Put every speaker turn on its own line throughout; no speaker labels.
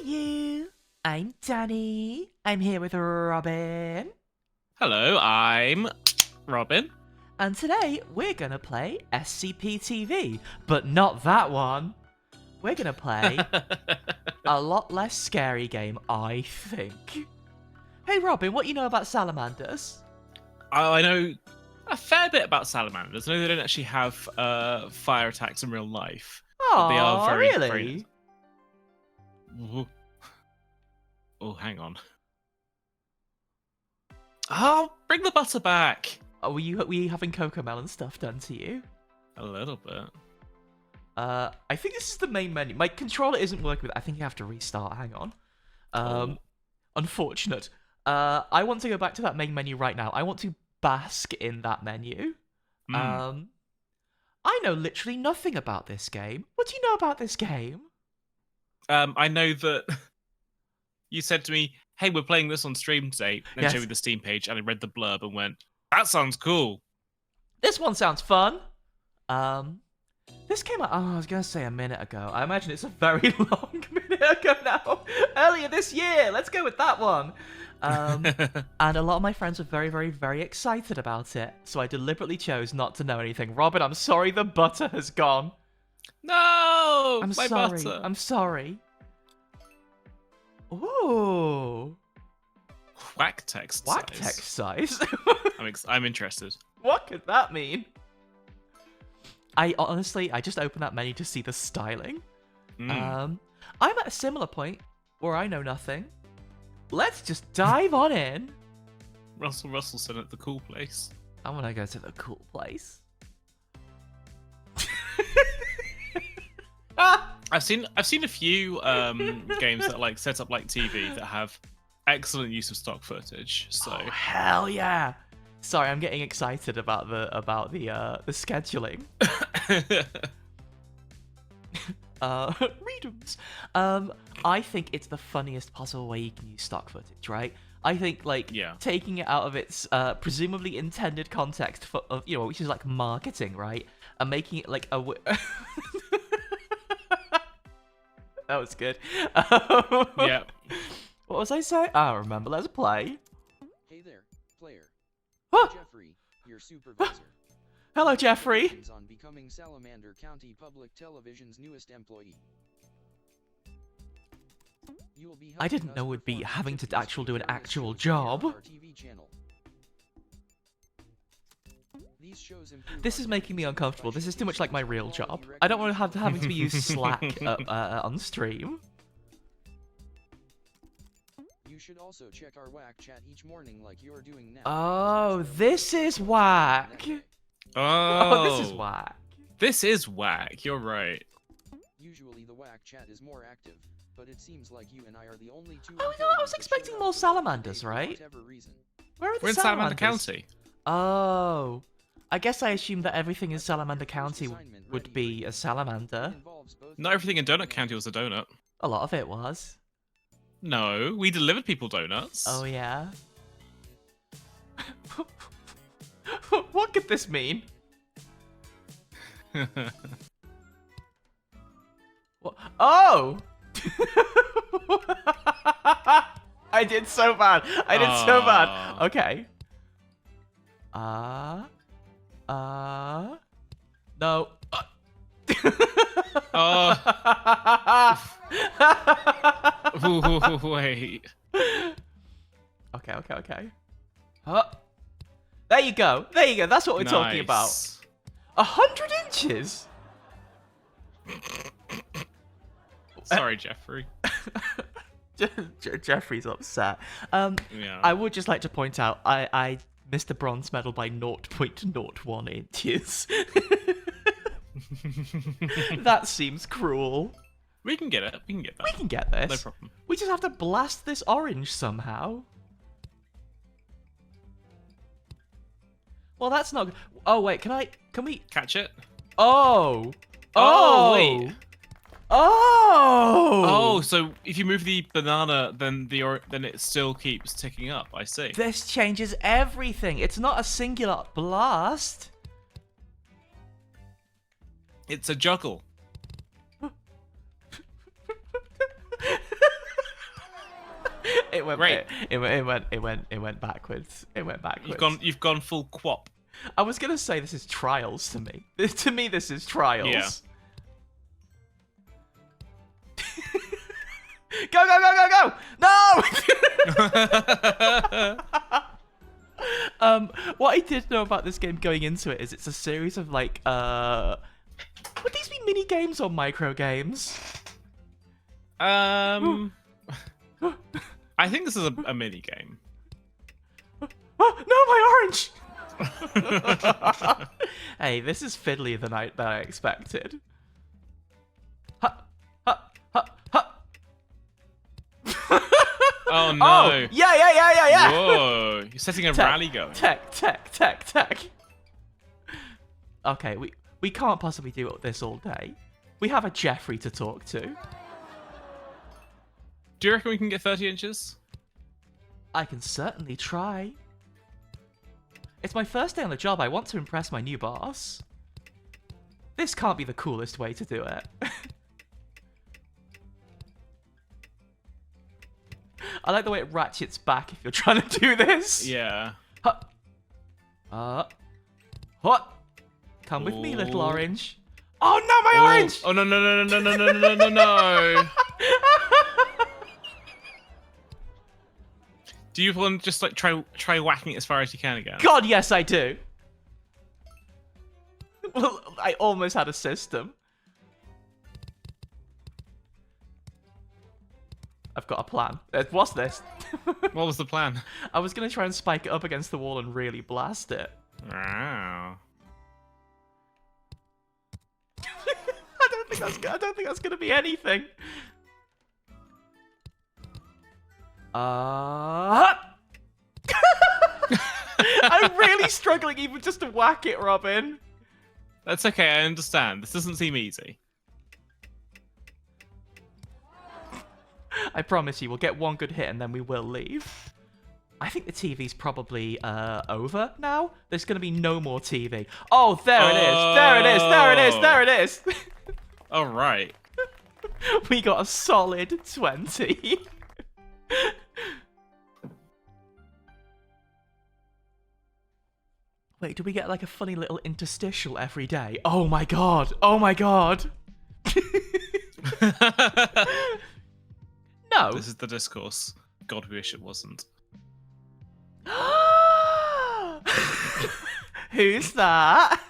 you. I'm Danny. I'm here with Robin.
Hello, I'm Robin.
And today we're gonna play SCP-TV, but not that one. We're gonna play a lot less scary game, I think. Hey Robin, what you know about salamanders?
I know a fair bit about salamanders. I know they don't actually have fire attacks in real life. But they are very,
really?
very... Oh, hang on. Oh, bring the butter back.
Oh, were you having cocomelon stuff done to you?
A little bit.
I think this is the main menu. My controller isn't working with it. I think you have to restart. Hang on. Unfortunate. I want to go back to that main menu right now. I want to bask in that menu. I know literally nothing about this game. What do you know about this game?
I know that you said to me, hey, we're playing this on stream today, and
Yes.
showed me the Steam page, and I read the blurb and went, that sounds cool.
This one sounds fun. This came out, I was going to say a minute ago. I imagine it's a very long minute ago now. Earlier this year. Let's go with that one. And a lot of my friends were very, very, very excited about it. So I deliberately chose not to know anything. Robin, I'm sorry the butter has gone.
No!
I'm
my
sorry.
butter.
I'm sorry. Ooh.
Whack text
Whack
size.
text size.
I'm interested.
What could that mean? I just opened that menu to see the styling. I'm at a similar point where I know nothing. Let's just dive on in.
Russell Russellson at the cool place.
I want to go to the cool place.
I've seen a few games that like set up like TV that have excellent use of stock footage. So
Oh, hell yeah! Sorry, I'm getting excited about the scheduling. Readums. I think it's the funniest possible way you can use stock footage, right? I think taking it out of its presumably intended context for which is like marketing, right? And making it like a that was good.
yeah.
What was I saying? I don't remember. Let's play.
Hey there, player.
Huh?
Jeffrey, your supervisor.
Hello, Jeffrey.
Congratulations on becoming Salamander County Public Television's newest employee. You will be
I
helping
didn't
us
know we'd be
perform
having to
Jeffrey's
actually do an
various
actual
shows here on
job.
our TV channel. These shows improve
This
our
is making me
communities
uncomfortable.
by
This is too much like my
showcasing
real
quality
job. I don't want to
recognition.
having to be used Slack on stream.
You should also check our whack chat each morning like you're doing now.
Oh, this is whack. Oh, this is whack.
This is whack. You're right.
Usually the whack chat is more active, but it seems like you and I are the only two.
Oh, no, I was
employees that
expecting
showed
more
up today
salamanders,
for
right?
whatever reason.
Where are the
We're in Salamander
salamanders?
County.
Oh. I guess I assumed that everything in Salamander
First
County
assignment
would
ready
be
for
a
you.
salamander.
It involves both
Not everything in Donut County was a donut.
A lot of it was.
No, we delivered people donuts.
Oh, yeah. What could this mean? What? Oh! I did so bad. I did so bad.
Aw.
Okay. No.
Oh. Wait.
Okay. Huh. There you go. That's what we're talking about.
Nice.
100 inches?
Sorry, Jeffrey.
Jeffrey's upset.
Yeah.
I would just like to point out, I missed the bronze medal by 0.01 inches. That seems cruel.
We can get it. We can get that.
We can get this.
No problem.
We just have to blast this orange somehow. Well, that's not... Oh, wait, can we...
Catch it.
Oh!
Oh, wait.
Oh!
Oh, so if you move the banana, then then it still keeps ticking up. I see.
This changes everything. It's not a singular blast.
It's a juggle.
It went.
Great.
It went backwards. It went backwards.
You've gone full quap.
I was gonna say this is trials to me. To me, this is trials.
Yeah.
Go, go, go, go, go! No! What I did know about this game going into it is it's a series of like, would these be mini games or micro games?
I think this is a mini game.
Oh, no, my orange! Hey, this is fiddlier than I expected. Ha, ha, ha, ha.
Oh no!
Oh, yeah.
Whoa! You're setting a rally going.
Tech. Okay, we can't possibly do this all day. We have a Jeffrey to talk to.
Do you reckon we can get 30 inches?
I can certainly try. It's my first day on the job. I want to impress my new boss. This can't be the coolest way to do it. I like the way it ratchets back if you're trying to do this.
Yeah.
What? Come with me, little
Ooh.
orange. Oh no, my orange!
Oh no. Do you want to just like try whacking it as far as you can again?
God, yes, I do. Well, I almost had a system. I've got a plan. What's this?
What was the plan?
I was gonna try and spike it up against the wall and really blast it.
Wow.
I don't think that's gonna be anything. I'm really struggling even just to whack it, Robin.
That's okay, I understand. This doesn't seem easy.
I promise you, we'll get one good hit and then we will leave. I think the TV's probably over now. There's going to be no more TV. Oh, there it is. There it is.
All right.
We got a solid 20. Wait, do we get like a funny little interstitial every day? Oh my god. No.
This is the discourse. God, we wish it wasn't.
Who's that?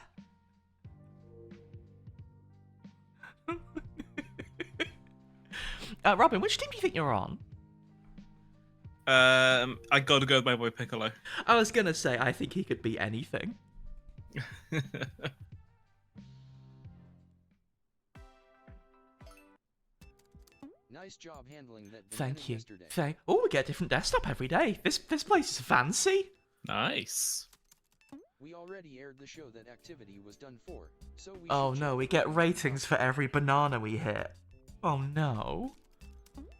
Robin, which team do you think you're on?
I gotta go with my boy Piccolo.
I was gonna say, I think he could be anything.
Nice job handling that.
Thank you.
Yesterday.
Oh, we get a different desktop every day. This place is fancy.
Nice.
We already aired the show that activity was done for, so we
Oh
should
no,
check
we
the
get
rating
ratings for
process.
every banana we hit. Oh no.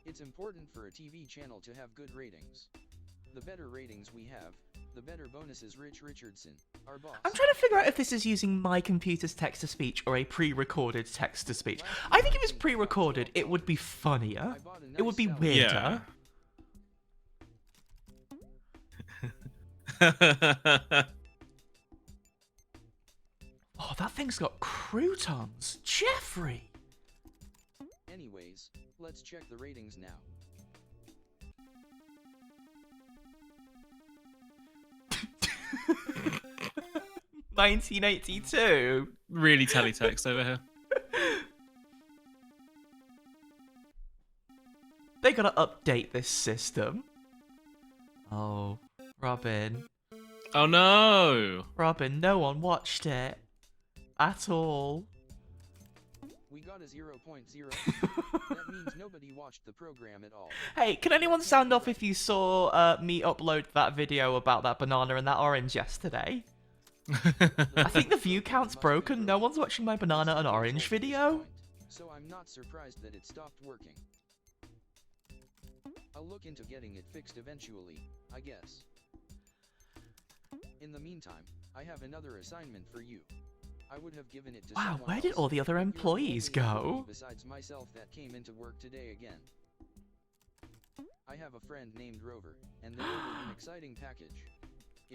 It's important for a TV channel to have good ratings. The better ratings we have, the better bonuses. Rich Richardson, our boss.
I'm trying to figure out if this is using my computer's text-to-speech or a pre-recorded text-to-speech. I think if it was pre-recorded, it would be funnier. It would be weirder.
Yeah.
Oh, that thing's got croutons. Jeffrey!
Anyways, let's check the ratings now.
$19.82.
Really teletext over here.
They gotta update this system. Oh, Robin.
Oh no!
Robin, no one watched it. At all.
We got a 0.0. That means nobody watched the program at all.
Hey, can anyone sound off if you saw me upload that video about that banana and that orange yesterday? I think the view count's broken. No one's watching my banana and orange video.
So I'm not surprised that it stopped working. I'll look into getting it fixed eventually, I guess. In the meantime, I have another assignment for you. I would have given it to
Wow,
someone
where did
else,
all the other
but you're the
employees
only
go?
employee besides myself that came into work today again. I have a friend named Rover, and they ordered an exciting package.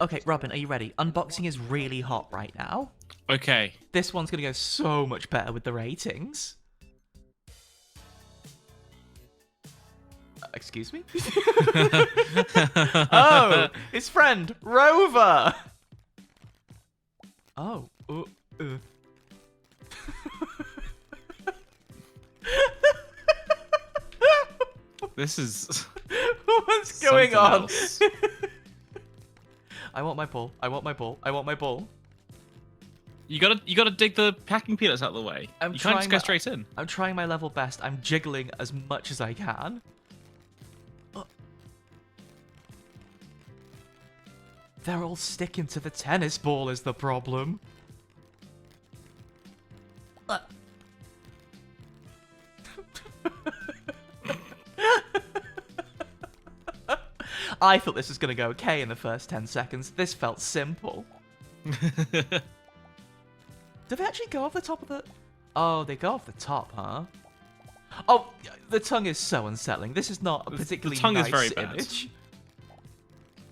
Okay, Robin, are you ready? Unboxing is really hot right now.
Okay.
This one's going to go so much better with the ratings. Excuse me? Oh, his friend, Rover! Oh.
This is...
What's going
something
on?
else.
I want my ball. I want my ball. I want my ball.
You gotta dig the packing peanuts out of the way.
I'm
You can't just go
trying
straight in.
I'm trying my level best. I'm jiggling as much as I can. They're all sticking to the tennis ball is the problem. I thought this was going to go okay in the first 10 seconds. This felt simple. Do they actually go off the top of the... Oh, they go off the top, huh? Oh, the tongue is so unsettling. This is not a particularly
the tongue
nice
is very bad.
image.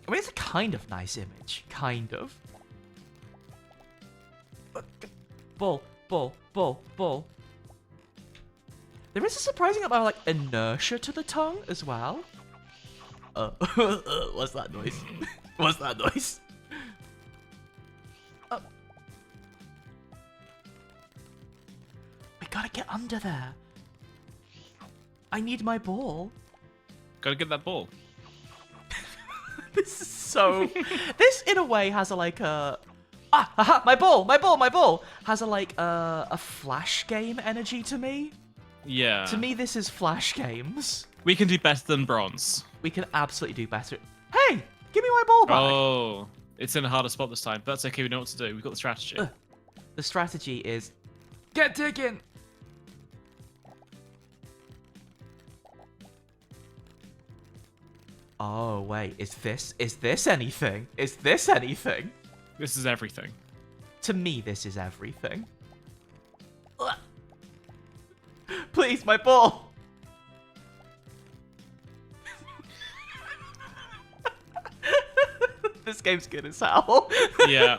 I mean, it's a kind of nice image. Kind of. Ball, ball, ball, ball. There is a surprising amount of, like, inertia to the tongue as well. What's that noise? What's that noise? I gotta get under there. I need my ball.
Gotta get that ball.
This is so... This, in a way, has a, like, a... my ball, my ball, my ball! Has a, like, a Flash game energy to me.
Yeah.
To me, this is Flash games.
We can do better than bronze.
We can absolutely do better. Hey! Give me my ball back!
Oh, it's in a harder spot this time, but that's okay. We know what to do. We've got the strategy.
The strategy is... Get digging! Oh, wait. Is this anything? Is this anything?
This is everything.
To me, this is everything. Ugh. Please, my ball! This game's good as hell.
Yeah.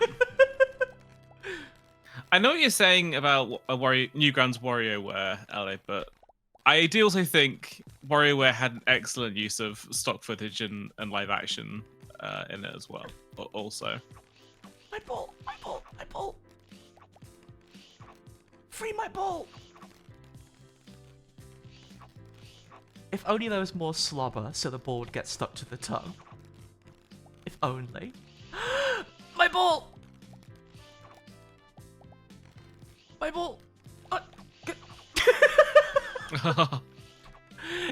I know what you're saying about Newgrounds WarioWare, LA, but I do also think WarioWare had an excellent use of stock footage and live action in it as well. Also.
My ball! My ball! My ball! Free my ball! If only there was more slobber so the ball would get stuck to the tongue. If only. My ball! My ball!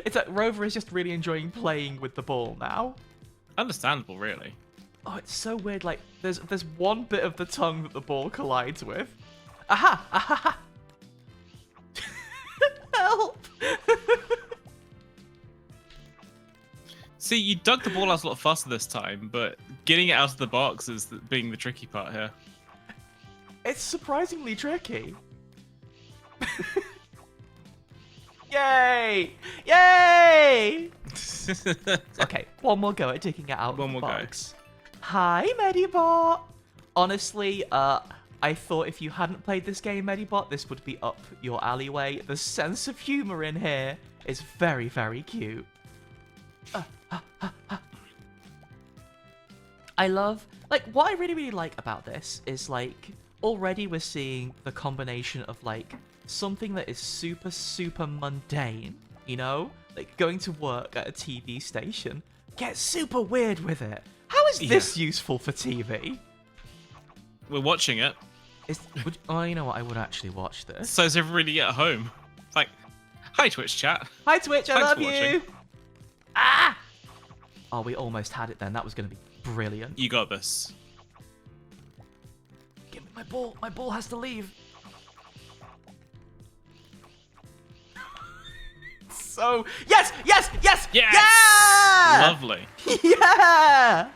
It's like Rover is just really enjoying playing with the ball now.
Understandable, really.
Oh, it's so weird. Like, there's one bit of the tongue that the ball collides with. Aha! Aha! Help!
See, you dug the ball out a lot faster this time, but getting it out of the box is being the tricky part here.
It's surprisingly tricky. Yay! Yay! Okay, one more go at digging it out of the box. Hi, Medibot! Honestly, I thought if you hadn't played this game, Medibot, this would be up your alleyway. The sense of humor in here is very, very cute. I love, like, what I really, really like about this is, like, already we're seeing the combination of, like, something that is super, super mundane, you know? Like, going to work at a TV station. Get super weird with it. How is this useful for TV?
We're watching it.
Oh, you know what? I would actually watch this.
So is everybody at home? It's like, hi, Twitch chat.
Hi, Twitch. I
Thanks
love
for
you.
watching.
Ah! Oh, we almost had it then. That was going to be brilliant.
You got this.
Give me my ball. My ball has to leave. So, yes, yes, yes,
Yes!
yeah!
Lovely.
Yeah!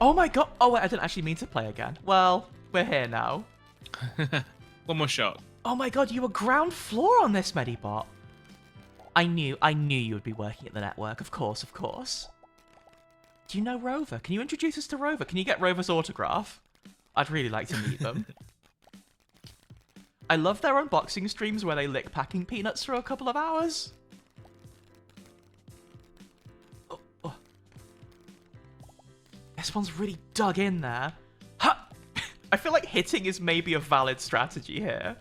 Oh my god. Oh, wait, I didn't actually mean to play again. Well, we're here now.
One more shot.
Oh my god, you were ground floor on this, Medibot. I knew you would be working at the network. Of course, of course. Do you know Rover? Can you introduce us to Rover? Can you get Rover's autograph? I'd really like to meet them. I love their unboxing streams where they lick packing peanuts for a couple of hours. Oh, oh. This one's really dug in there. Ha! I feel like hitting is maybe a valid strategy here.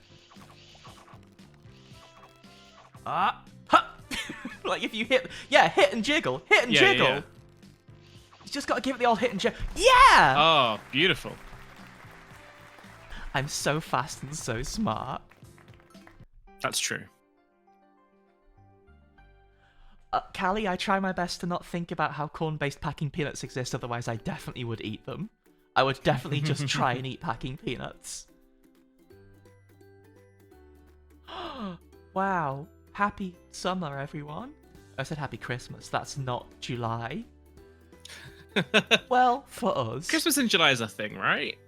Ah! Ha! Like if you hit... Yeah, hit and jiggle. Hit and jiggle. Yeah. You just gotta give it the old hit and jiggle. Yeah!
Oh, beautiful.
I'm so fast and so smart.
That's true.
Callie, I try my best to not think about how corn-based packing peanuts exist, otherwise I definitely would eat them. I would definitely just try and eat packing peanuts. Wow. Happy summer, everyone. I said happy Christmas. That's not July. Well, for us.
Christmas in July is a thing, right?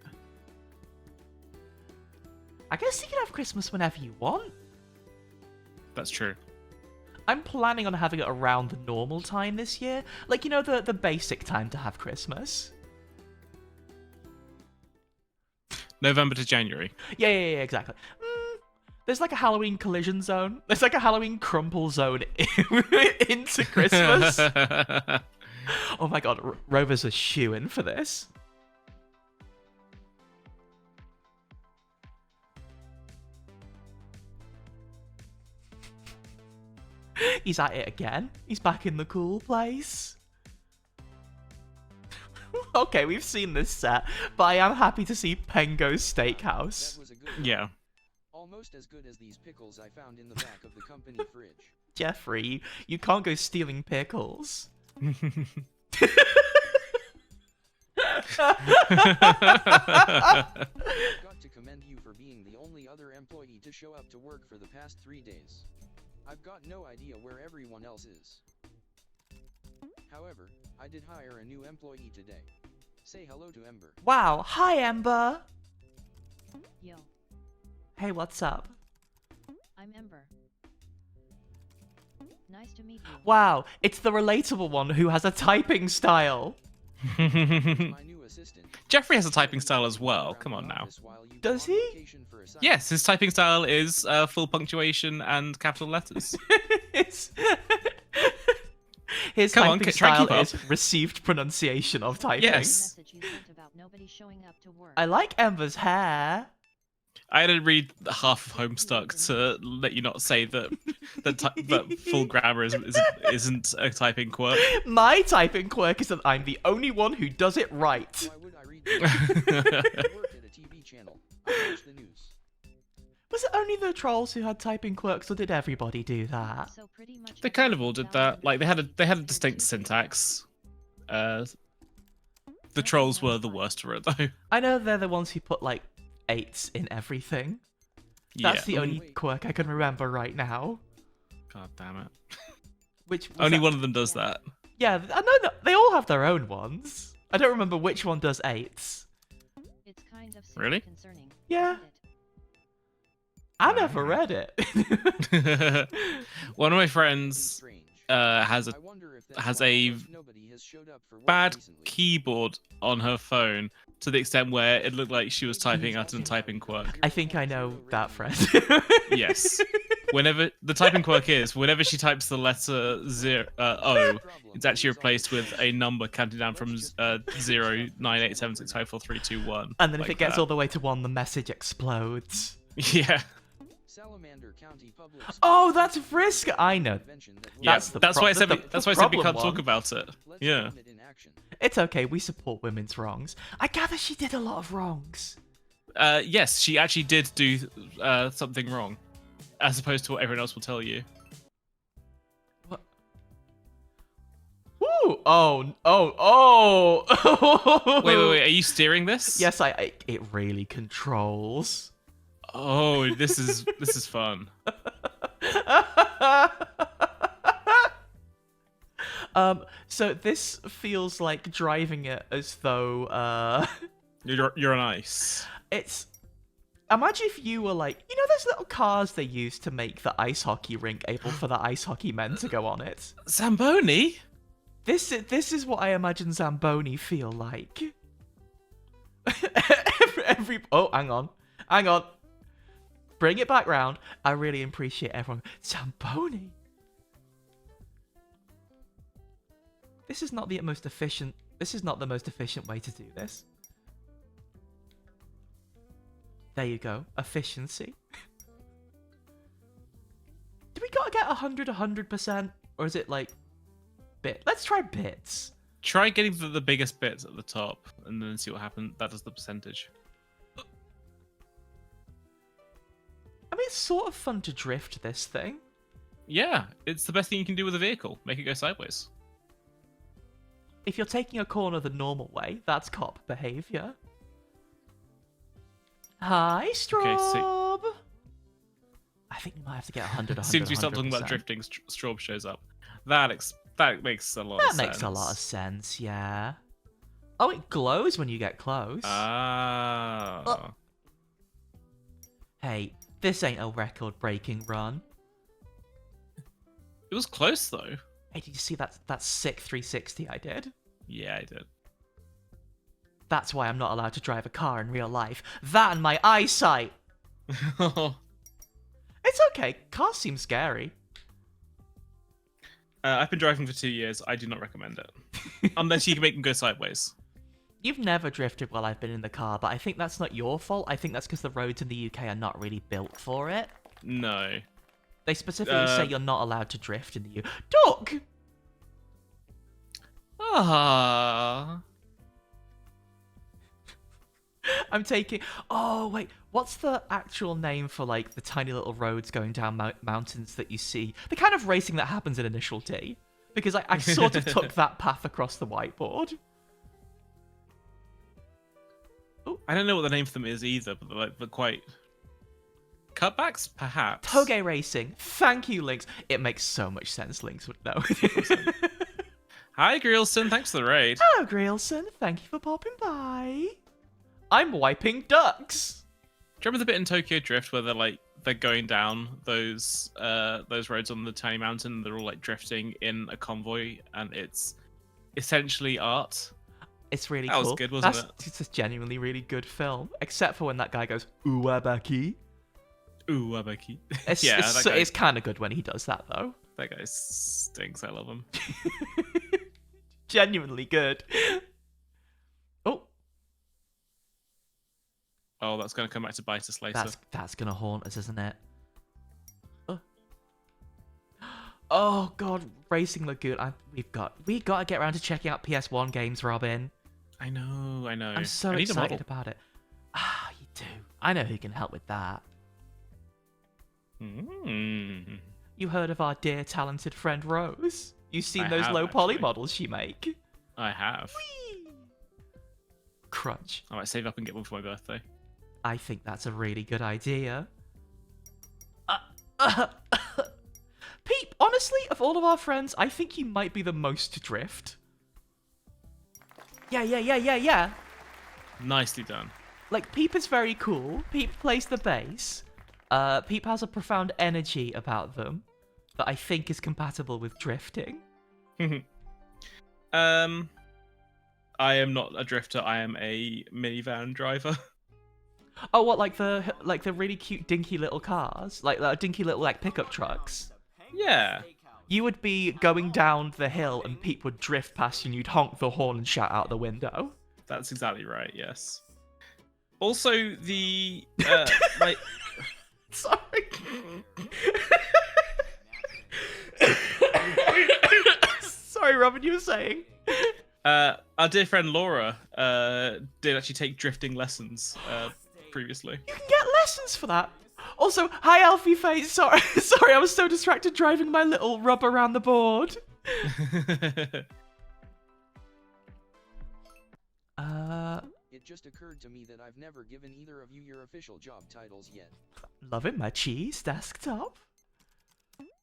I guess you can have Christmas whenever you want.
That's true.
I'm planning on having it around the normal time this year. Like, you know, the basic time to have Christmas.
November to January.
Yeah, exactly. There's like a Halloween collision zone. There's like a Halloween crumple zone into Christmas. Oh my god, Rover's a shoo-in for this. He's at it again. He's back in the cool place. Okay, we've seen this set, but I am happy to see Pengo's Steakhouse.
That was a good
Yeah.
Almost as good as these pickles I found in the back of the company fridge.
Jeffrey, you can't go stealing pickles.
Got to commend you for being the only other employee to show up to work for the past 3 days. I've got no idea where everyone else is. However, I did hire a new employee today. Say hello to Ember.
Wow, hi Ember.
Yo,
Hey, what's up?
I'm Ember. Nice to meet you.
Wow, it's the relatable one who has a typing style.
My new assistant.
Jeffrey has a typing style as well. Come on now.
Does he?
Yes, his typing style is full punctuation and capital letters.
His
Come on,
typing
try and
style
keep
is received pronunciation of typing.
Yes.
Message you sent about nobody showing up to work.
I like Ember's hair.
I had to read half of Homestuck to let you not say that that full grammar isn't a typing quirk.
My typing quirk is that I'm the only one who does it right.
Why would I read that? I work at a TV channel. I watch the news.
Was it only the trolls who had typing quirks, or did everybody do that?
So pretty much
They kind of all did that. Like they had a distinct syntax. The trolls were the worst for it though.
I know they're the ones who put like 8s in everything. That's the only quirk I can remember right now.
God damn it.
Which was
Only
that?
one of them does that.
Yeah, I know that they all have their own ones. I don't remember which one does 8s.
It's kind of
Really?
concerning.
Yeah.
isn't it?
I never read it.
One of my friends
Strange.
has
I wonder if that's
has
why
a
nobody has showed up for work
bad
recently.
keyboard on her phone to the extent where it looked like she was typing out a typing quirk.
I think I know that friend.
Yes. Whenever the typing quirk is, whenever she types the letter O, it's actually replaced with a number counting down from 0987654321.
And then if
like
it gets
that.
all the way to 1, the message explodes.
Yeah.
Salamander County Public
Oh, that's Frisk. I know.
Yeah,
That's the
that's
pro-
why I said
the-
that's
the
why I said we
problem
can't talk
one.
about it.
Let's
Yeah.
film it in action.
It's okay. We support women's wrongs. I gather she did a lot of wrongs.
Yes, she actually did do something wrong, as opposed to what everyone else will tell you.
What? Ooh! Oh!
Wait, are you steering this?
Yes, it really controls.
Oh, this is fun.
So this feels like driving it as though
You're on ice.
it's Imagine if you were like, you know those little cars they used to make the ice hockey rink able for the ice hockey men to go on it?
Zamboni?
This is what I imagine Zamboni feel like. Oh, hang on. Bring it back round. I really appreciate everyone. Zamboni. This is not the most efficient. This is not the most efficient way to do this. There you go. Efficiency. Do we gotta get 100%? Or is it like bit? Let's try bits.
Try getting the biggest bits at the top and then see what happens. That does the percentage.
I mean, it's sort of fun to drift this thing.
Yeah, it's the best thing you can do with a vehicle. Make it go sideways.
If you're taking a corner the normal way, that's cop behavior. Hi, Strobe. I think we might have to get 100.
As soon as we start talking about drifting, Straub shows up. That makes a lot of sense.
That makes a lot of sense, yeah. Oh, it glows when you get close.
Ah.
Hey, this ain't a record-breaking run.
It was close though.
Hey, did you see that sick 360 I did?
Yeah, I did.
That's why I'm not allowed to drive a car in real life. That and my eyesight! It's okay. Cars seem scary.
I've been driving for 2 years. I do not recommend it. Unless you can make them go sideways.
You've never drifted while I've been in the car, but I think that's not your fault. I think that's because the roads in the UK are not really built for it.
No.
They specifically say you're not allowed to drift in the UK. Duck!
Ah.
I'm taking... Oh, wait. What's the actual name for, like, the tiny little roads going down mountains that you see? The kind of racing that happens in Initial D. Because I sort of took that path across the whiteboard. Ooh.
I don't know what the name for them is either, but they're quite... Cutbacks, perhaps?
Toge racing. Thank you, Lynx. It makes so much sense, Lynx would know.
Hi, Greelson. Thanks for the raid.
Hello, Greelson. Thank you for popping by. I'm wiping ducks.
Do you remember the bit in Tokyo Drift where they're going down those roads on the tiny mountain and they're all like drifting in a convoy and it's essentially art?
It's really
cool.
That
was good, wasn't it?
It's a genuinely really good film, except for when that guy goes "Uwabaki."
Uwabaki.
It's kind of good when he does that though.
That guy stinks. I love him.
Genuinely good.
Oh, that's going to come back to bite us later.
That's going to haunt us, isn't it? Oh god, Racing Lagoon. We got to get around to checking out PS1 games, Robin.
I know.
I'm so excited about it. Ah, you do. I know who can help with that.
Mm.
You heard of our dear talented friend Rose? You've seen
I
those
have,
low poly
actually.
models she make?
I have.
Whee! Crunch.
I might save up and get one for my birthday.
I think that's a really good idea. Peep, honestly, of all of our friends, I think you might be the most to drift. Yeah.
Nicely done.
Like, Peep is very cool. Peep plays the bass. Peep has a profound energy about them that I think is compatible with drifting.
I am not a drifter. I am a minivan driver.
Oh, what, like the really cute dinky little cars? Like dinky little like pickup trucks?
Yeah.
You would be going down the hill and Pete would drift past you and you'd honk the horn and shout out the window.
That's exactly right, yes. Also, the like
Sorry. Sorry, Robin, you were saying?
our dear friend Laura did actually take drifting lessons previously.
You can get lessons for that. Also, hi Alfie Face. Sorry, I was so distracted driving my little rub around the board.
It just occurred to me that I've never given either of you your official job titles yet.
Loving my cheese desktop.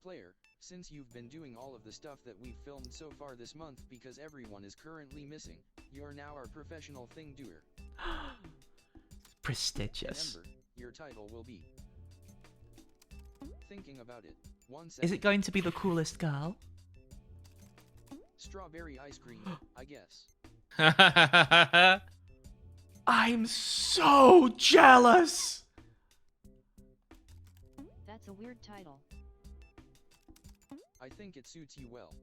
Player, since you've been doing all of the stuff that we've filmed so far this month because everyone is currently missing, you're now our professional thing doer.
Prestigious.
Remember, your title will be. Thinking about it. 1 second.
Is it going to be the coolest girl?
Strawberry ice cream, I guess.
I'm so jealous!
That's a weird title.
I think it suits you well.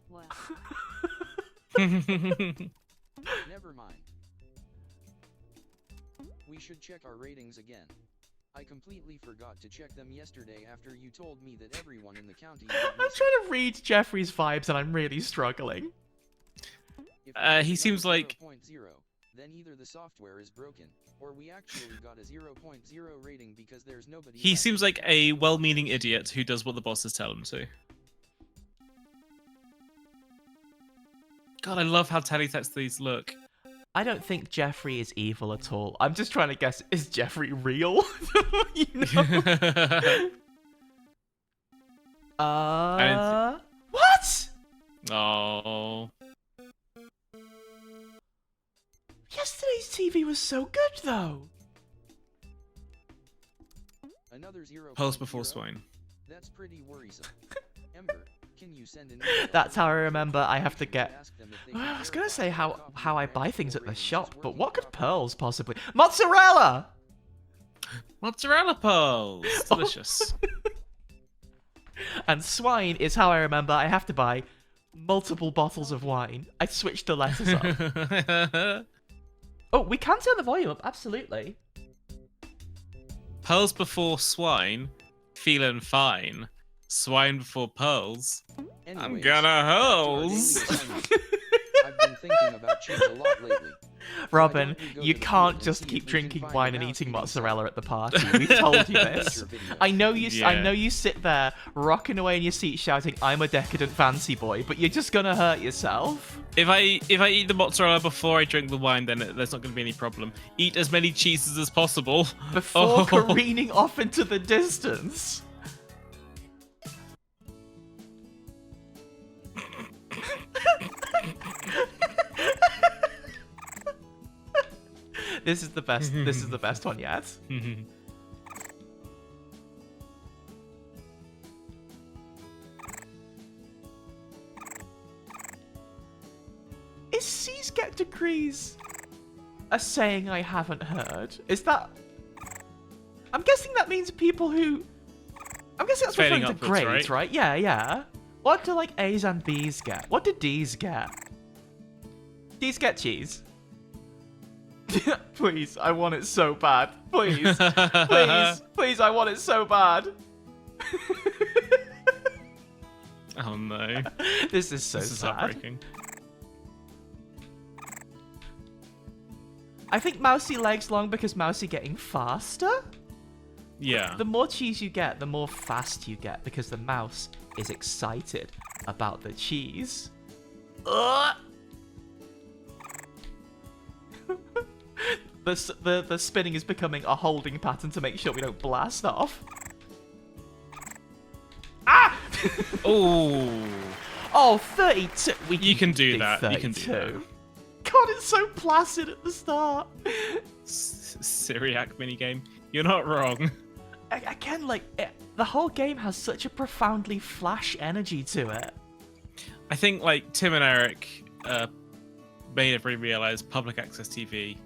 What?
Never mind. We should check our ratings again. I completely forgot to check them yesterday after you told me that everyone in the county.
I'm trying to read Jeffrey's vibes and I'm really struggling.
If
he seems like-
0.0, then either the software is broken, or we actually got a 0.0 rating because there's nobody.
He
left.
seems like a well-meaning idiot who does what the bosses tell him to. God, I love how teletext these look.
I don't think Jeffrey is evil at all. I'm just trying to guess, is Jeffrey real? You know? What?
Oh.
Yesterday's TV was so good, though.
Another 0.
Pulse before swine.
That's pretty worrisome. Ember, can you send an email
That's how I
to
remember I have to
and
get...
ask them if they
Well,
can
I was gonna
verify
say
the
how
copy
I
of
buy
Randy's
things at the
ratings is
shop, but
working
what could
properly.
pearls possibly... Mozzarella!
Mozzarella pearls! Delicious.
And swine is how I remember I have to buy multiple bottles of wine. I switched the letters up. Oh, we can turn the volume up, absolutely.
Pearls before swine, feeling fine. Swine before pearls. I'm
Anyways,
gonna
back to our daily
hose.
assignment. I've been thinking about cheese a lot lately.
Robin,
Why don't we go
you
to the
can't
field and
just
see
keep
if we can
drinking
find
wine
a
and
mouse
eating
eating
mozzarella at the party. We told you this.
Picture video.
I know you. I
Yeah.
know you sit there rocking away in your seat, shouting, "I'm a decadent fancy boy," but you're just gonna hurt yourself.
If I eat the mozzarella before I drink the wine, then there's not going to be any problem. Eat as many cheeses as possible.
Before
Oh.
careening off into the distance. This is the best. This is the best one yet. Is C's get degrees a saying I haven't heard? Is that... I'm guessing that means people who... I'm guessing that's
Failing
referring to
upwards,
grades, right? Yeah, yeah. What do, like, A's and B's get? What do D's get? D's get cheese. Please, I want it so bad. Please. Please. Please, I want it so bad.
Oh no.
This is so
This is
sad.
heartbreaking.
I think Mousy legs long because Mousy getting faster?
Yeah.
The more cheese you get, the more fast you get because the mouse is excited about the cheese. Ugh! The spinning is becoming a holding pattern to make sure we don't blast off. Ah!
Oh.
Oh, 32.
You can do that. You can do
32. God, it's so placid at the start.
Syriac minigame. You're not wrong.
Again, like, the whole game has such a profoundly Flash energy to it.
I think like Tim and Eric made everybody realize public access TV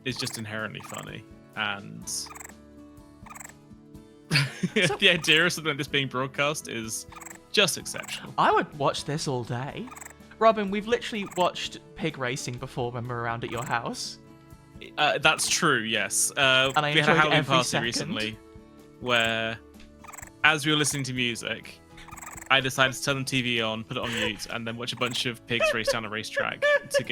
is just inherently funny, and the idea of something like this being broadcast is just exceptional.
I would watch this all day. Robin, we've literally watched pig racing before when we were around at your house.
That's true, yes.
I
We had a
enjoyed
Halloween
every
party
second.
recently where, as we were listening to music, I decided to turn the TV on, put it on mute, and then watch a bunch of pigs race down a racetrack to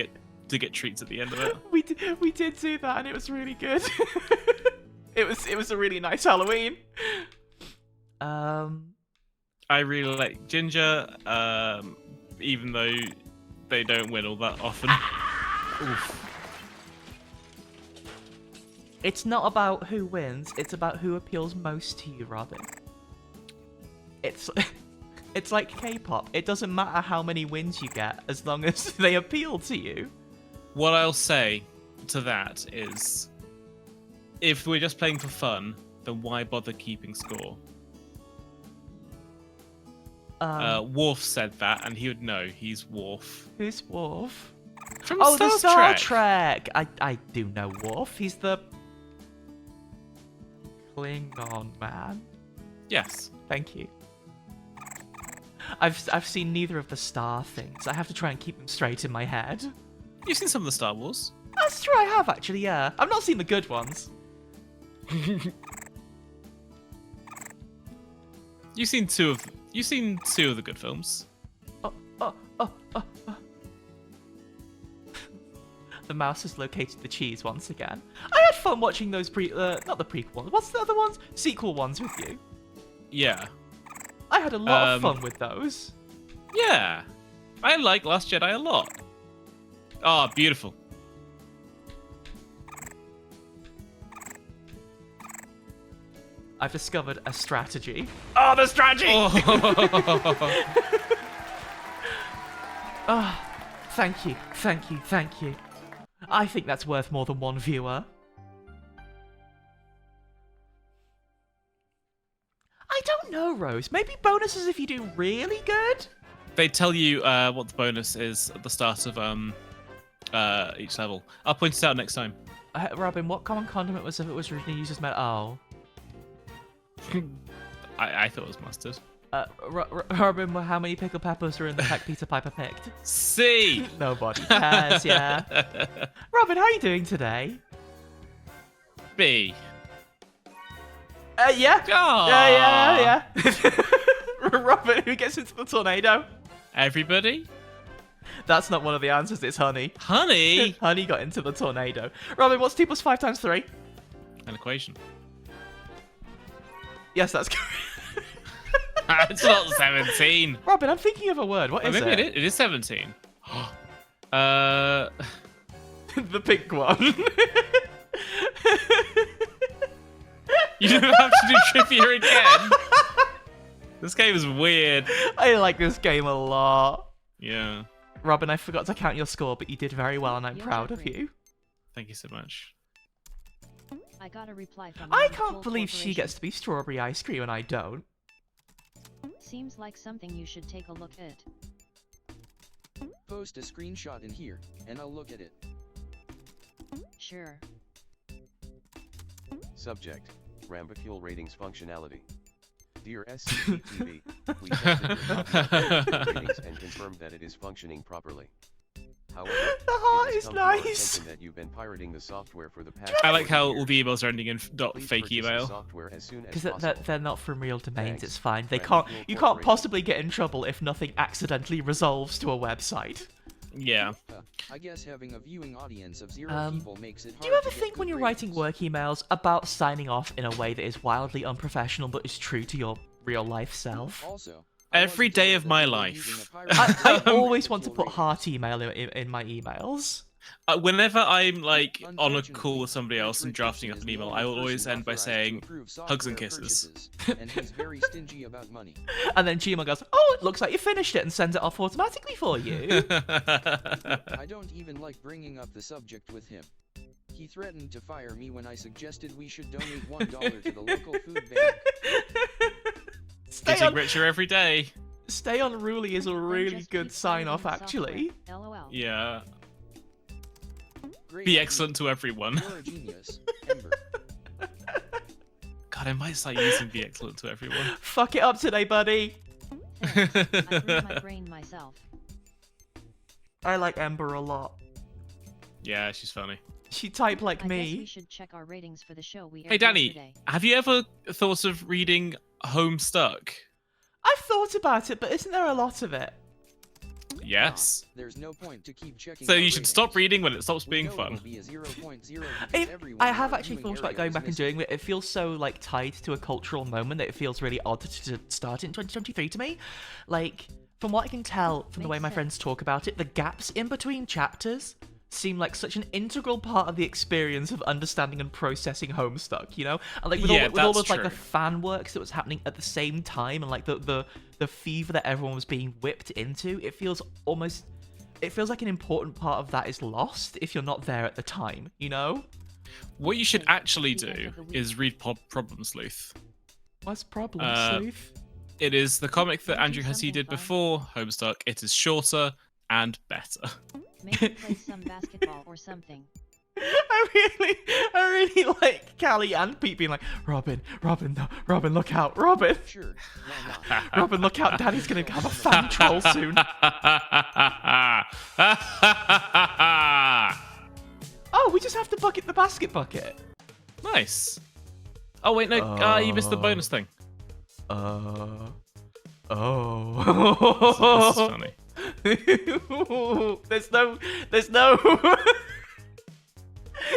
get treats at the end of it.
We did do that, and it was really good. it was a really nice Halloween.
I really like Ginger, even though they don't win all that often. Oof.
It's not about who wins, it's about who appeals most to you, Robin. It's like K-pop. It doesn't matter how many wins you get as long as they appeal to you.
What I'll say to that is, if we're just playing for fun, then why bother keeping score? Worf said that, and he would know. He's Worf.
Who's Worf?
From
Oh, the Star
Trek.
Trek. I do know Worf. He's the Klingon man.
Yes.
Thank you. I've seen neither of the Star things. I have to try and keep them straight in my head.
You've seen some of the Star Wars.
That's true, I have actually, yeah. I've not seen the good ones.
You've seen two of the good films.
Oh. The mouse has located the cheese once again. I had fun watching those not the prequel ones. What's the other ones? Sequel ones with you.
Yeah.
I had a lot of fun with those.
Yeah. I like Last Jedi a lot. Oh, beautiful.
I've discovered a strategy. Oh, the strategy! Oh, thank you. I think that's worth more than one viewer. I don't know, Rose. Maybe bonuses if you do really good?
They tell you what the bonus is at the start of each level. I'll point it out next time.
Robin, what common condiment was if it was originally used as Oh.
I thought it was mustard.
Robin, how many pickled peppers are in the peck Peter Piper picked?
C!
Nobody cares, yeah. Robin, how are you doing today?
B.
Yeah.
Oh.
Yeah. Robin, who gets into the tornado?
Everybody?
That's not one of the answers, it's Honey.
Honey?
Honey got into the tornado. Robin, what's 2 + 5 × 3?
An equation.
Yes, that's correct.
It's not 17.
Robin, I'm thinking of a word. What is
Maybe
it?
It is 17.
The pink one.
You don't have to do trivia again. This game is weird.
I like this game a lot.
Yeah.
Robin, I forgot to count your score, but you did very well, and I'm proud of you.
Thank you so much.
I got a reply from
I
the
can't
Full
believe she
Corporation.
gets to be strawberry ice cream and I don't.
Seems like something you should take a look at.
Post a screenshot in here, and I'll look at it.
Sure.
Subject: Rambicule ratings functionality. Dear SCTV, we tested your copy ratings and confirmed that it is functioning properly. However,
The heart
it
is
has come to our
nice.
attention that you've been pirating the software for the past
I like
4
how
years.
all the emails are ending in
Please
fake
purchase the
email.
software as soon as
Because
possible.
they're not from real domains,
Thanks.
it's fine. They
Rambicule
can't. You can't
Corporation.
possibly get in trouble if nothing accidentally resolves to a website.
Yeah.
I guess having a viewing audience of 0 people makes it hard
Do you ever
to get
think
good
when you're
ratings.
writing work emails about signing off in a way that is wildly unprofessional but is true to your real life self?
Also,
Every day of my life.
I always want to put heart email in my emails.
Whenever I'm like on a call with somebody else and drafting up an email, I will always end by saying hugs and kisses.
And he's very stingy about money.
And then Gmail goes, oh, it looks like you finished it, and sends it off automatically for you.
I don't even like bringing up the subject with him. He threatened to fire me when I suggested we should donate $1 to the local food bank.
Getting richer every day.
Stay unruly is a
Then
really
just
good
keep
sign off,
pirating the
actually.
software. LOL.
Yeah.
Great
Be
idea.
excellent to everyone.
You're a genius, Ember.
God, I might start using be excellent to everyone.
Fuck it up today, buddy.
Thanks. I blew my brain myself.
I like Ember a lot.
Yeah, she's funny.
She type like
I guess we
me.
should check our ratings for the show we aired
Hey, Danny,
yesterday.
have you ever thought of reading Homestuck?
I've thought about it, but isn't there a lot of it?
Yes.
There's no point to keep checking
So
our
you should stop
ratings.
reading when it stops
We
being
know
fun.
it'll be a 0.0 because everyone
I
in
have
our
actually
viewing
thought about
area
going
is
back and
missing.
doing it. It feels so like tied to a cultural moment that it feels really odd to start it in 2023 to me. Like, from what I can tell from the way
Makes
my
sense.
friends talk about it, the gaps in between chapters seem like such an integral part of the experience of understanding and processing Homestuck, you know? And like with
Yeah,
all
that's
of like the
true.
fan works that was happening at the same time and like the fever that everyone was being whipped into, it feels like an important part of that is lost if you're not there at the time, you know?
What you should actually do
End of the week.
is read Problem Sleuth.
What's problem, Sleuth?
It is the comic that
Wanna do
Andrew Hussie did
something fun?
before Homestuck. It is shorter and better.
Maybe play some basketball or something.
I really like Callie and Pete being like, Robin, no, Robin, look out, Robin,
Sure, why not?
Robin, look out, Daddy's gonna have a fan troll soon. Oh, we just have to bucket the basket bucket.
Nice. Oh wait, no, you missed the bonus thing.
Oh.
This is funny.
there's no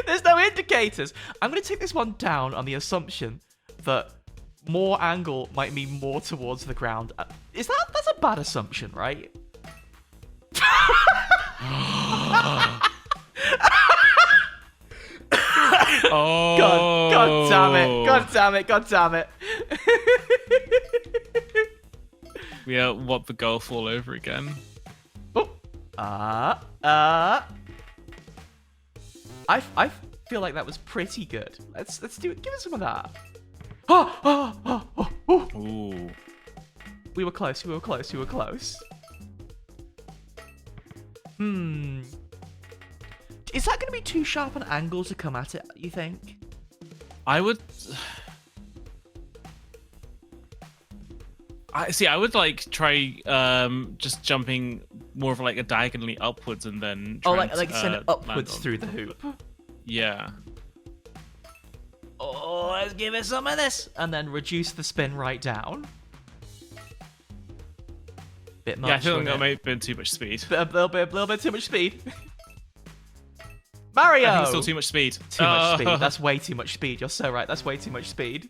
there's no indicators. I'm gonna take this one down on the assumption that more angle might mean more towards the ground. That's a bad assumption, right?
Oh.
God damn it.
We want the golf all over again.
Oh. I feel like that was pretty good. Let's do it. Give us some of that. Oh.
Ooh.
We were close. Is that going to be too sharp an angle to come at it, you think?
I would like try just jumping more of like a diagonally upwards and then
Oh,
trying
like
to,
send it
land
upwards
on
through the
top of
hoop.
it. Yeah.
Oh, let's give it some of this. And then reduce the spin right down. Bit much.
Yeah, I feel like
wasn't
that
it?
may have been too much speed.
A little bit too much speed. Mario!
I think it's still too much speed.
Too much speed. That's way too much speed. You're so right. That's way too much speed.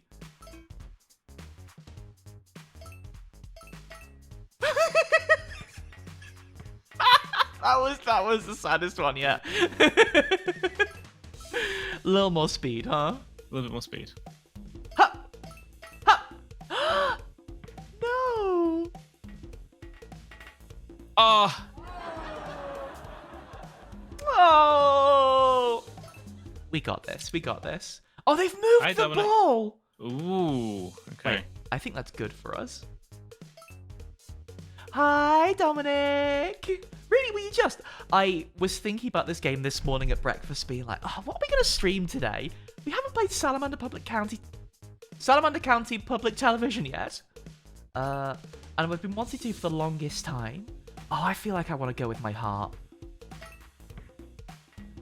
that was the saddest one yet. A little more speed, huh?
A little bit more speed.
Ha! Ha! No!
Oh,
Oh! We got this. Oh, they've moved
Hi,
the
Dominic.
ball!
ooh. Okay.
Wait, I think that's good for us. Hi, Dominic! Really, were you just... I was thinking about this game this morning at breakfast, being like, oh, what are we going to stream today? We haven't played Salamander County Public Television yet. And we've been wanting to for the longest time. Oh, I feel like I want to go with my heart.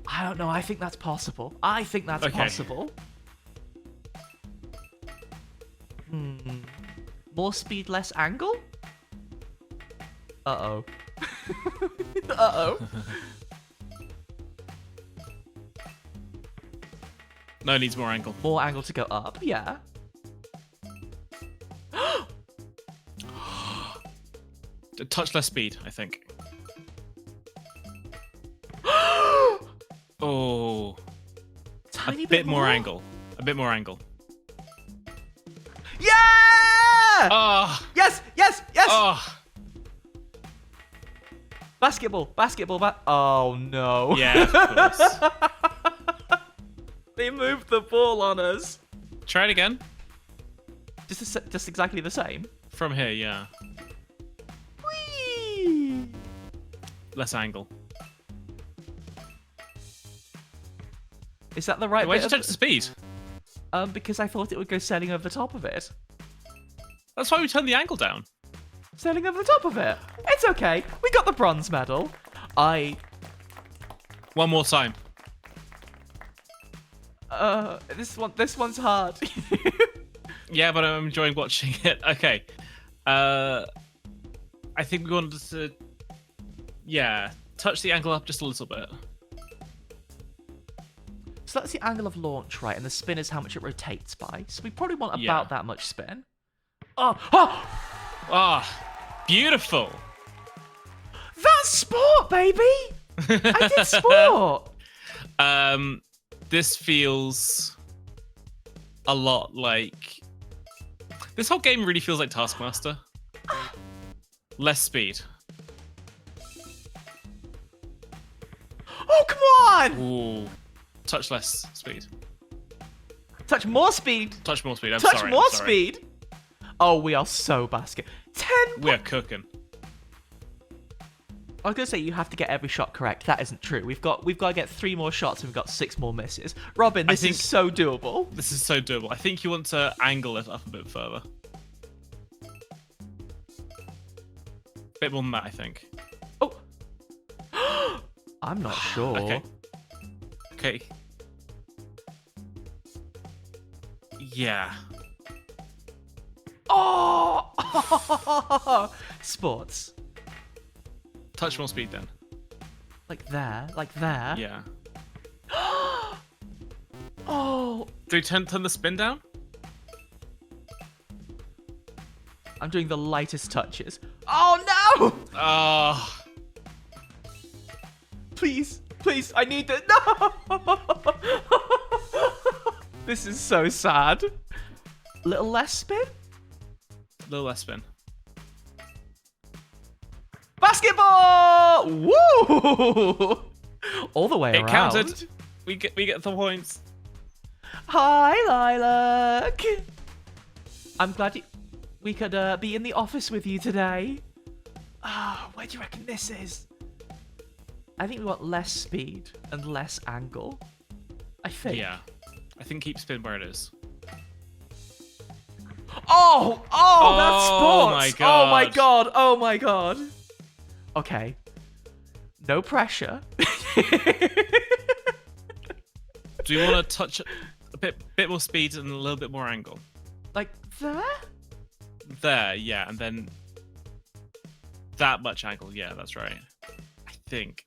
I don't know, I think that's possible.
Okay.
Possible. More speed, less angle? Uh-oh. Uh-oh.
No, it needs more angle.
More angle to go up, yeah.
A touch less speed, I think. Oh,
Tiny
a bit more angle. A bit more angle.
Yeah!
Oh,
Yes!
oh.
Basketball. Oh, no.
Yeah, of course.
They moved the ball on us.
Try it again.
Just exactly the same.
From here, yeah.
Whee!
Less angle.
Is that the right
Why
bit
did you touch the speed?
because I thought it would go sailing over the top of it.
That's why we turned the angle down.
Sailing over the top of it. It's okay. We got the bronze medal.
One more time.
This one's hard.
Yeah, but I'm enjoying watching it. Okay. I think we wanted to, yeah, touch the angle up just a little bit.
So that's the angle of launch, right? And the spin is how much it rotates by. So we probably want
Yeah.
about that much spin. Oh!
Ah, beautiful.
That's sport, baby! I did sport!
This feels a lot like... This whole game really feels like Taskmaster. Less speed.
Oh, come on!
Ooh. touch less speed.
Touch more speed.
Touch more speed. I'm
Touch
sorry.
more
I'm sorry.
speed. Oh, we are so basket. 10.
We are cooking.
I was gonna say you have to get every shot correct. That isn't true. We've got to get 3 more shots and we've got 6 more misses. Robin, this is so doable.
This is so doable. I think you want to angle it up a bit further. Bit more than that, I think.
Oh. I'm not sure.
Okay. Okay. Yeah.
Oh! Sports.
Touch more speed then.
Like there. Like there.
Yeah.
Oh!
Do you turn the spin down?
I'm doing the lightest touches. Oh no!
Oh.
Please, please, I need that. No! This is so sad. Little less spin?
A little less spin.
Basketball! Woo! All the way
It
around.
counted. We get the points.
Hi, Lilac. I'm glad we could be in the office with you today. Where do you reckon this is? I think we want less speed and less angle. I think.
Yeah. I think keep spin where it is.
Oh, that's sports.
my
Oh my
God.
god. Oh my god. Okay. No pressure.
Do you want to touch a bit more speed and a little bit more angle?
Like there?
There, yeah, and then that much angle. Yeah, that's right. I think.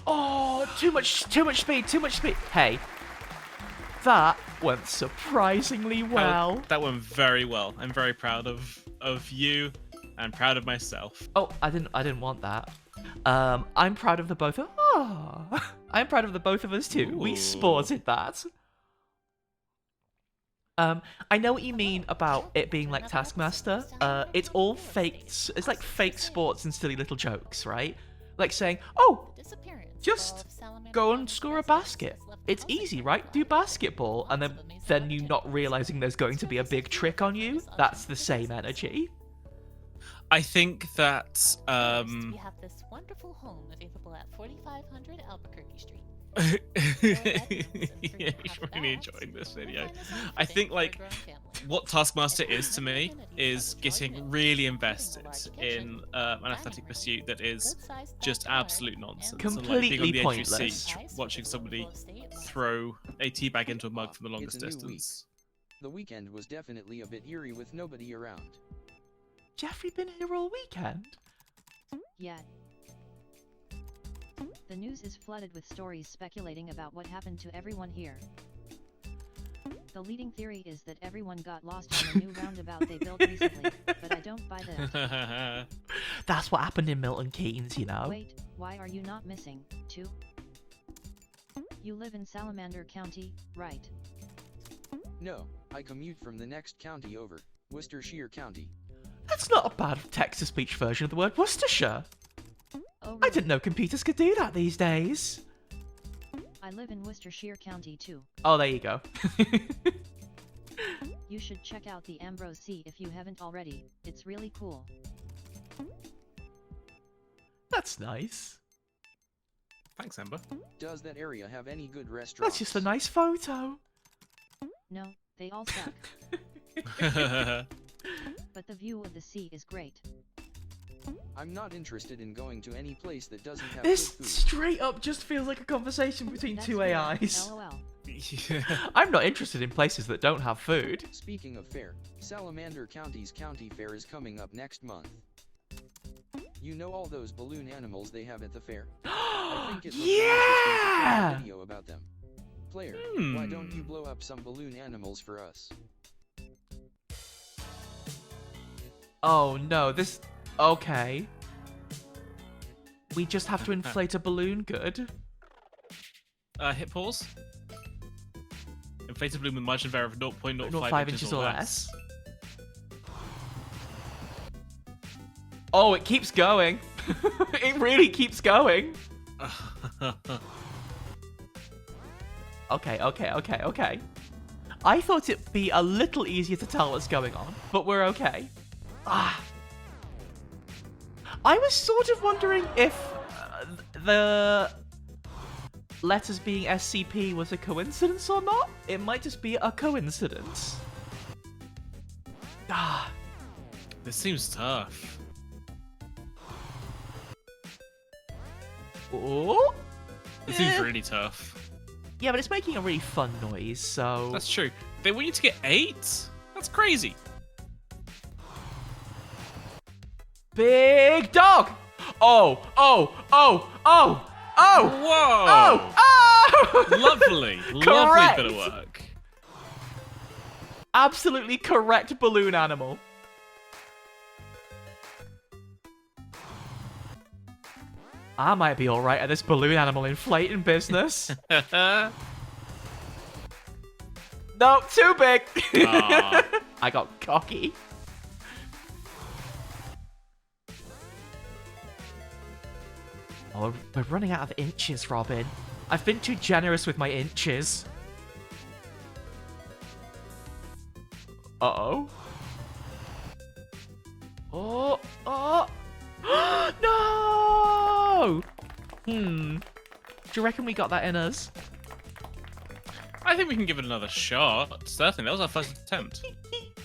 Oh, too much speed, too much speed. Hey, that went surprisingly well.
That went very well. I'm very proud of you. I'm proud of myself.
Oh, I didn't want that. I'm proud of the both of. Oh, I'm proud of the both of us too. We
Ooh.
sported that. I know what you mean about it being like Taskmaster. It's all fake. It's like fake sports and silly little jokes, right? Like saying, "Oh, just go and score a basket. It's easy, right? Do basketball," and then you not realizing there's going to be a big trick on you. That's the same energy.
I think that
We have this wonderful home available at 4500 Albuquerque Street.
yeah, you're really enjoying this video. I think like what Taskmaster is to me is getting really invested in an athletic pursuit that is just absolute nonsense.
Completely
and, like, being on the edge of your
pointless.
seat, watching somebody throw a tea bag into a mug from the longest
It's a new week.
distance.
The weekend was definitely a bit eerie with nobody around.
Jeffrey been here all weekend?
Yeah. The news is flooded with stories speculating about what happened to everyone here. The leading theory is that everyone got lost on the new roundabout they built recently, but I don't buy that.
That's what happened in Milton Keynes, you know.
Wait, why are you not missing, too? You live in Salamander County, right?
No, I commute from the next county over, Worcestershire County.
That's not a bad text-to-speech version of the word Worcestershire.
Oh,
I
really?
didn't know computers could do that these days.
I live in Worcestershire County too.
Oh, there you go.
You should check out the Ambrose Sea if you haven't already. It's really cool.
That's nice.
Thanks, Ember.
Does that area have any good restaurants?
That's just a nice photo.
No, they all suck, but the view of the sea is great.
I'm not interested in going to any place that doesn't have
This
good food.
straight up just feels like a conversation between
That's
two
weird,
AIs.
LOL.
I'm not interested in places that don't have food.
Speaking of fair, Salamander County's county fair is coming up next month. You know all those balloon animals they have at the fair? I think it would be interesting to film
Yeah!
a video about them. Player, why don't you blow up some balloon animals for us?
Oh no, this... Okay. We just have to inflate a balloon, good?
Hit pause. Inflated balloon with margin of error of 0.05
5 inches or less. Oh, it keeps going. It really keeps going. Okay. I thought it'd be a little easier to tell what's going on, but we're okay. I was sort of wondering if the letters being SCP was a coincidence or not. It might just be a coincidence.
This seems tough.
Oh.
It seems really tough.
Yeah, but it's making a really fun noise, so...
That's true. They want you to get 8? That's crazy.
Big dog! Oh!
Whoa! Lovely. Lovely bit of work.
Absolutely correct balloon animal. I might be alright at this balloon animal inflating business. No, too big. I got cocky. Oh, we're running out of inches, Robin. I've been too generous with my inches. Uh-oh. Oh. No! Do you reckon we got that in us?
I think we can give it another shot. Certainly, that was our first attempt.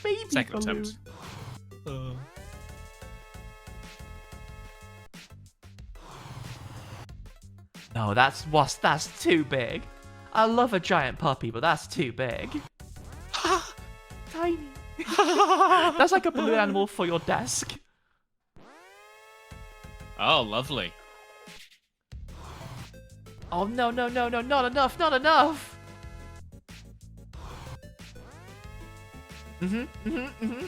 Baby
Second
balloon.
attempt.
No, that's too big. I love a giant puppy, but that's too big. Tiny. That's like a balloon animal for your desk.
Oh, lovely.
Oh, no, not enough.
A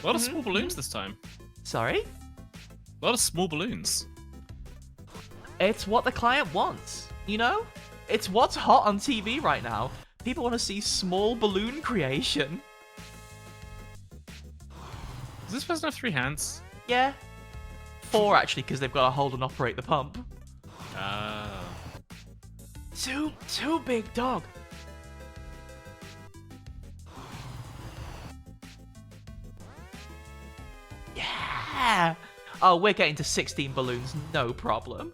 lot of small balloons this time.
Sorry?
A lot of small balloons.
It's what the client wants, you know? It's what's hot on TV right now. People want to see small balloon creation.
Does this person have 3 hands?
Yeah. 4, actually, because they've got to hold and operate the pump. Too big, dog. Yeah! Oh, we're getting to 16 balloons, no problem.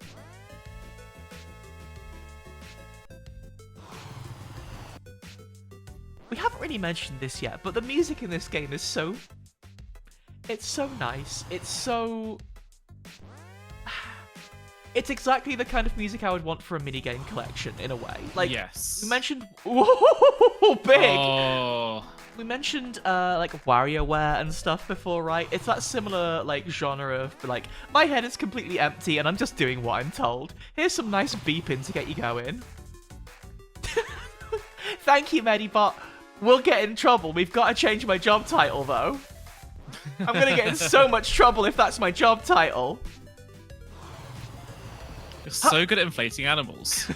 We haven't really mentioned this yet, but the music in this game is so... It's so nice. It's so... It's exactly the kind of music I would want for a minigame collection, in a way. Like,
yes.
we mentioned... Whoa, big!
Oh.
We mentioned, like, WarioWare and stuff before, right? It's that similar, like, genre of, like, my head is completely empty and I'm just doing what I'm told. Here's some nice beeping to get you going. Thank you, Medibot. We'll get in trouble. We've got to change my job title, though. I'm going to get in so much trouble if that's my job title.
You're so good at inflating animals.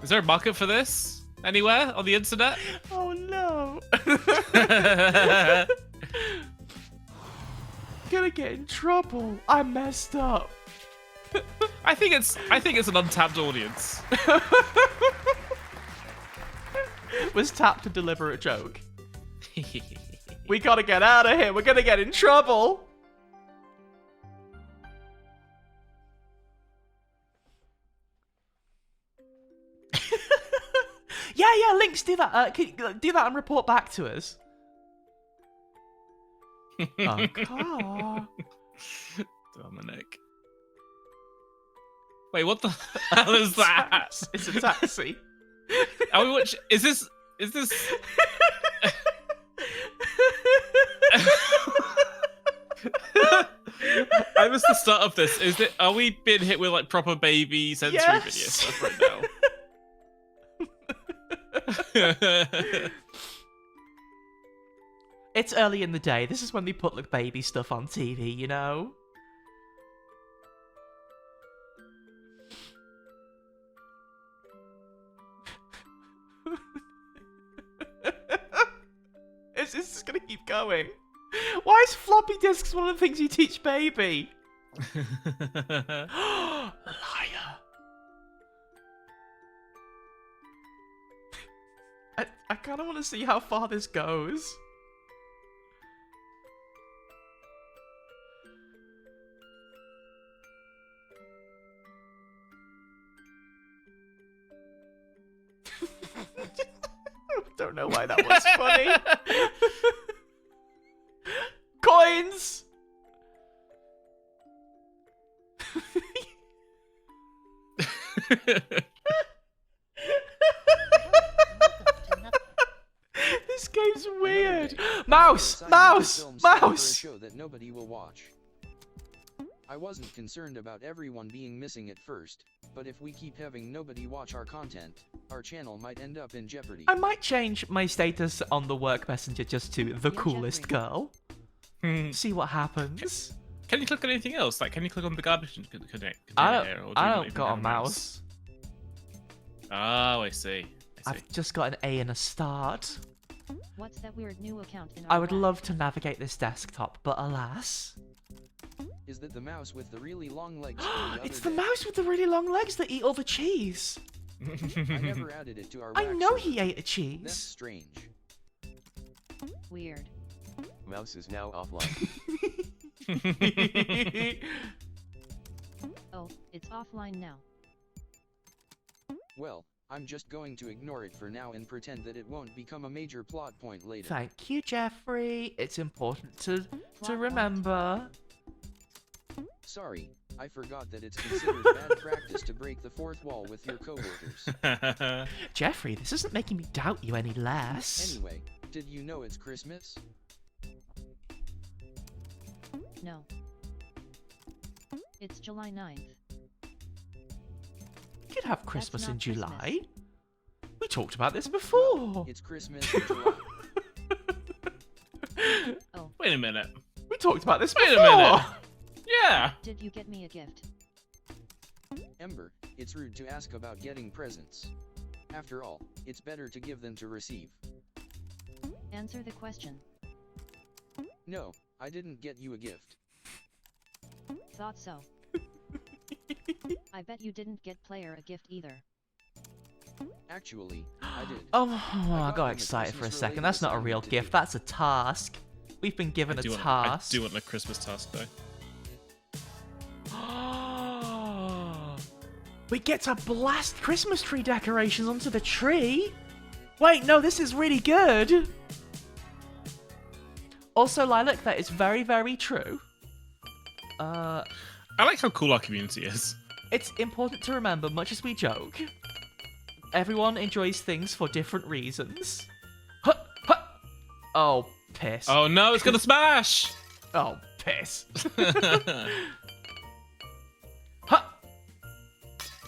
Is there a market for this? Anywhere on the internet?
Oh, no. Gonna get in trouble. I messed up.
I think it's an untapped audience.
Was tapped to deliver a joke. We gotta get out of here. We're gonna get in trouble. Yeah, Lynx, do that. Do that and report back to us. A car.
Dominic. Wait, what the hell is that?
It's a taxi.
Are we watch? Is this? I missed the start of this. Are we being hit with like proper baby sensory video stuff right now?
It's early in the day. This is when they put like baby stuff on TV, you know? Is this just gonna keep going? Why is floppy disks one of the things you teach baby? Liar. I kind of want to see how far this goes. Don't know why that was funny. Coins! This game's weird. Mouse! Mouse! Mouse!
Show that nobody will watch. I wasn't concerned about everyone being missing at first, but if we keep having nobody watch our content, our channel might end up in jeopardy.
I might change my status on the work messenger just to the coolest girl. See what happens.
Can you click on anything else? Like, can you click on the garbage container?
I don't got a mouse.
Oh, I see.
I've just got an A and a start.
What's that weird new account in our
I would
lab?
love to navigate this desktop, but alas.
Is that the mouse with the really long legs?
It's the mouse with the really long legs that eat all the cheese.
I never added it to our
I
wax
know
server.
he ate a
That's
cheese.
strange.
Weird.
Mouse is now offline.
Oh, it's offline now.
Well, I'm just going to ignore it for now and pretend that it won't become a major plot point later.
Thank you, Jeffrey. It's important to
point.
remember.
Sorry, I forgot that it's considered bad practice to break the fourth wall with your coworkers.
Jeffrey, this isn't making me doubt you any less.
Anyway, did you know it's Christmas?
No. It's July 9th.
You could have Christmas in
not Christmas.
July. We talked about this before.
It's Christmas in July.
Oh,
Wait a minute.
We talked about this
Wait
before.
a minute. Yeah.
did you get me a gift?
Ember, it's rude to ask about getting presents. After all, it's better to give than to receive.
Answer the question.
No, I didn't get you a gift.
Thought so. I bet you didn't get player a gift either.
Actually, I did.
Oh,
got
I got
them a
excited for a
Christmas
second.
related
That's not a
assignment
real
to
gift.
do.
That's a task. We've been given a
I
task.
do want a Christmas task, though.
We get to blast Christmas tree decorations onto the tree. Wait, no, this is really good. Also, Lilac, that is very, very true.
I like how cool our community is.
It's important to remember, much as we joke, everyone enjoys things for different reasons. Huh, huh. Oh, piss.
Oh no, it's gonna smash!
Oh, piss. Huh.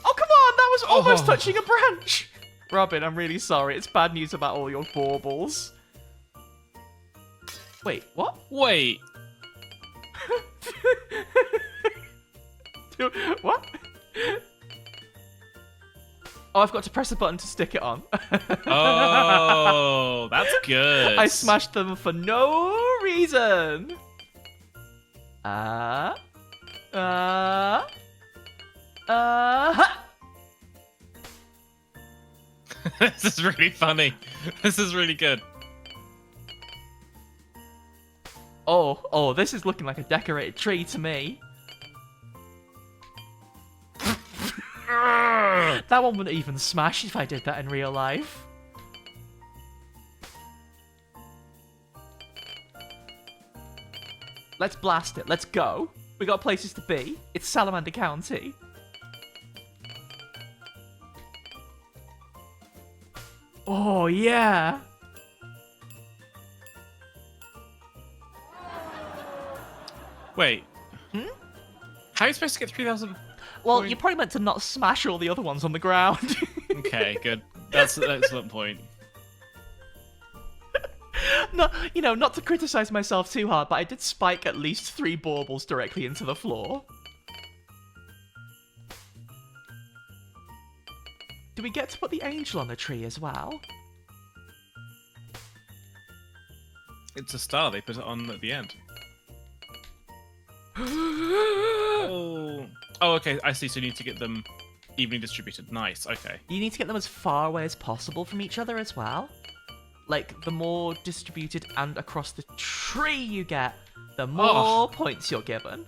Oh, come on, that was almost
Oh.
touching a branch. Robin, I'm really sorry. It's bad news about all your baubles. Wait, what?
Wait.
What? Oh, I've got to press a button to stick it on.
Oh, that's good.
I smashed them for no reason.
This is really funny. This is really good.
Oh, this is looking like a decorated tree to me. That one wouldn't even smash if I did that in real life. Let's blast it. Let's go. We got places to be. It's Salamander County. Oh, yeah.
Wait.
Hmm?
How are you supposed to get 3,000?
Well, you're probably meant to not smash all the other ones on the ground.
Okay, good. That's an excellent point.
No, not to criticize myself too hard, but I did spike at least 3 baubles directly into the floor. Do we get to put the angel on the tree as well?
It's a star. They put it on at the end. Oh, okay. I see. So you need to get them evenly distributed. Nice. Okay.
You need to get them as far away as possible from each other as well. like, the more distributed and across the tree you get, the more points you're given.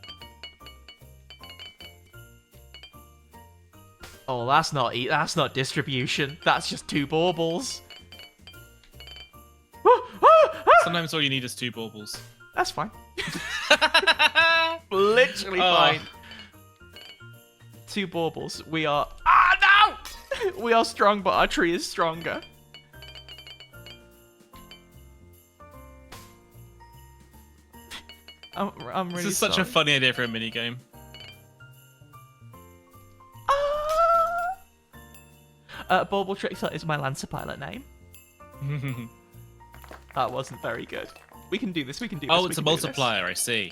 Oh, that's not distribution. That's just 2 baubles.
Sometimes all you need is 2 baubles.
That's fine. Literally fine. 2 baubles. We are... Ah, no! We are strong, but our tree is stronger. I'm really
This is such a funny idea for a minigame.
Bauble Trickster is my Lancer pilot name. That wasn't very good. We can do this, we can do this.
Oh, it's a multiplier, I see.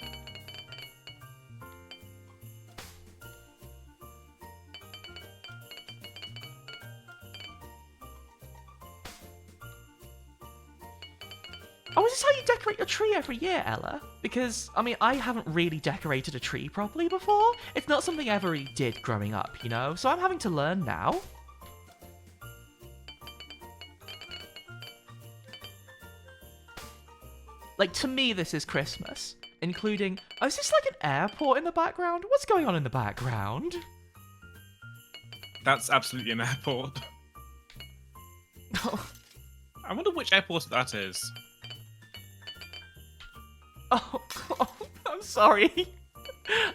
Oh, is this how you decorate your tree every year, Ella? Because, I mean, I haven't really decorated a tree properly before. It's not something I ever really did growing up, you know? So I'm having to learn now. Like, to me, this is Christmas. Including... Oh, is this like an airport in the background? What's going on in the background?
That's absolutely an airport. I wonder which airport that is.
Oh, I'm sorry.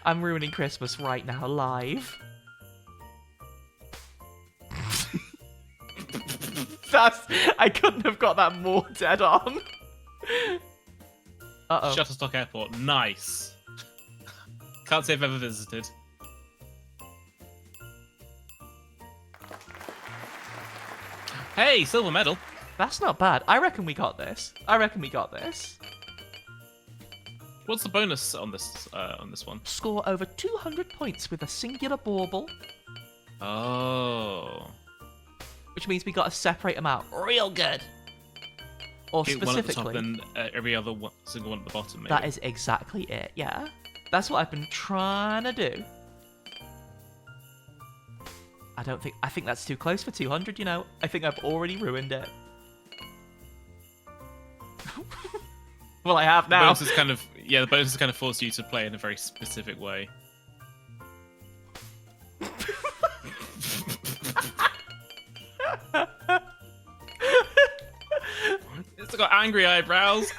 I'm ruining Christmas right now, live. I couldn't have got that more dead on. Uh-oh.
Shutterstock Airport, nice. Can't say I've ever visited. Hey, silver medal.
That's not bad. I reckon we got this.
What's the bonus on this one?
Score over 200 points with a singular bauble.
Oh.
Which means we got to separate them out real good. Or
Get one at the top
specifically,
and every other single one at the bottom, maybe.
that is exactly it, yeah. That's what I've been trying to do. I think that's too close for 200, you know. I think I've already ruined it. Well, I have now.
The bonus is kind of force you to play in a very specific way. It's got angry eyebrows.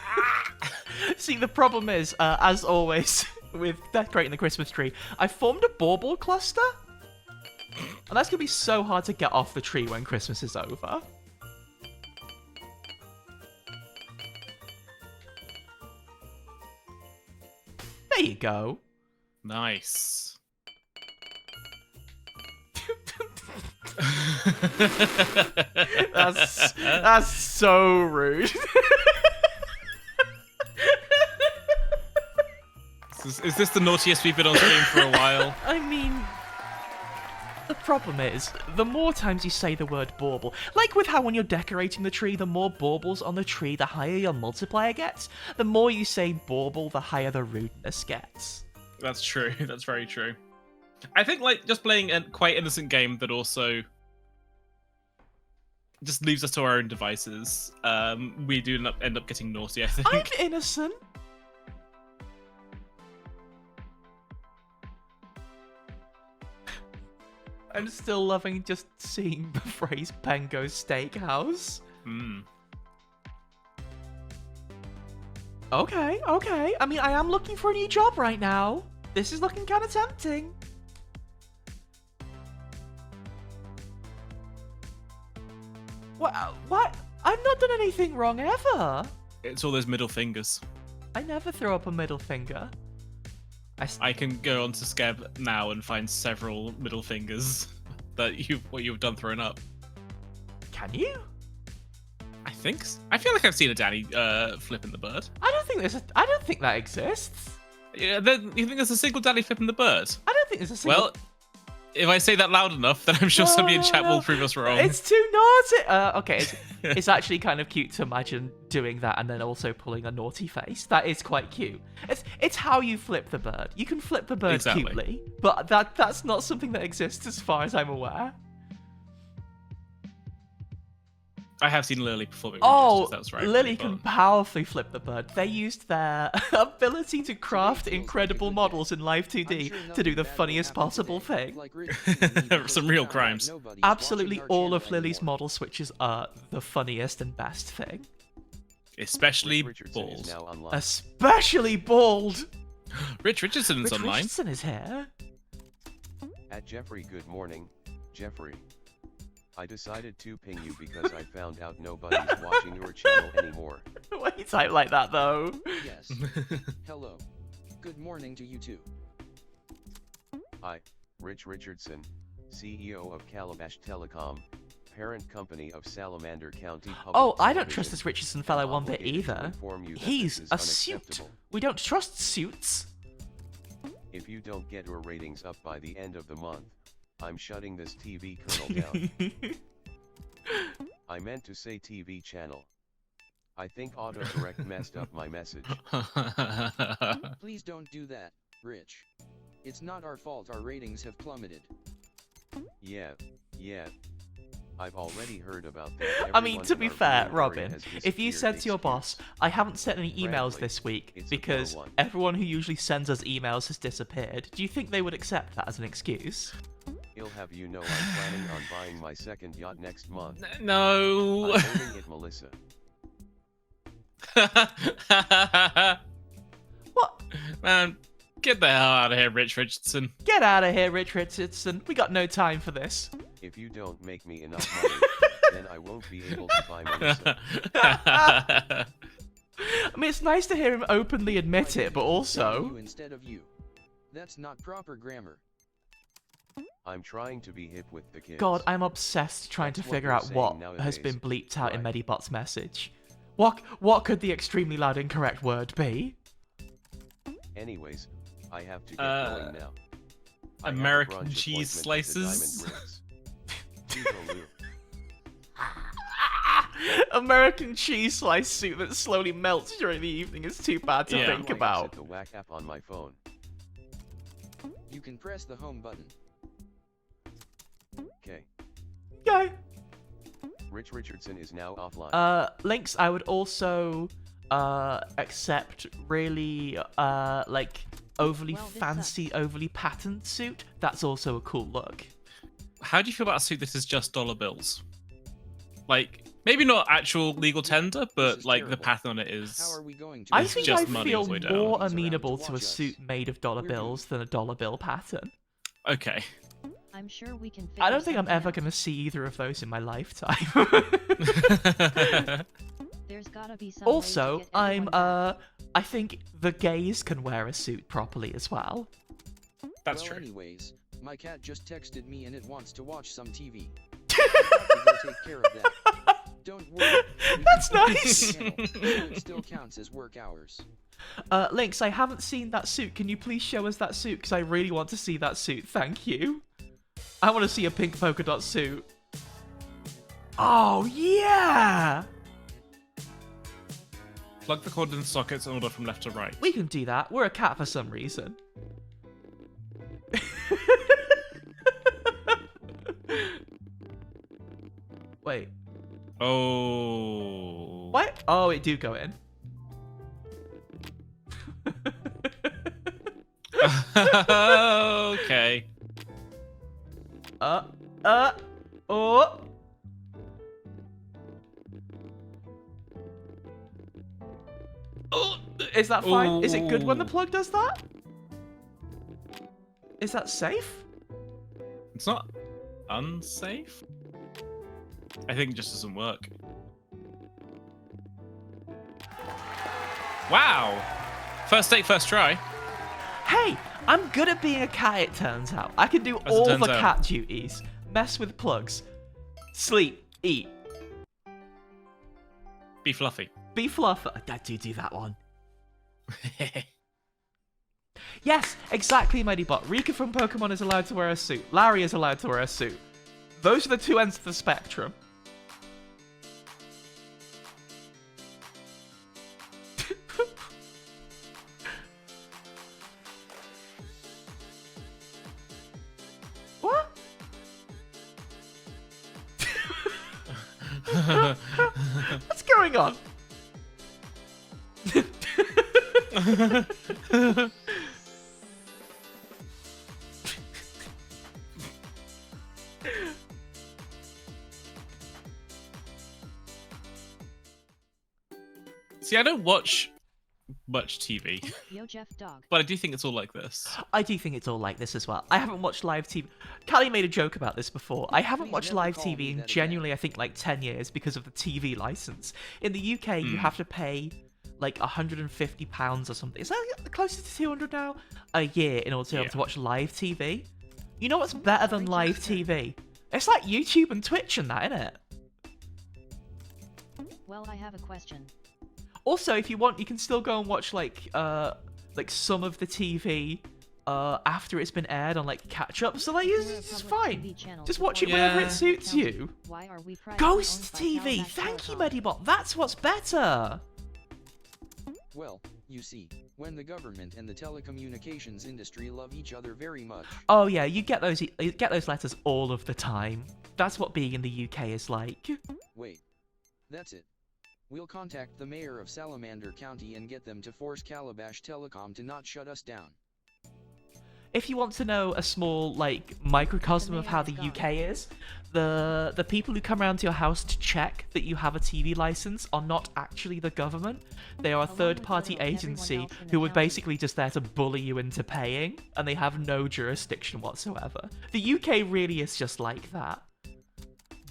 See, the problem is, as always, with decorating the Christmas tree, I formed a bauble cluster. And that's going to be so hard to get off the tree when Christmas is over. There you go.
Nice.
That's so rude.
Is this the naughtiest we've been on stream for a while?
I mean, the problem is, the more times you say the word bauble, like with how when you're decorating the tree, the more baubles on the tree, the higher your multiplier gets. The more you say bauble, the higher the rudeness gets.
That's true. That's very true. I think like just playing a quite innocent game that also just leaves us to our own devices. We do end up getting naughty, I think.
I'm innocent. I'm still loving just seeing the phrase Pengo's Steakhouse.
Hmm.
Okay. I mean, I am looking for a new job right now. This is looking kind of tempting. What? I've not done anything wrong ever.
It's all those middle fingers.
I never throw up a middle finger.
I can go onto Skeb now and find several middle fingers that you've done throwing up.
Can you?
I think. I feel like I've seen a Danny flipping the bird.
I don't think that exists.
Yeah, then you think there's a single Danny flipping the bird?
I don't think there's a single...
Well, if I say that loud enough, then I'm sure somebody in chat will prove us wrong.
It's too naughty. Okay, it's actually kind of cute to imagine doing that and then also pulling a naughty face. That is quite cute. It's how you flip the bird. You can flip the bird
Exactly.
cutely, but that's not something that exists as far as I'm aware.
I have seen Lily performing.
Oh,
That's right.
Lily can powerfully flip the bird. They used their ability to craft
feels like a
incredible
good
models
day.
in Live
I'm
2D
sure
to do
nothing
the
bad will
funniest
happen
possible
today,
thing.
like Rich seeing me because
Some
he
real
found out
crimes.
nobody's
Absolutely
watching our
all of
channel
Lily's
anymore.
model switches are the funniest and best thing.
Especially
Rich Richardson is
balls.
now online.
Especially bald!
Rich Richardson's
Rich
online.
Richardson is here.
At Jeffrey, good morning, Jeffrey. I decided to ping you because I found out nobody's watching your channel anymore.
Why you type like that though?
Yes. Hello. Good morning to you too.
I, Rich Richardson, CEO of Calabash Telecom, parent company of Salamander County Public
Oh, I don't
Television,
trust this Richardson
am
fellow one bit
obligated to
either.
inform you that
He's
this is
a suit.
unacceptable.
We don't trust suits.
If you don't get your ratings up by the end of the month, I'm shutting this TV kernel down. I meant to say TV channel. I think autocorrect messed up my message.
Please don't do that, Rich. It's not our fault our ratings have plummeted.
Yeah. I've already heard about that.
I mean,
Everyone
to
in
be
our
fair,
viewing
Robin,
area has
if you
disappeared.
said to your boss, I haven't sent any emails
Frankly,
this week
it's a
because
poor one.
everyone who usually sends us emails has disappeared, do you think they would accept that as an excuse?
He'll have you know I'm planning on buying my second yacht next month.
No.
I'm naming it Melissa.
What?
Man, get the hell out of here, Rich Richardson.
Get out of here, Rich Richardson. We got no time for this.
If you don't make me enough money, then I won't be able to buy Melissa.
I mean, it's nice to hear him openly admit
Why
it, but
did he say
also...
you instead of you. That's not proper grammar.
I'm trying to be hip with the kids.
God, I'm obsessed trying
That's
to
what
figure
they're
out
saying
what
nowadays,
has been bleeped out in
right?
Medibot's message. What could the extremely loud incorrect word be?
Anyways, I have to get going now. I have a
American
brunch
cheese
appointment with the
slices.
Diamond Rings. Toodaloo.
American cheese slice soup that slowly melts during the evening is too bad to
Yeah.
think
Set
about.
the whack app on my phone.
You can press the home button.
Okay.
Okay.
Rich Richardson is now offline.
Links, I would also accept really like overly
Well, this
fancy, overly patterned suit. That's also a cool look.
How do you feel about a suit that is just dollar bills? Like, maybe not actual legal tender, but
is
like the
terrible.
pattern on it is.
How are we going to
I
It's
think
just
I
money
feel
all the way down.
more
He's around
amenable
to
to a
watch
suit
us.
made of dollar
We're
bills than a dollar bill pattern.
Okay.
I'm sure we can figure
I don't think I'm
something
ever
out.
going to see either of those in my lifetime.
There's gotta be some way to
Also,
get everyone back.
I think the gays can wear a suit properly as well.
That's
well,
true.
anyways, my cat just texted me and it wants to watch some TV. I have to go take care of that. Don't worry. we
That's
can fix
nice.
the channel, so it still counts as work hours.
Lynx, I haven't seen that suit. Can you please show us that suit? Because I really want to see that suit. Thank you. I want to see a pink polka dot suit. Oh, yeah!
Plug the cord in the sockets and order from left to right.
We can do that. We're a cat for some reason. Wait.
Oh.
What? Oh, it do go in.
Okay.
Oh. Oh, is that fine? Is it good when the
Ooh.
plug does that? Is that safe?
It's not unsafe. I think it just doesn't work. Wow. First take, first try.
Hey, I'm good at being a cat, it turns out. I can do
As it
all the
turns out.
cat duties. Mess with plugs. Sleep. Eat.
Be fluffy.
Be fluffer. I do that one. Yes, exactly, Medibot. Rika from Pokemon is allowed to wear a suit. Larry is allowed to wear a suit. Those are the two ends of the spectrum. What? going on?
See, I don't watch much TV,
Yo, Jeff Dog.
but I do think it's all like this.
I do think it's all like this as well. I haven't watched live TV. Callie made a joke about this before. I haven't
Please
watched
never
live
call
TV
me
in
that
genuinely, I think, like 10 years because of the TV license. In the UK, you have to pay like £150 or something. Is that closer to 200 now? A year in order to be able to watch live TV. You know what's better than live TV? It's like YouTube and Twitch and that, innit?
Well, I have a question.
Also, if you want, you can still go and watch like some of the TV after it's been aired on like catch up. So like it's fine. Just watch it whenever it suits you.
Why are we
Ghost TV. Thank you, Medibot. That's what's better.
Well, you see, when the government and the telecommunications industry love each other very much.
Oh yeah, you get those letters all of the time. That's what being in the UK is like.
Wait. That's it. We'll contact the mayor of Salamander County and get them to force Calabash Telecom to not shut us down.
If you want to know a small like microcosm of how the UK is, the people who come around to your house to check that you have a TV license are not actually the government. They are a third-party agency who are basically just there to bully you into paying, and they have no jurisdiction whatsoever. The UK really is just like that.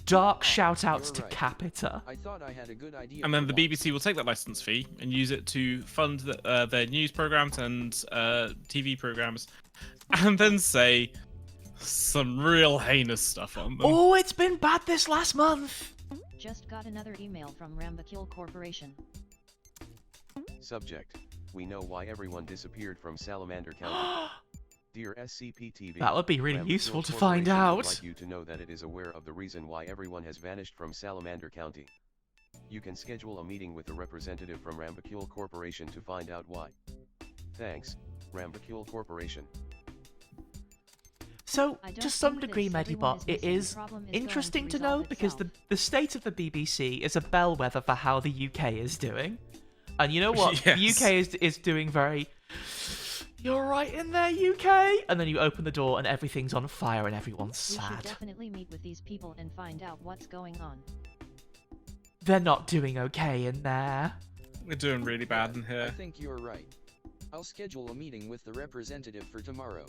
Dark shout-outs to
You're right.
Capita.
I thought I had a good idea.
And then
for
the
once.
BBC will take that license fee and use it to fund their news programs and TV programs, and then say some real heinous stuff on them.
Oh, it's been bad this last month.
Just got another email from Rambakil Corporation.
Subject: we know why everyone disappeared from Salamander County. Dear SCP-TV,
That would be really
Rambakil
useful to
Corporation
find
would
out.
like you to know that it is aware of the reason why everyone has vanished from Salamander County. You can schedule a meeting with a representative from Rambakil Corporation to find out why. Thanks, Rambakil Corporation.
So,
I don't
to some
think
degree,
this everyone
Medibot,
is
it
missing. The
is
problem is going
interesting
to
to know
resolve
because
itself.
the state of the BBC is a bellwether for how the UK is doing. And you know what?
Yes.
The UK is doing very... You're right in there, UK! And then you open the door and everything's on fire and everyone's
We should
sad.
definitely meet with these people and find out what's going on.
They're not doing okay in there.
We're doing really bad in
I
here.
think you're right. I'll schedule a meeting with the representative for tomorrow.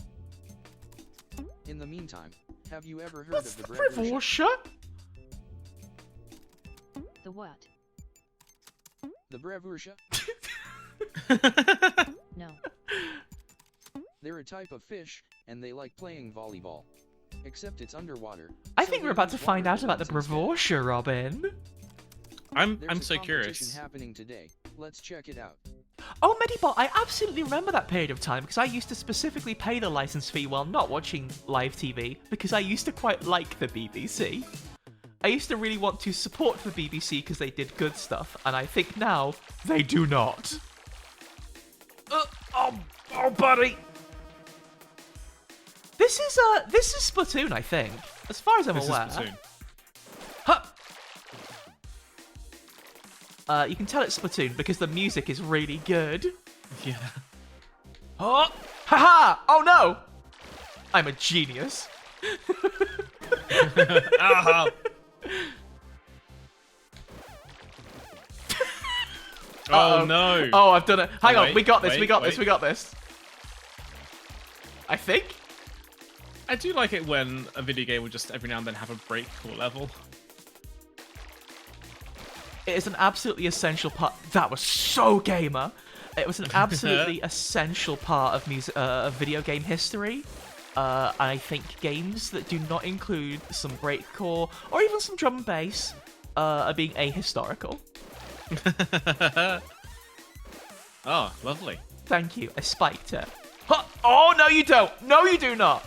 In the meantime, have you ever heard
What's
of
the
the Brevoort?
Brevorsha?
The what?
The Brevorsha?
No.
They're a type of fish, and they like playing volleyball. Except it's underwater.
I
so
think
they
we're about to
use
find
water
out about the
balloons instead.
Brevorsha, Robin.
I'm
There's a
so
competition
curious.
happening today. Let's check it out.
Oh, Medibot, I absolutely remember that period of time because I used to specifically pay the license fee while not watching live TV because I used to quite like the BBC. I used to really want to support the BBC because they did good stuff, and I think now they do not. Oh, buddy. This is Splatoon, I think, as far as I'm
This is
aware.
Splatoon.
Huh. You can tell it's Splatoon because the music is really good.
Yeah.
Oh! Haha! Oh no! I'm a genius.
Ah!
Uh-oh.
Oh no!
Oh, I've done it. Hang on,
Wait,
we got this, we
wait,
got this,
wait.
we got this. I think?
I do like it when a video game will just every now and then have a break or level.
It is an absolutely essential part. That was so gamer. It was an absolutely essential part of video game history. And I think games that do not include some breakcore or even some drum and bass are being ahistorical.
Oh, lovely.
Thank you. I spiked it. Huh. Oh, no, you don't. No, you do not.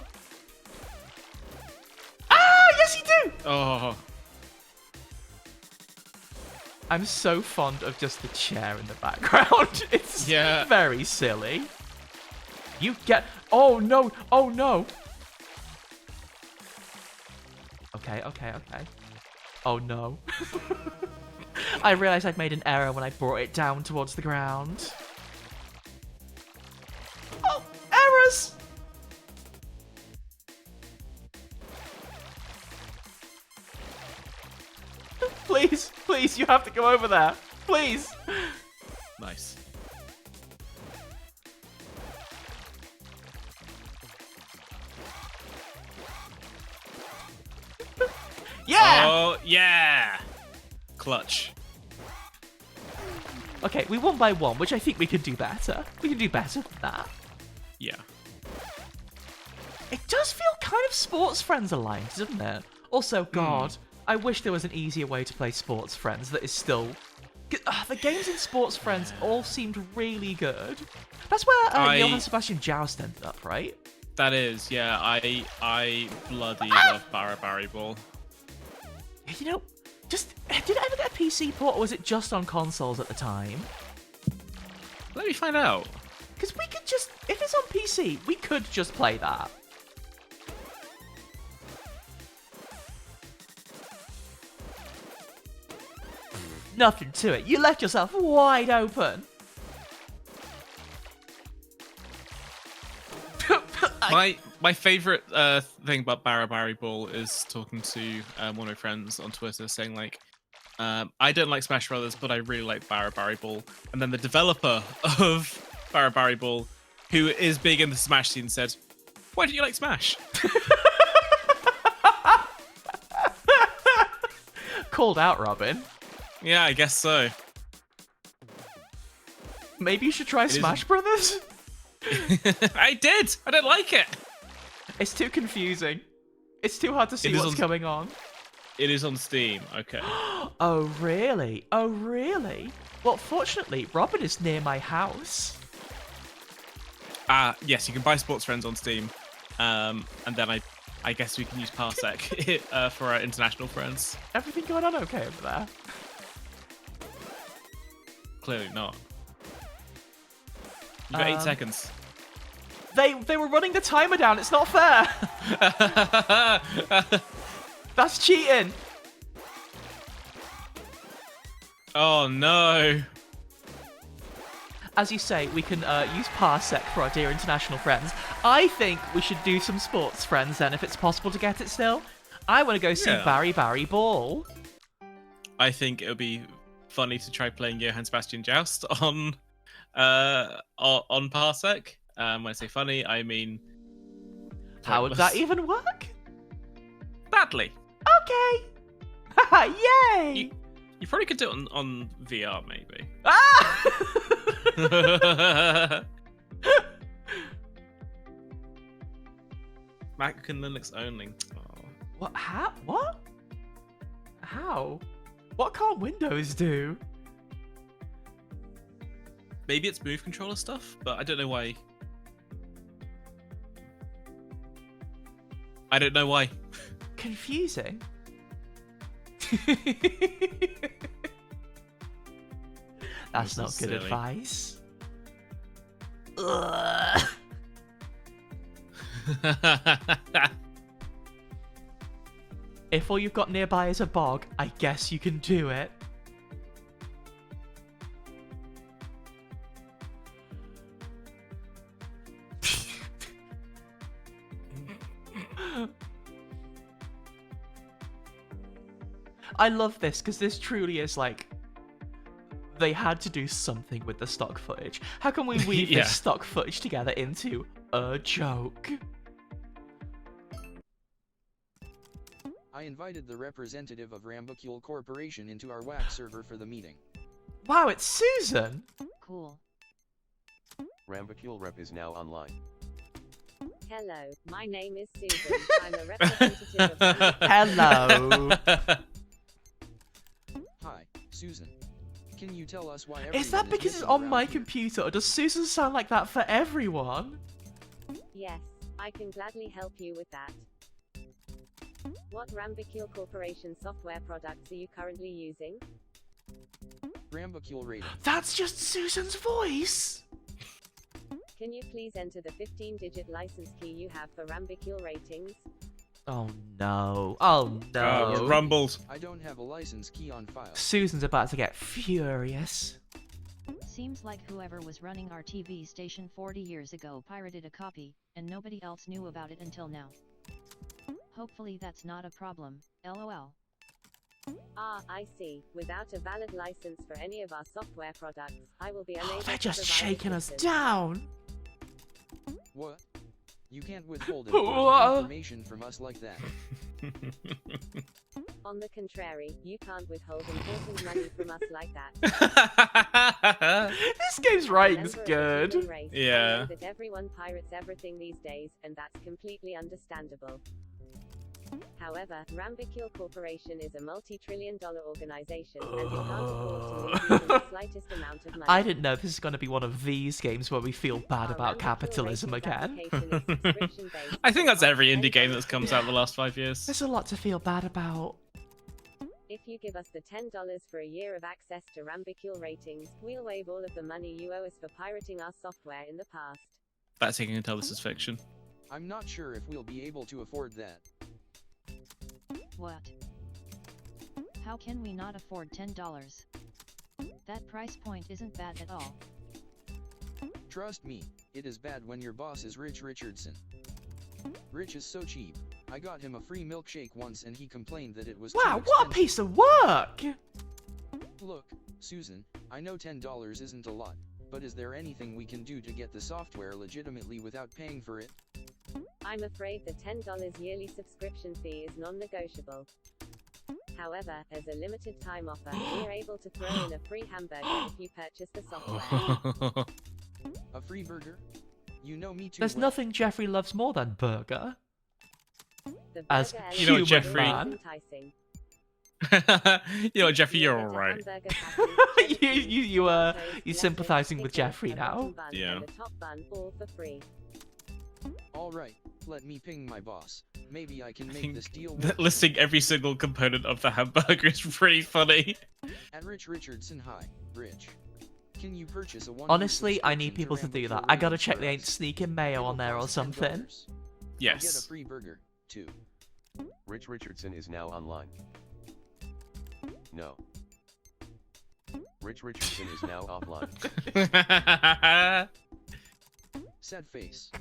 Ah, yes, you do.
Oh,
I'm so fond of just the chair in the background. It's
Yeah.
very silly. You get... Oh, no. Oh, no. Okay. Oh, no. I realised I'd made an error when I brought it down towards the ground. Oh, errors! Please, please, you have to go over there. Please.
Nice.
Yeah!
Oh, yeah! Clutch.
Okay, we won by 1, which I think we can do better. We can do better than that.
Yeah.
It does feel kind of Sports Friends aligned, doesn't it? Also, God, I wish there was an easier way to play Sports Friends that is still... the games in Sports Friends all seemed really good. That's where Johann Sebastian Joust ended up, right?
That is, yeah. I bloody love Barry Ball.
You know, did it ever get a PC port, or was it just on consoles at the time?
Let me find out.
Because we could just, if it's on PC, we could just play that. Nothing to it. You left yourself wide open.
My favorite thing about Barry Ball is talking to one of my friends on Twitter saying like, I don't like Smash Brothers, but I really like Barry Ball. And then the developer of Barry Ball, who is big in the Smash scene, said, "Why don't you like Smash?"
Called out, Robin.
Yeah, I guess so.
Maybe you should try Smash Brothers?
I did! I don't like it!
It's too confusing. It's too hard to see what's going on.
It is on Steam, okay.
Oh, really? Oh, really? Well, fortunately, Robin is near my house.
Yes, you can buy Sports Friends on Steam. And then I guess we can use Parsec for our international friends.
Everything going on okay over there?
Clearly not. You've got 8 seconds.
They were running the timer down. It's not fair. That's cheating.
Oh no.
As you say, we can use Parsec for our dear international friends. I think we should do some Sports Friends then, if it's possible to get it still. I want to go see Barry Ball.
I think it would be funny to try playing Johann Sebastian Joust on Parsec. When I say funny, I mean...
How would that even work?
Badly.
Okay. Haha, yay!
You probably could do it on VR, maybe.
Ah!
Mac and Linux only. Oh.
What? How? What? How? What can't Windows do?
Maybe it's move controller stuff, but I don't know why. I don't know why.
Confusing. That's not good advice. Ugh. If all you've got nearby is a bog, I guess you can do it. I love this because this truly is like they had to do something with the stock footage. How can we weave this stock footage together into a joke?
I invited the representative of Rambacule Corporation into our wax server for the meeting.
Wow, it's Susan!
Cool.
Rambacule rep is now online.
Hello, my name is Susan. I'm a representative of
Hello!
Hi, Susan. Can you tell us why
Is that because it's on my computer, or does Susan sound like that for everyone?
Yes, I can gladly help you with that. What Rambacule Corporation software products are you currently using?
Rambacule rating.
That's just Susan's voice!
Can you please enter the 15-digit license key you have for Rambacule ratings?
Oh no. Oh
Oh,
no.
we're rumbled.
I don't have a license key on file.
Susan's about to get furious.
Seems like whoever was running our TV station 40 years ago pirated a copy, and nobody else knew about it until now. Hopefully that's not a problem, lol.
Ah, I see. Without a valid license for any of our software products, I will be unable
They're
to
just
provide
shaking us
assistance.
down.
What? You can't withhold
Whoa.
important information from us like that.
On the contrary, you can't withhold important money from us like that.
This game's writing's
Member of the
good.
human race, I
Yeah.
know that everyone pirates everything these days, and that's completely understandable. However, Rambicule Corporation is a multi-trillion-dollar organization, and we can't afford to lose even the slightest amount of money.
I didn't know this is going to be one of these games where we feel bad
Our
about
Rambicule
capitalism
ratings
again.
application is subscription-based,
I think that's
and
every
costs
indie game
$10
that's comes out in the last 5 years.
There's a lot to feel bad about.
If you give us the $10 for a year of access to Rambicule ratings, we'll waive all of the money you owe us for pirating our software in the past.
That's how you can tell this is fiction.
I'm not sure if we'll be able to afford that.
What? How can we not afford $10? That price point isn't bad at all.
Trust me, it is bad when your boss is Rich Richardson. Rich is so cheap. I got him a free milkshake once and he complained that it was
Wow,
too
what a
expensive.
piece of work!
Look, Susan, I know $10 isn't a lot, but is there anything we can do to get the software legitimately without paying for it?
I'm afraid the $10 yearly subscription fee is non-negotiable. However, as a limited time offer, we're able to throw in a free hamburger if you purchase the software.
A free burger? You know me too
There's
well.
nothing Jeffrey loves more than burger.
The
As
burger
You know,
element
Jeffrey-
is enticing.
You know, Jeffrey, you're
Order
alright.
hamburger patties,
You're
lettuce,
sympathizing with
pickles,
Jeffrey
a
now.
bottom bun,
Yeah.
and a top bun, all for free.
Alright, let me ping my boss. Maybe I can
I
make
think
this deal
that
work.
listing every single component of the hamburger is pretty funny.
At Rich Richardson, hi, Rich. Can you purchase a one
Honestly, I need people to do that. I gotta check they ain't
ratings
sneaking mayo on there or something.
I'll get a
Yes.
free burger, too.
Rich Richardson is now online. No. Rich Richardson is now offline.
Sad face.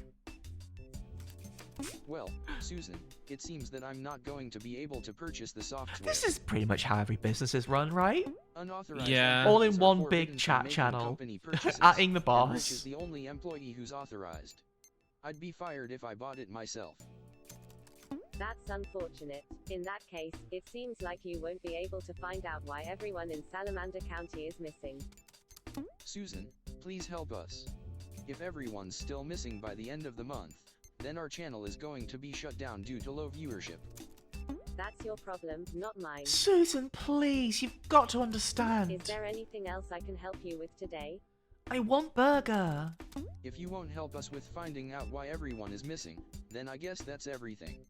Well, Susan, it seems that I'm not going to be able to purchase the software.
This is pretty much how every business is run, right?
Unauthorized
Yeah.
All in
entities are
one
forbidden
big
from
chat
making
channel.
company purchases,
Atting the
and Rich is
boss.
the only employee who's authorized. I'd be fired if I bought it myself.
That's unfortunate. In that case, it seems like you won't be able to find out why everyone in Salamander County is missing.
Susan, please help us. If everyone's still missing by the end of the month, then our channel is going to be shut down due to low viewership.
That's your problem, not mine.
Susan, please, you've got to
Is
understand.
there anything else I can help you with today?
I want burger.
If you won't help us with finding out why everyone is missing, then I guess that's everything.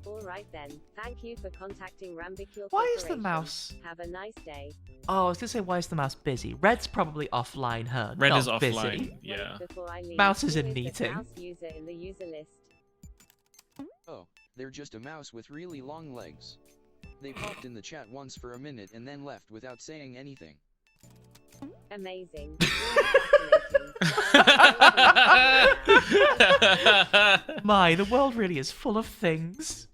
Alright then, thank you for contacting Rambicule
Why is the
Corporation.
mouse...
Have a nice day.
Oh, I was gonna say, why is the mouse busy? Red's probably offline, her.
Red
not
is
busy.
offline. Yeah.
Wait before I leave.
Mouse is
Who
in
the
meeting.
mouse user in the user list?
Oh, they're just a mouse with really long legs. They popped in the chat once for a minute and then left without saying anything.
Amazing. Really fascinating.
My, the world really is full of things.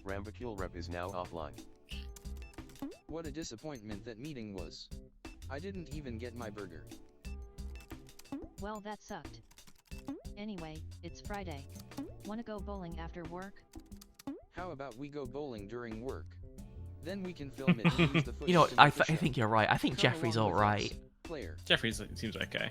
Rambicule Rep is now offline.
What a disappointment that meeting was. I didn't even get my burger.
Well, that sucked. Anyway, it's Friday. Wanna go bowling after work?
How about we go bowling during work? Then we can film it and use the footage
You know what,
to
I
make the show.
think you're right. I think
Come
Jeffrey's
along with us,
alright.
Player.
Jeffrey seems okay.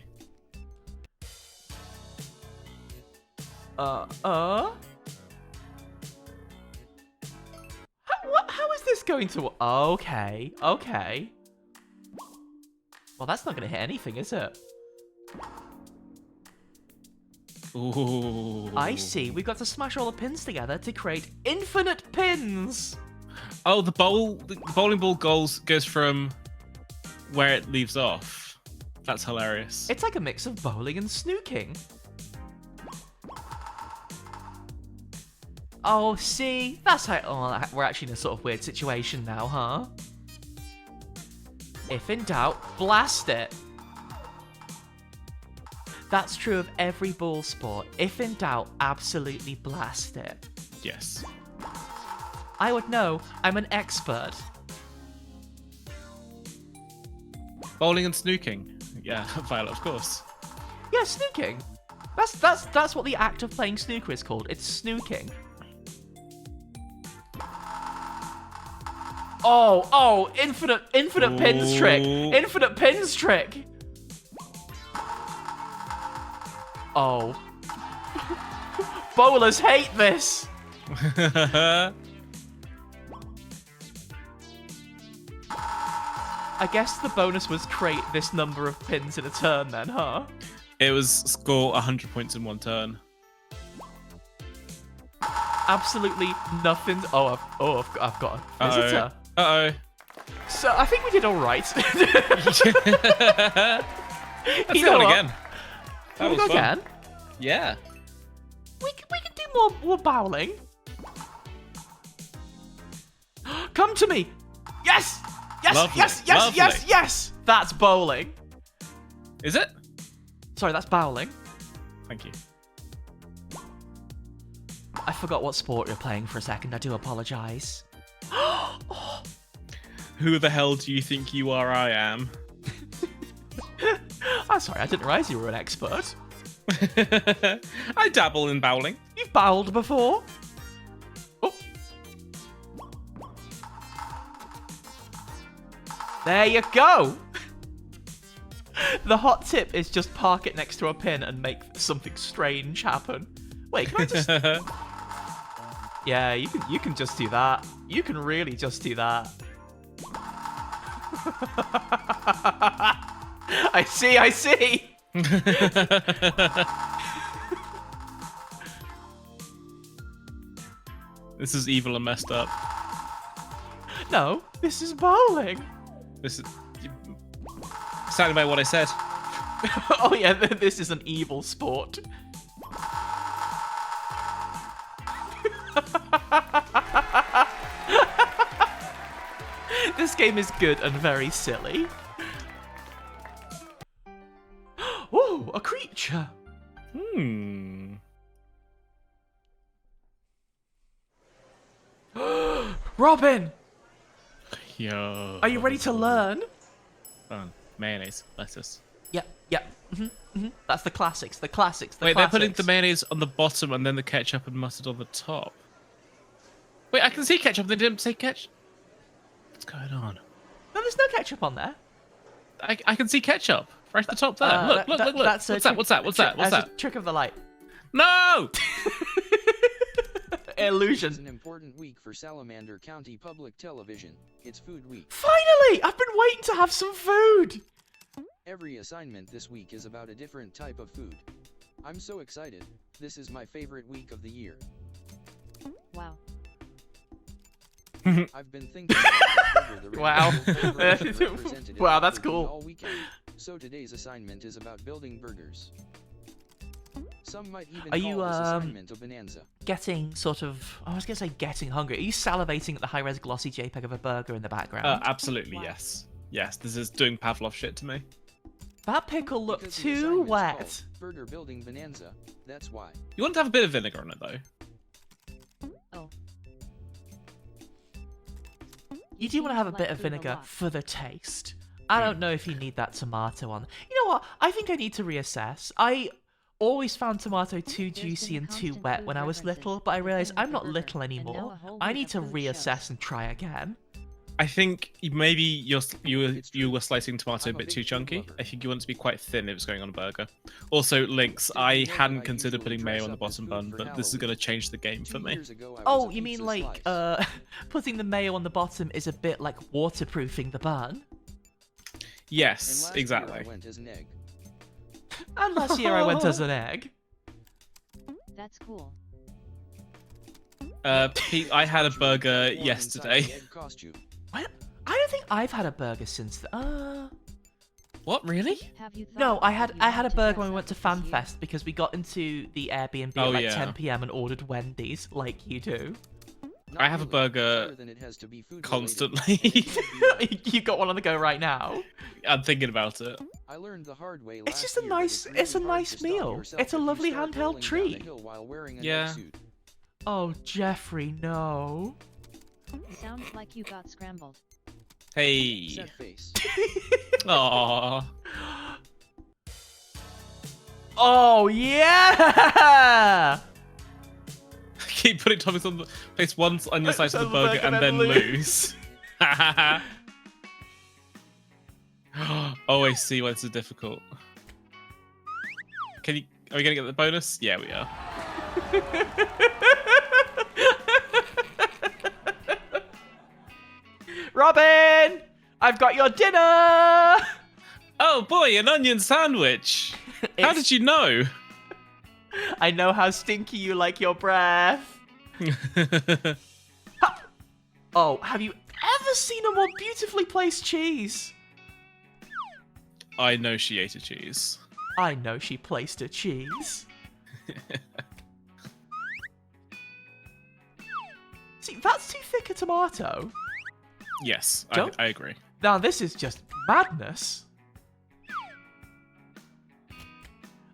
How is this going to... Okay, okay. Well, that's not going to hit anything, is it?
Ooh.
I see. We've got to smash all the pins together to create infinite pins.
Oh, the bowling ball goes from where it leaves off. That's hilarious.
It's like a mix of bowling and snooking. Oh, see? That's how... Oh, we're actually in a sort of weird situation now, huh? If in doubt, blast it. That's true of every ball sport. If in doubt, absolutely blast it.
Yes.
I would know. I'm an expert.
Bowling and snooking. Yeah, Violet, of course.
Yeah, snooking. That's what the act of playing snooker is called. It's snooking. Oh, infinite pins trick. Infinite pins trick. Oh. Bowlers hate this. I guess the bonus was create this number of pins in a turn then, huh?
It was score 100 points in one turn.
Absolutely nothing. I've got a visitor.
Uh-oh.
So I think we did all right.
Let's do it again. That was fun.
Again?
Yeah.
We can do more bowling. Come to me. Yes. Yes.
Lovely,
Yes.
lovely.
Yes. That's bowling.
Is it?
Sorry, that's bowling.
Thank you.
I forgot what sport you're playing for a second. I do apologize.
Who the hell do you think you are? I am.
I'm sorry, I didn't realize you were an expert.
I dabble in bowling.
You've bowled before. Oh. There you go. The hot tip is just park it next to a pin and make something strange happen. Wait, can I just... Yeah, you can just do that. You can really just do that. I see.
This is evil and messed up.
No, this is bowling.
This is standing by what I said.
Oh yeah, this is an evil sport. This game is good and very silly. Oh, a creature. Robin,
Yo.
are you ready to learn?
Fun. Mayonnaise, lettuce.
Yep. That's the classics.
Wait, they're putting the mayonnaise on the bottom and then the ketchup and mustard on the top. Wait, I can see ketchup. They didn't say ketchup. What's going on?
No, there's no ketchup on there.
I can see ketchup right at the top there. Look.
That's
What's that? What's that?
That's a trick of the light.
No!
Illusion.
It's an important week for Salamander County Public Television. It's Food Week.
Finally! I've been waiting to have some food!
Every assignment this week is about a different type of food. I'm so excited. This is my favorite week of the year.
Wow.
I've been thinking about the
Wow.
representative
Wow, that's
food
cool.
all weekend. So today's assignment is about building burgers. Some might even
Are you,
call this assignment a bonanza.
Getting sort of... I was going to say getting hungry. Are you salivating at the high-res glossy JPEG of a burger in the background?
Absolutely,
Wow.
yes. Yes, this is doing Pavlov shit to me.
That pickle looked
Because the
too
assignment's
wet.
called Burger building bonanza. That's why.
You want to have a bit of vinegar on it, though.
Oh.
You do want to have a
like
bit of
food a
vinegar
lot.
for the taste. I don't know if you need that tomato on. You know what? I think I need to reassess. I always found tomato too
There's
juicy
been
and too
constant
wet
food
when I was
references
little, but I realised
within
I'm
the
not
burger,
little
and now
anymore.
a whole
I
week
need
of
to
food
reassess
shows.
and try again.
I think maybe you were slicing tomato a
I'm a
bit
big
too
food
chunky.
lover.
I think you want it to be quite thin if it's going on a burger. Also, links. I
More
hadn't
than I
considered
usually
putting mayo
dress
on the
up as
bottom
food
bun,
for
but this is
Halloween.
going to change the game for
2
me.
years ago, I was
Oh,
a
you mean
pizza
like,
slice.
putting the mayo on the bottom is a bit like waterproofing the bun?
And
Yes,
last year
exactly.
I went as an egg.
And last year I went as an egg.
That's cool.
Pete, I had a burger
Warm inside
yesterday.
the egg costume.
What? I don't think I've had a burger since
What What, really?
Have you thought
No, I
about
had
how
a
to
burger
dress
when we
up
went to
this year?
FanFest because we got into the Airbnb
Oh,
at like
yeah.
10 p.m. and ordered Wendy's like you do.
Not
I have a
really,
burger
other than it has to be food
constantly.
You got one on the go right now.
I'm thinking about it.
I learned the hard way
It's
last
just a
year that
nice-
really
it's a
hard
nice
to stop
meal.
yourself
It's a
if you
lovely
start
handheld
rolling down a
treat.
hill while wearing a
Yeah.
neck suit.
Oh, Jeffrey, no.
Sounds like you got scrambled.
Hey.
Sad face.
Aww.
Oh, yeah!
Keep putting toppings on the place once on your slice of the
On the
burger and then lose. Oh, I see why this is difficult. Are we gonna get the bonus? Yeah, we are.
Robin! I've got your dinner!
Oh boy, an onion sandwich! How did you know?
I know how stinky you like your breath. Oh, have you ever seen a more beautifully placed cheese?
I know she ate a cheese.
I know she placed a cheese. See, that's too thick a tomato.
Yes,
Joe?
I agree.
Now this is just madness.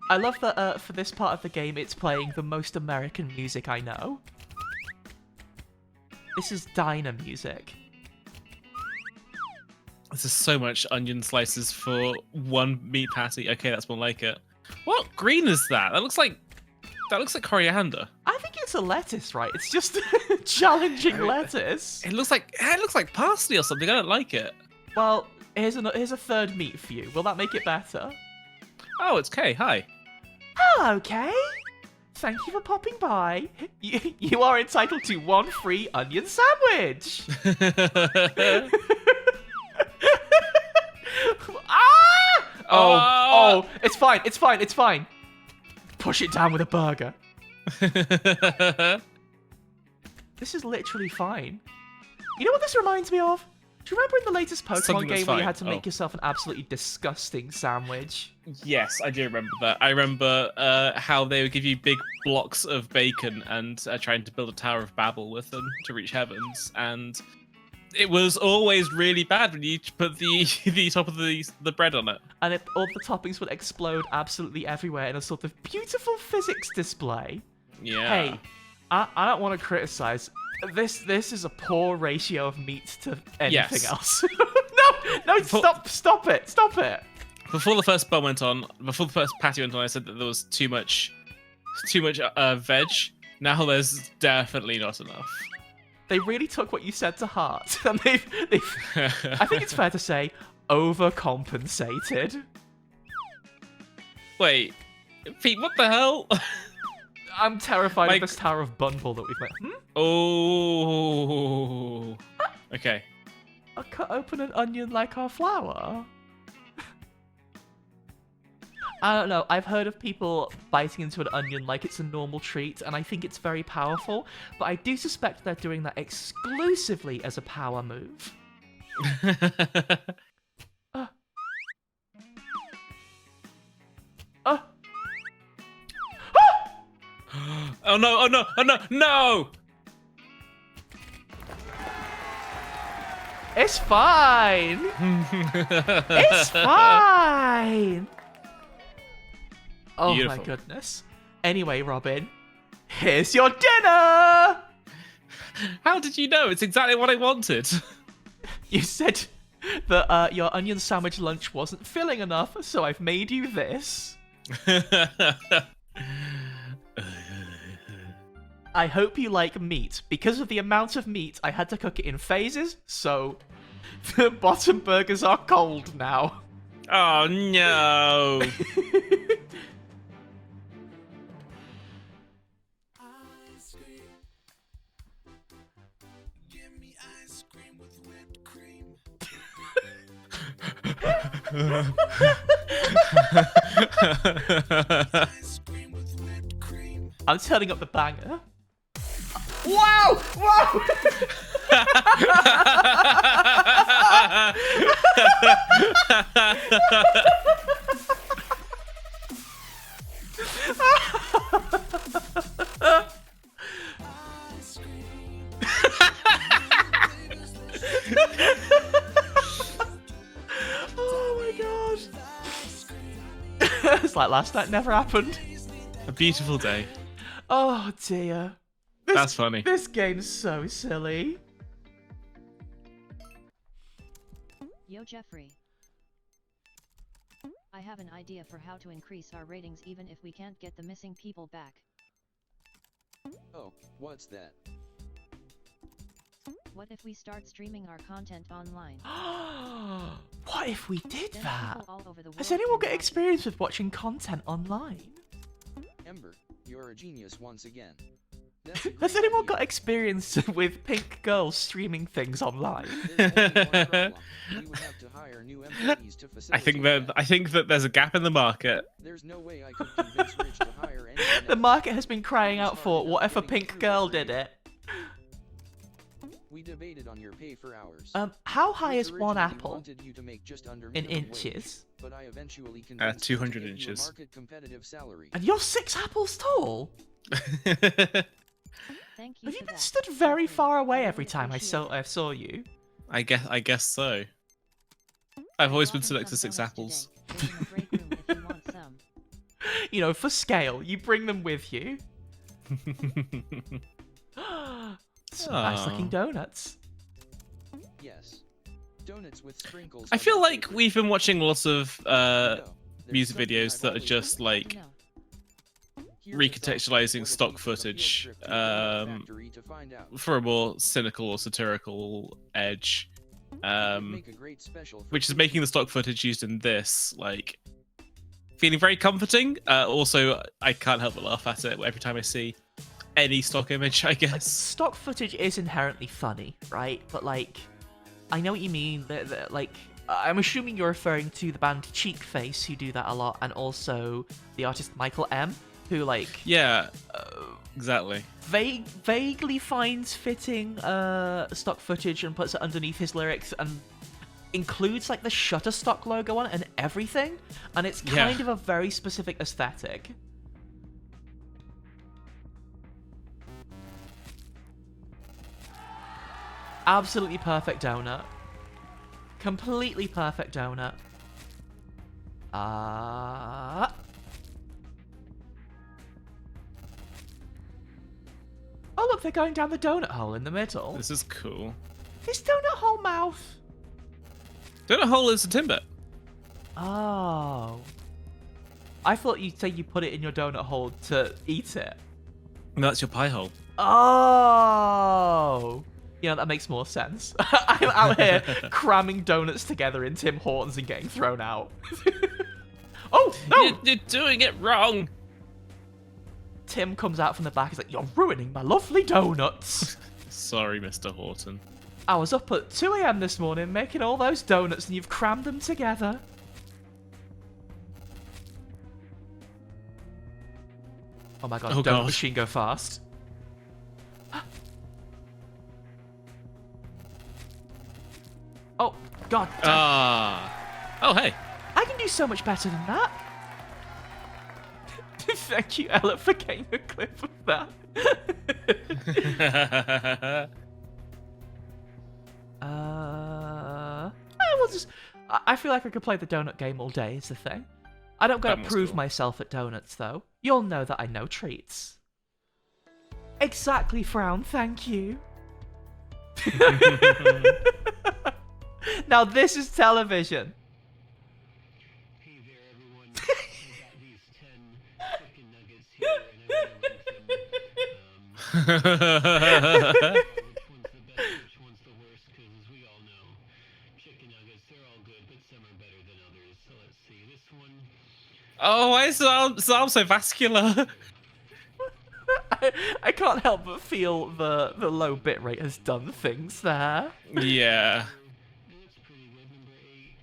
I love that for this part of the game it's playing the most American music I know. This is diner music.
This is so much onion slices for one meat patty. Okay, that's more like it. What green is that? That looks like coriander.
I think it's a lettuce, right? It's just challenging lettuce.
It looks like parsley or something. I don't like it.
Well, here's a third meat for you. Will that make it better?
Oh, it's Kay. Hi.
Hello, Kay. Thank you for popping by. You are entitled to one free onion sandwich. Ah! Oh, it's fine. It's fine. It's fine. Push it down with a burger. This is literally fine. You know what this reminds me of? Do you remember in the latest Pokemon
Something that's
game where you
fine.
had to make
Oh.
yourself an absolutely disgusting sandwich?
Yes, I do remember that. I remember how they would give you big blocks of bacon and trying to build a Tower of Babel with them to reach heavens, and it was always really bad when you put the top of the bread on it.
And all the toppings would explode absolutely everywhere in a sort of beautiful physics display.
Yeah.
Hey, I don't want to criticize. This is a poor ratio of meat to anything
Yes.
else. no, stop it.
Before the first bun went on, before the first patty went on, I said that there was too much veg. Now there's definitely not enough.
They really took what you said to heart, and they've I think it's fair to say, overcompensated.
Wait, Pete, what the hell?
I'm terrified
Like-
of this Tower of Bunbull that we've made.
Oh. Okay.
I cut open an onion like our flour. I don't know. I've heard of people biting into an onion like it's a normal treat, and I think it's very powerful. But I do suspect they're doing that exclusively as a power move.
Oh no! Oh no! Oh no! No!
It's fine. It's fine. Oh my
Beautiful.
goodness. Anyway, Robin, here's your dinner.
How did you know? It's exactly what I wanted.
You said that your onion sandwich lunch wasn't filling enough, so I've made you this. I hope you like meat. Because of the amount of meat, I had to cook it in phases, so the bottom burgers are cold now.
Oh no!
I'm turning up the banger. Wow! Wow! Oh my god. It's like last night never happened.
A beautiful day.
Oh dear.
That's funny.
This game's so silly.
Yo Jeffrey. I have an idea for how to increase our ratings even if we can't get the missing people back.
Oh, what's that?
What if we start streaming our content online?
What if we did
Then
that?
people all over the world
Has anyone
can
got
watch
experience with watching content online?
Ember, you're a genius once again. That's a
Has
great
anyone
idea.
got experience with pink girls streaming things online?
There's only one problem. We would have to hire new employees to facilitate
I think that there's a gap in the market.
There's no way I could convince Rich to hire anyone
The
else.
market has been crying out for, what if a pink girl did it?
We debated on your pay for hours.
How high
Rich
is one
originally
apple
wanted you to make just under
in
minimum wage,
inches?
but I eventually convinced him to
200
give you a
inches.
market competitive salary.
And you're 6 apples tall?
Thank you
Have you
for
been
that,
stood very
Jeffrey.
far away
I
every
really
time I
appreciate
saw
it.
you?
I guess so. I've always been stood next to 6 apples.
There's in the break room if you want some.
You know, for scale, you bring them with you. Some nice looking
Aw.
donuts.
Yes. Donuts with sprinkles.
I
are
feel
my
like
favorite.
we've been watching lots of
No, there's
music
something
videos
I've
that are
always
just like
No.
Here's a thought.
recontextualizing
What if
stock
we took a field
footage
trip to a donut factory to find out?
for a more cynical or satirical edge,
It would make a great special for
which is
food.
making the stock footage used in this like feeling very comforting. Also, I can't help but laugh at it every time I see any stock image, I guess.
Stock footage is inherently funny, right? But like, I know what you mean. Like, I'm assuming you're referring to the band Cheek Face, who do that a lot, and also the artist Michael M, who like
Yeah, exactly.
vaguely finds fitting stock footage and puts it underneath his lyrics and includes like the Shutterstock logo on it and everything, and it's
Yeah.
kind of a very specific aesthetic. Absolutely perfect donut. Completely perfect donut. Oh look, they're going down the donut hole in the middle.
This is cool.
Is donut hole mouth?
Donut hole is a Timbit.
Oh. I thought you'd say you put it in your donut hole to eat it.
No, that's your pie hole.
Oh. You know, that makes more sense. I'm out here cramming donuts together in Tim Hortons and getting thrown out. Oh, no!
You're doing it wrong.
Tim comes out from the back. He's like, you're ruining my lovely donuts.
Sorry, Mr. Horton.
I was up at 2 a.m. this morning making all those donuts and you've crammed them together. Oh my god,
Oh
donut
God.
machine go fast. Oh, god.
Oh, hey.
I can do so much better than that. Thank you, Ella, for getting a clip of that. I will just. I feel like I could play the donut game all day. Is the thing. I don't gotta
That must
prove
go.
myself at donuts, though. You'll know that I know treats. Exactly, Frown. Thank you. Now this is television.
Hey there, everyone. I got these 10 chicken nuggets here, and I want to rank them. Which one's the best, which one's the worst? Because as we all know, chicken nuggets, they're all good, but some are better than others. So let's see. This one.
Oh, why is the arm so vascular?
I can't help but feel the low bitrate has done things there.
Yeah.
That's pretty good. Number 8.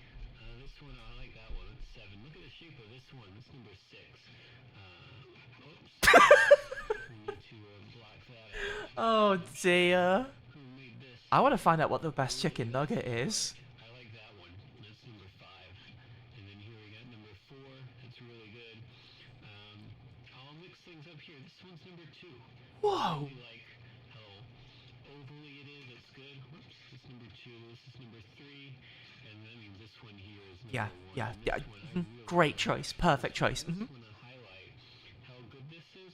This one, I like that one. It's 7. Look at the shape of this one. It's number 6. Oops. We need to block that out.
Oh dear.
Who made this?
I want to find out what the best chicken nugget is.
I like that one. That's number 5. And then here we got number 4. That's really good. I'll mix things up here. This one's number 2.
Whoa!
I like how overly it is. That's good. Whoops. This is number 2. This is number 3. And then this one here is number 1.
Yeah.
And this one I really
Great choice. Perfect choice.
just want to highlight how good this is.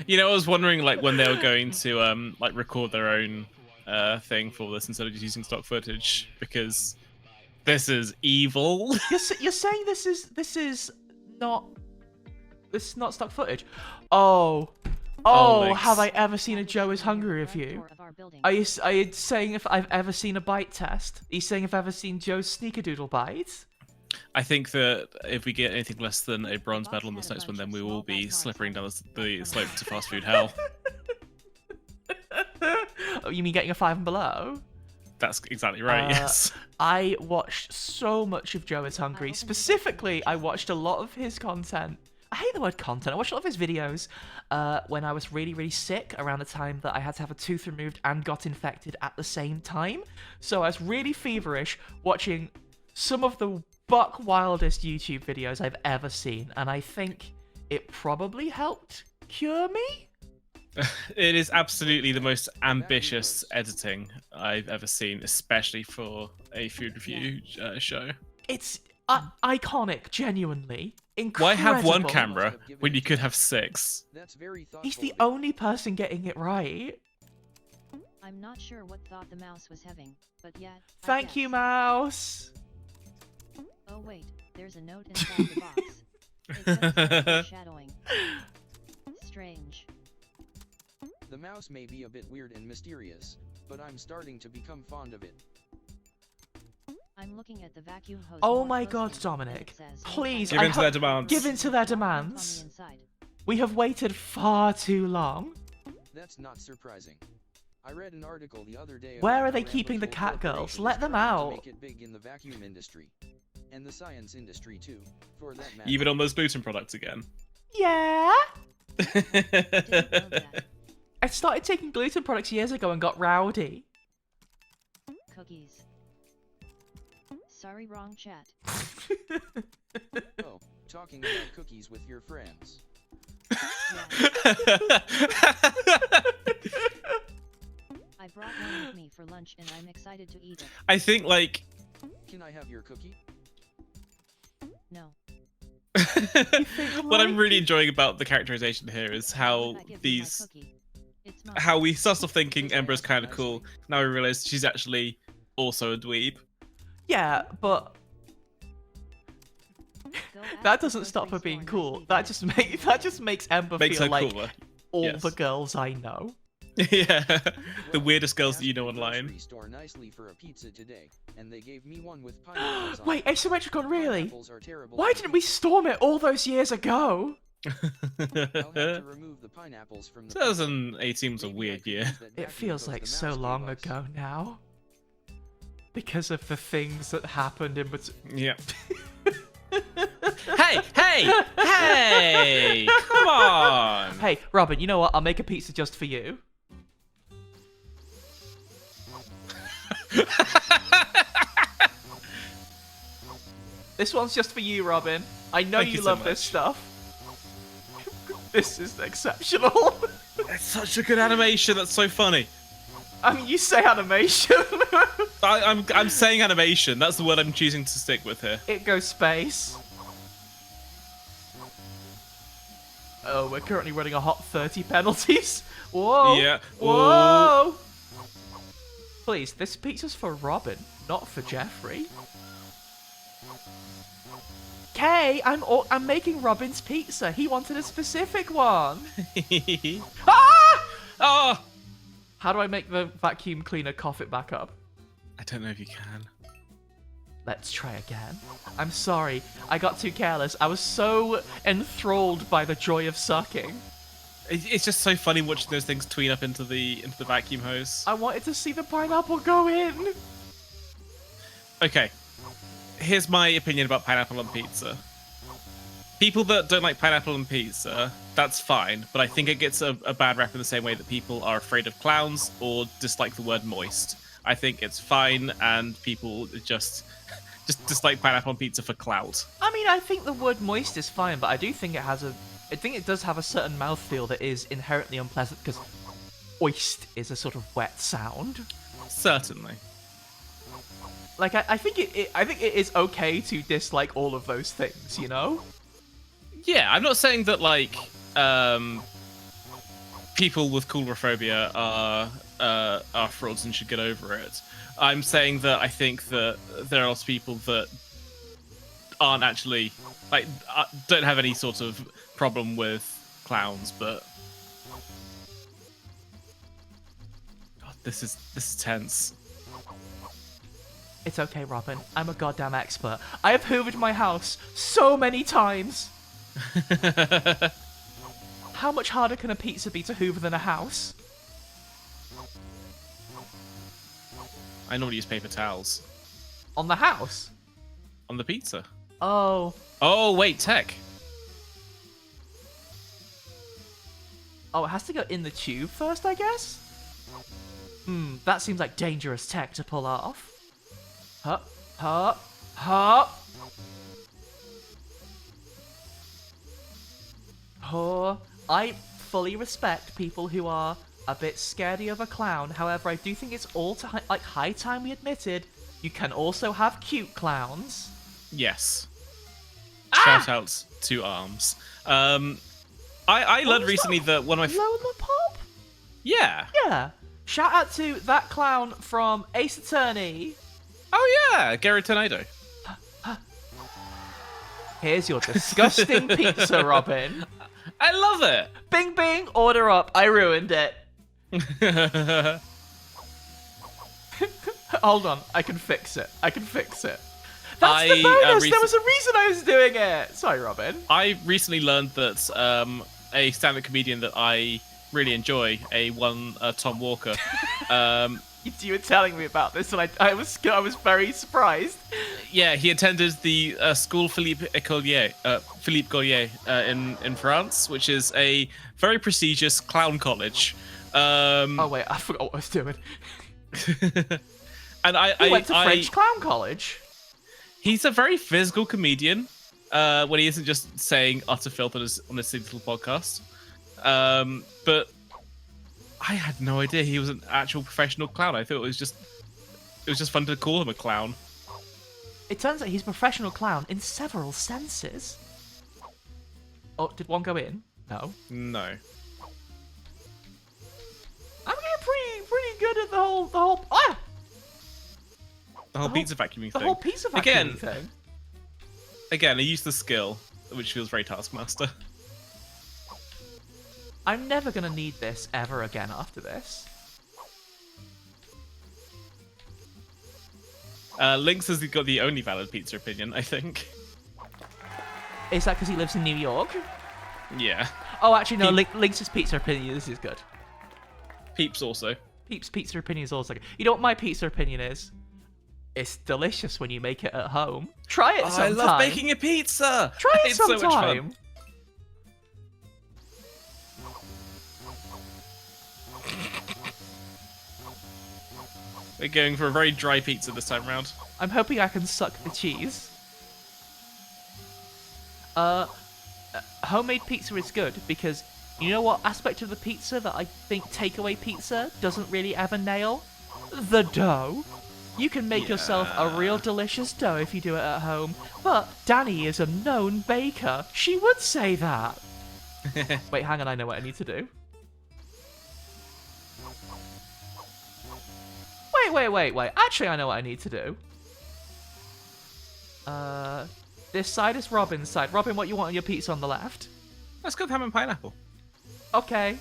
You know, I was wondering like when they were going to like record their own thing for this instead of just using stock footage, because this is evil.
You're saying this is not stock footage? Oh,
Alex.
have I ever seen a Joe is Hungry review?
Tour of our building.
Are you saying if I've ever seen a bite test? Are you saying if I've ever seen Joe's sneakerdoodle bite?
I think that if we get anything less than a bronze medal in this next one, then we will be slippering down the slope to fast food hell.
Oh, you mean getting a 5 and below?
That's exactly right, yes.
I watched so much of Joe is Hungry. Specifically, I watched a lot of his content. I hate the word content. I watched a lot of his videos when I was really, really sick around the time that I had to have a tooth removed and got infected at the same time. So I was really feverish watching some of the buck wildest YouTube videos I've ever seen. And I think it probably helped cure me?
It is absolutely the most ambitious editing I've ever seen, especially for a food review show.
It's iconic, genuinely. Incredible.
Why have one camera when you could have 6?
That's very thoughtful.
He's the
of you.
only person getting it right.
I'm not sure what thought the mouse was having, but yeah. I
Thank you,
guess.
mouse.
Oh wait, there's a note inside the box. It says foreshadowing. Strange.
The mouse may be a bit weird and mysterious, but I'm starting to become fond of it.
I'm looking at the vacuum hose.
Oh
more
my
closely,
God, Dominic.
and it says,
Please,
Give
I
in to
hope-
their demands.
Give in to their
On the
demands.
inside.
We have waited far too long.
That's not surprising. I read an article the other day.
Where
about
are they
how
keeping the
Rambouillet
cat girls?
Corporation
Let
is
them
trying to
out.
Make it big in the vacuum industry, and the science industry too, for that matter.
Even on those gluten products again.
Yeah.
Didn't know that.
I started taking gluten products years ago and got rowdy.
Cookies. Sorry, wrong chat.
Oh, talking about cookies with your friends.
I brought one with me for lunch and I'm excited to eat it.
I think, like...
Can I have your cookie?
No.
what I'm really enjoying about the characterization here is how
If I give you my
these...
cookie, it's mine.
How we start off thinking Ember is kind of cool, now we realize she's actually also a dweeb.
Yeah, but
Go ask
that
the
doesn't stop her
grocery
being
store
cool.
nicely
That just makes Ember
Makes
feel
her
like
cooler.
all
Yes.
the girls I know.
Yeah, the
Well,
weirdest
I
girls that you
asked
know
the
online.
grocery store nicely for a pizza today, and they gave me one with pineapples on
Wait,
it.
asymmetrical, really?
Pineapples are terrible
Why
for
didn't we
pizza.
storm it all those years ago?
I'll have to remove the pineapples from the pizza.
2018 was a
Maybe I
weird
could
year.
use that
It
vacuum
feels
hose
like
the
so
mouse
long
gave us.
ago now. Because of the things that happened in between.
Yeah. Hey, hey, hey! Come on!
Hey, Robin, you know what? I'll make a pizza just for you. This one's just for you, Robin. I know
Thank
you
you so
love this
much.
stuff. This is exceptional.
It's such a good animation. That's so funny.
I mean, you say animation.
I'm saying animation. That's the word I'm choosing to stick with here.
It goes space. Oh, we're currently running a hot 30 penalties. Whoa.
Yeah.
Whoa. Please, this pizza's for Robin, not for Jeffrey. Kay, I'm making Robin's pizza. He wanted a specific one. Ah!
Oh!
How do I make the vacuum cleaner cough it back up?
I don't know if you can.
Let's try again. I'm sorry, I got too careless. I was so enthralled by the joy of sucking.
It's just so funny watching those things tween up into the vacuum hose.
I wanted to see the pineapple go in.
Okay. Here's my opinion about pineapple on pizza. people that don't like pineapple on pizza, that's fine. But I think it gets a bad rep in the same way that people are afraid of clowns or dislike the word moist. I think it's fine, and people just dislike pineapple on pizza for clout.
I mean, I think the word moist is fine, but I do think it does have a certain mouthfeel that is inherently unpleasant because oist is a sort of wet sound.
Certainly.
Like, I think it is okay to dislike all of those things, you know?
Yeah, I'm not saying that like people with coulrophobia are frauds and should get over it. I'm saying that I think that there are lots of people that aren't actually like don't have any sort of problem with clowns, but God, this is tense.
It's okay, Robin. I'm a goddamn expert. I have hoovered my house so many times. How much harder can a pizza be to hoover than a house?
I normally use paper towels
On the house?
on the pizza.
Oh.
Oh wait, tech.
Oh, it has to go in the tube first, I guess? That seems like dangerous tech to pull off. Hup, hup, hup. Oh, I fully respect people who are a bit scaredy of a clown. However, I do think it's high time we admitted you can also have cute clowns.
Yes. Shout outs to Arms. I learned recently that one of my
Lola Pop?
yeah.
Yeah. Shout out to that clown from Ace Attorney.
Oh yeah, Gary Tornado.
Here's your disgusting pizza, Robin.
I love it.
Bing bing, order up. I ruined it. Hold on, I can fix it. That's the bonus. There was a reason I was doing it. Sorry, Robin.
I recently learned that a stand-up comedian that I really enjoy, Tom Walker.
You were telling me about this, and I was very surprised.
Yeah, he attended the school Philippe Gaulier in France, which is a very prestigious clown college.
Oh wait, I forgot what I was doing.
And
He went to French clown college.
He's a very physical comedian when he isn't just saying utter filth on his little podcast. But I had no idea he was an actual professional clown. I thought it was just fun to call him a clown.
It turns out he's a professional clown in several senses. Oh, did one go in? No.
No.
I'm getting pretty good at the whole
The whole pizza vacuuming
the
thing.
whole pizza vacuuming thing.
Again, I used the skill, which feels very Taskmaster.
I'm never gonna need this ever again after this.
Lynx has got the only valid pizza opinion, I think.
Is that because he lives in New York?
Yeah.
Oh, actually, no. Lynx's pizza opinion. This is good.
Peeps also.
Peeps' pizza opinion is also good. You know what my pizza opinion is? It's delicious when you make it at home. Try it sometime.
I love baking a pizza.
Try it
it's
sometime.
So much fun. We're going for a very dry pizza this time round.
I'm hoping I can suck the cheese. Homemade pizza is good because you know what aspect of the pizza that I think takeaway pizza doesn't really ever nail? The dough. You can make yourself a real delicious dough if you do it at home. But Danny is a known baker. She would say that. Wait, hang on. I know what I need to do. Wait. Actually, I know what I need to do. This side is Robin's side. Robin, what you want on your pizza on the left?
Let's go ham and pineapple.
Okay.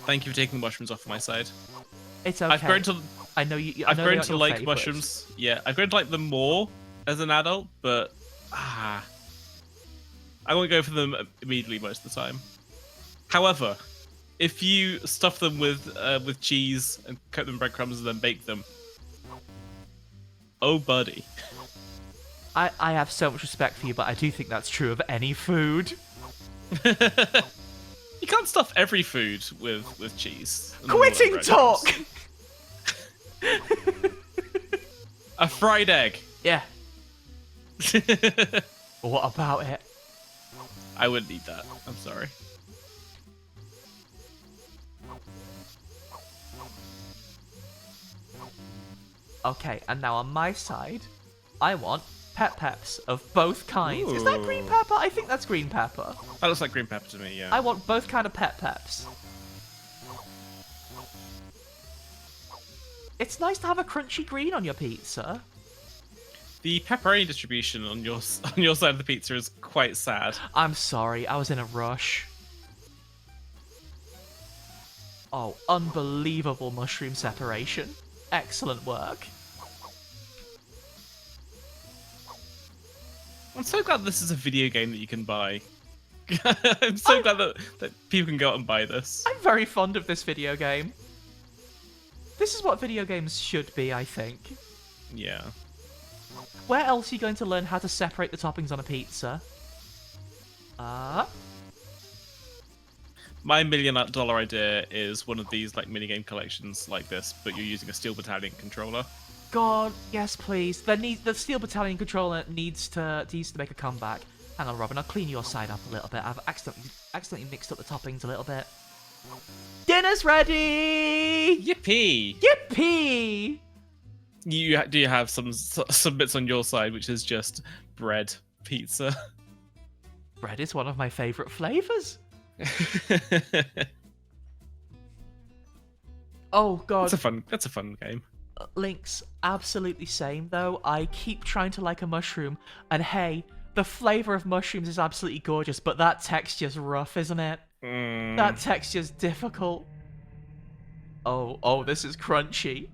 Thank you for taking the mushrooms off my side.
It's okay.
I've grown to.
I know you.
I've grown
they're
to
your
like
favourites.
mushrooms. Yeah, I've grown to like them more as an adult, but I won't go for them immediately most of the time. However, if you stuff them with cheese and coat them in breadcrumbs and then bake them, oh buddy,
I have so much respect for you, but I do think that's true of any food.
You can't stuff every food with cheese. and all
Quitting
that
talk!
breadcrumbs. A fried egg.
Yeah. What about it?
I wouldn't eat that. I'm sorry.
Okay, and now on my side, I want peps of both kinds. Is that green
Ooh.
pepper? I think that's green pepper.
That looks like green pepper to me, yeah.
I want both kind of peps. It's nice to have a crunchy green on your pizza.
The pepperoni distribution on your side of the pizza is quite sad.
I'm sorry, I was in a rush. Oh, unbelievable mushroom separation. Excellent work.
I'm so glad this is a video game that you can buy. I'm so glad that people can go out and buy this.
I'm very fond of this video game. This is what video games should be, I think.
Yeah.
Where else are you going to learn how to separate the toppings on a pizza?
My $1 million idea is one of these like minigame collections like this, but you're using a Steel Battalion controller.
God, yes, please. The Steel Battalion controller needs to make a comeback. Hang on, Robin, I'll clean your side up a little bit. I've accidentally mixed up the toppings a little bit. Dinner's ready!
Yippee!
Yippee!
Do you have some bits on your side which is just bread pizza?
Bread is one of my favourite flavours. Oh God,
That's a fun game.
Link's absolutely same though. I keep trying to like a mushroom, and hey, the flavour of mushrooms is absolutely gorgeous, but that texture's rough, isn't it? That texture's difficult. Oh, this is crunchy.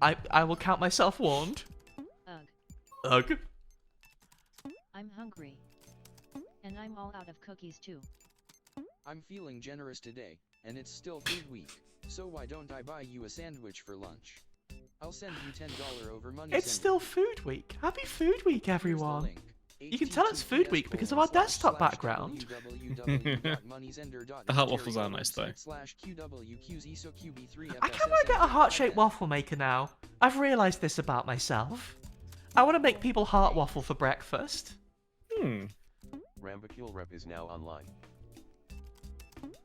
I will count myself warned.
Ugh.
Ugh.
I'm hungry. And I'm all out of cookies too.
I'm feeling generous today, and it's still food week, so why don't I buy you a sandwich for lunch? I'll send you $10 over money.
It's still Food Week. Happy Food Week,
Here's the
everyone.
link.
You can tell it's Food Week because of our desktop background.
The heart waffles are nice, though.
I kind of want to get a heart-shaped waffle maker now. I've realised this about myself. I want to make people heart waffle for breakfast.
Rambacule Rep is now online.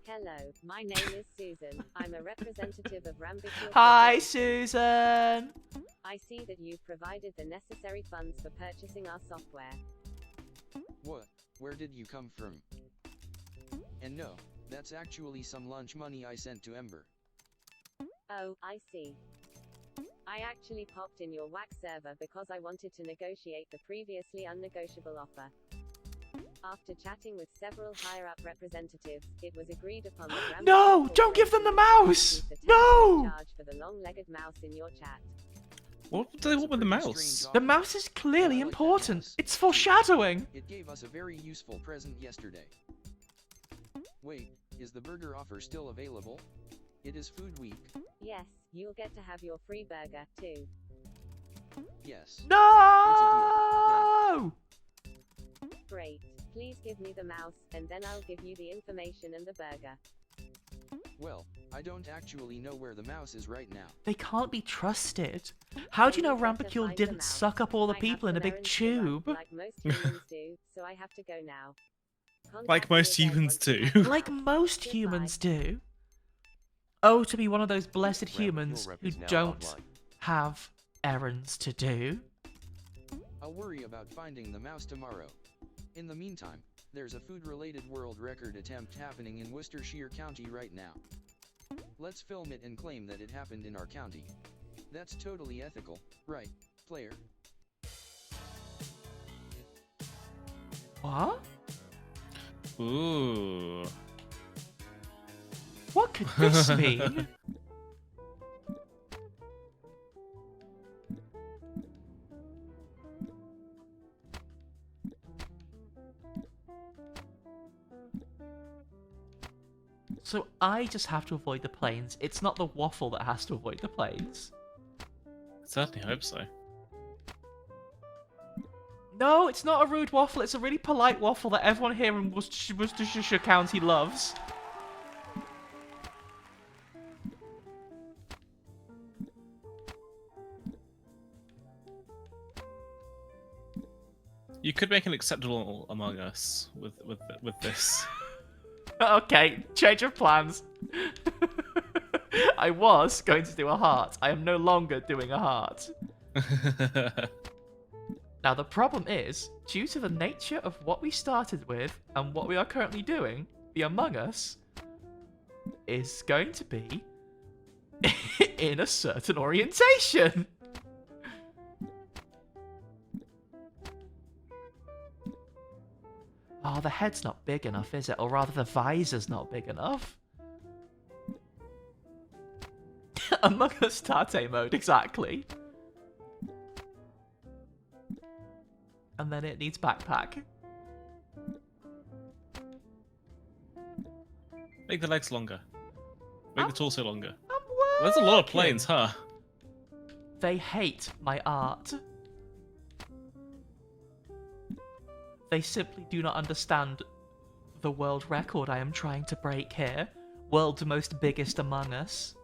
Hello, my name is Susan. I'm a representative of Rambacule.
Hi, Susan.
I see that you've provided the necessary funds for purchasing our software.
What? Where did you come from? And no, that's actually some lunch money I sent to Ember.
Oh, I see. I actually popped in your wax server because I wanted to negotiate the previously unnegotiable offer. After chatting with several higher-up representatives, it was agreed upon that
No, don't give them the mouse. No.
Charge for the long-legged mouse in your chat.
What do they want with the mouse?
The mouse is clearly important. It's foreshadowing.
It gave us a very useful present yesterday. Wait, is the burger offer still available? It is Food Week.
Yes, you'll get to have your free burger, too.
Yes.
No.
Great. Please give me the mouse, and then I'll give you the information and the burger.
Well, I don't actually know where the mouse is right now.
They can't be trusted. How do you know
You'll get to
Rambacule
find the
didn't
mouse.
suck up all the
I
people
have
in a
some
big
errands to run,
tube?
like most humans do, so I have to go now. Contact
Like
me
most
again
humans
once you
do.
have-
Like most
Goodbye.
humans do. Oh, to be one of those blessed
Rambacule
humans
Rep
who
is now
don't
online.
have errands to do.
I'll worry about finding the mouse tomorrow. In the meantime, there's a food-related world record attempt happening in Worcestershire County right now. Let's film it and claim that it happened in our county. That's totally ethical, right, player?
What?
Ooh.
What could this mean? So I just have to avoid the planes. It's not the waffle that has to avoid the planes.
Certainly hope so.
No, it's not a rude waffle. It's a really polite waffle that everyone here in Worcestershire County loves.
You could make an acceptable Among Us with this.
Okay, change of plans. I was going to do a heart. I am no longer doing a heart. Now, the problem is, due to the nature of what we started with and what we are currently doing, the Among Us is going to be in a certain orientation. Oh, the head's not big enough, is it? Or rather, the visor's not big enough. Among Us Tate mode, exactly. And then it needs backpack.
Make the legs longer. Make the torso longer.
I'm
There's a lot of
working.
planes, huh?
They hate my art. They simply do not understand the world record I am trying to break here. World's most biggest Among Us.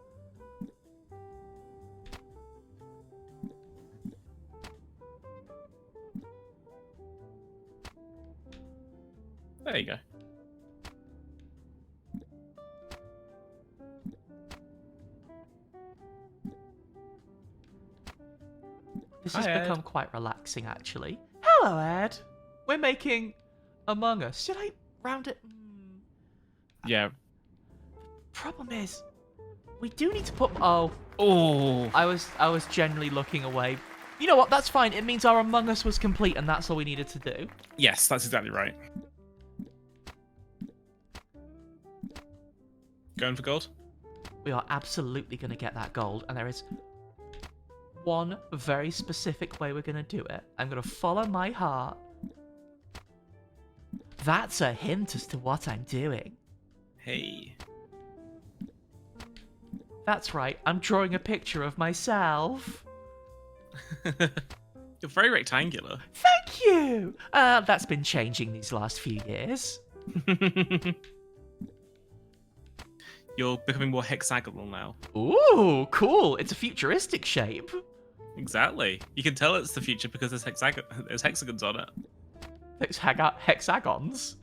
There you go.
This has
Hi, Ed.
become quite relaxing, actually. Hello, Ed. We're making Among Us. Should I round it?
Yeah.
Problem is, we do need to put. Oh,
Oh.
I was generally looking away. You know what? That's fine. It means our Among Us was complete, and that's all we needed to do.
Yes, that's exactly right. Going for gold?
We are absolutely going to get that gold, and there is one very specific way we're going to do it. I'm going to follow my heart. That's a hint as to what I'm doing.
Hey.
That's right, I'm drawing a picture of myself.
You're very rectangular.
Thank you! That's been changing these last few years.
You're becoming more hexagonal now.
Ooh, cool. It's a futuristic shape.
Exactly. You can tell it's the future because there's hexagons on it.
Hexagons?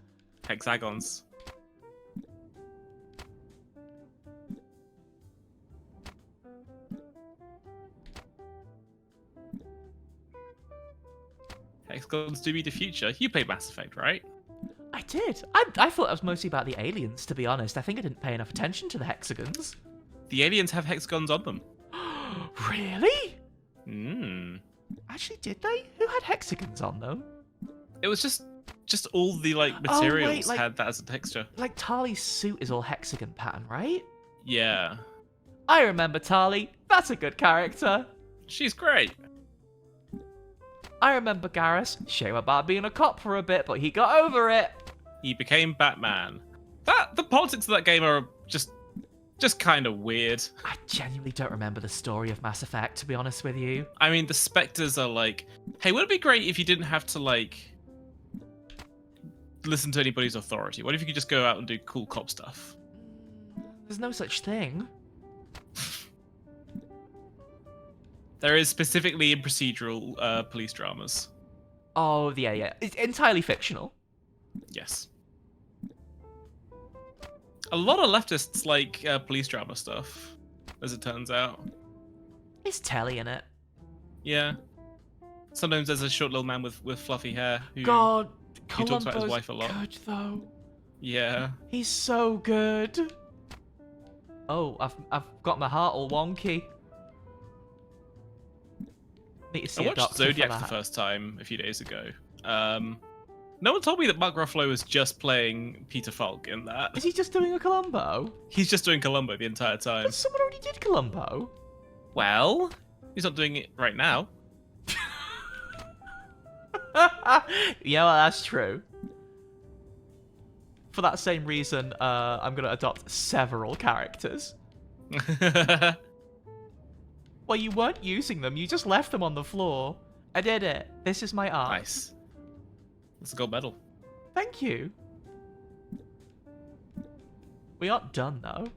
Hexagons. Hexagons do be the future. You played Mass Effect, right?
I did. I thought it was mostly about the aliens, to be honest. I think I didn't pay enough attention to the hexagons.
The aliens have hexagons on them.
Really?
Actually,
Did they? Who had hexagons on them?
it was just all the
Oh,
materials
like-
had that as a texture.
Like, Tali's suit is all hexagon pattern, right?
Yeah.
I remember Tali. That's a good character.
She's great.
I remember Garrus. Shame about being a cop for a bit, but he got over it.
He became Batman. The politics of that game are just kind of weird.
I genuinely don't remember the story of Mass Effect, to be honest with you.
I mean, the Spectres are like, hey, would it be great if you didn't have to listen to anybody's authority? What if you could just go out and do cool cop stuff?
There's no such thing.
There is specifically in procedural police dramas.
Oh, yeah. It's entirely fictional.
Yes. A lot of leftists like police drama stuff, as it turns out.
It's Telly in it.
Yeah. Sometimes there's a short little man with fluffy hair who
God,
he talks about his
Columbo's
wife a lot.
good, though.
Yeah.
He's so good. Oh, I've got my heart all wonky. Need to see
I
a
watched
doctor
Zodiac
for
the
that.
first time a few days ago. No one told me that Mark Ruffalo was just playing Peter Falk in that.
Is he just doing a Columbo?
He's just doing Columbo the entire time.
But someone already did Columbo.
Well, he's not doing it right now.
Yeah, well, that's true. for that same reason, I'm going to adopt several characters. Well, you weren't using them. You just left them on the floor. I did it. This is my art.
Nice. It's a gold medal.
Thank you. We aren't done, though.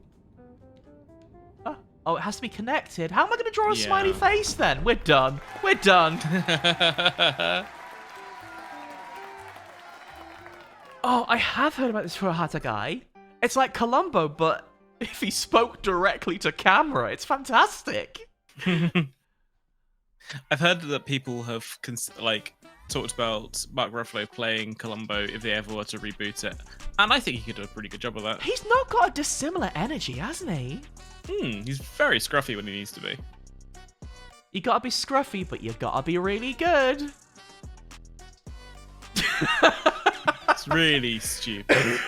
Oh, it has to be connected. How am I going to draw a smiley face, then? We're done. We're done. Oh, I have heard about this Furuhata guy. It's like Columbo, but if he spoke directly to camera, it's fantastic.
I've heard that people have talked about Mark Ruffalo playing Columbo if they ever were to reboot it, and I think he could do a pretty good job of that.
He's not got a dissimilar energy, hasn't he?
He's very scruffy when he needs to be.
You gotta be scruffy, but you gotta be really good.
It's really stupid.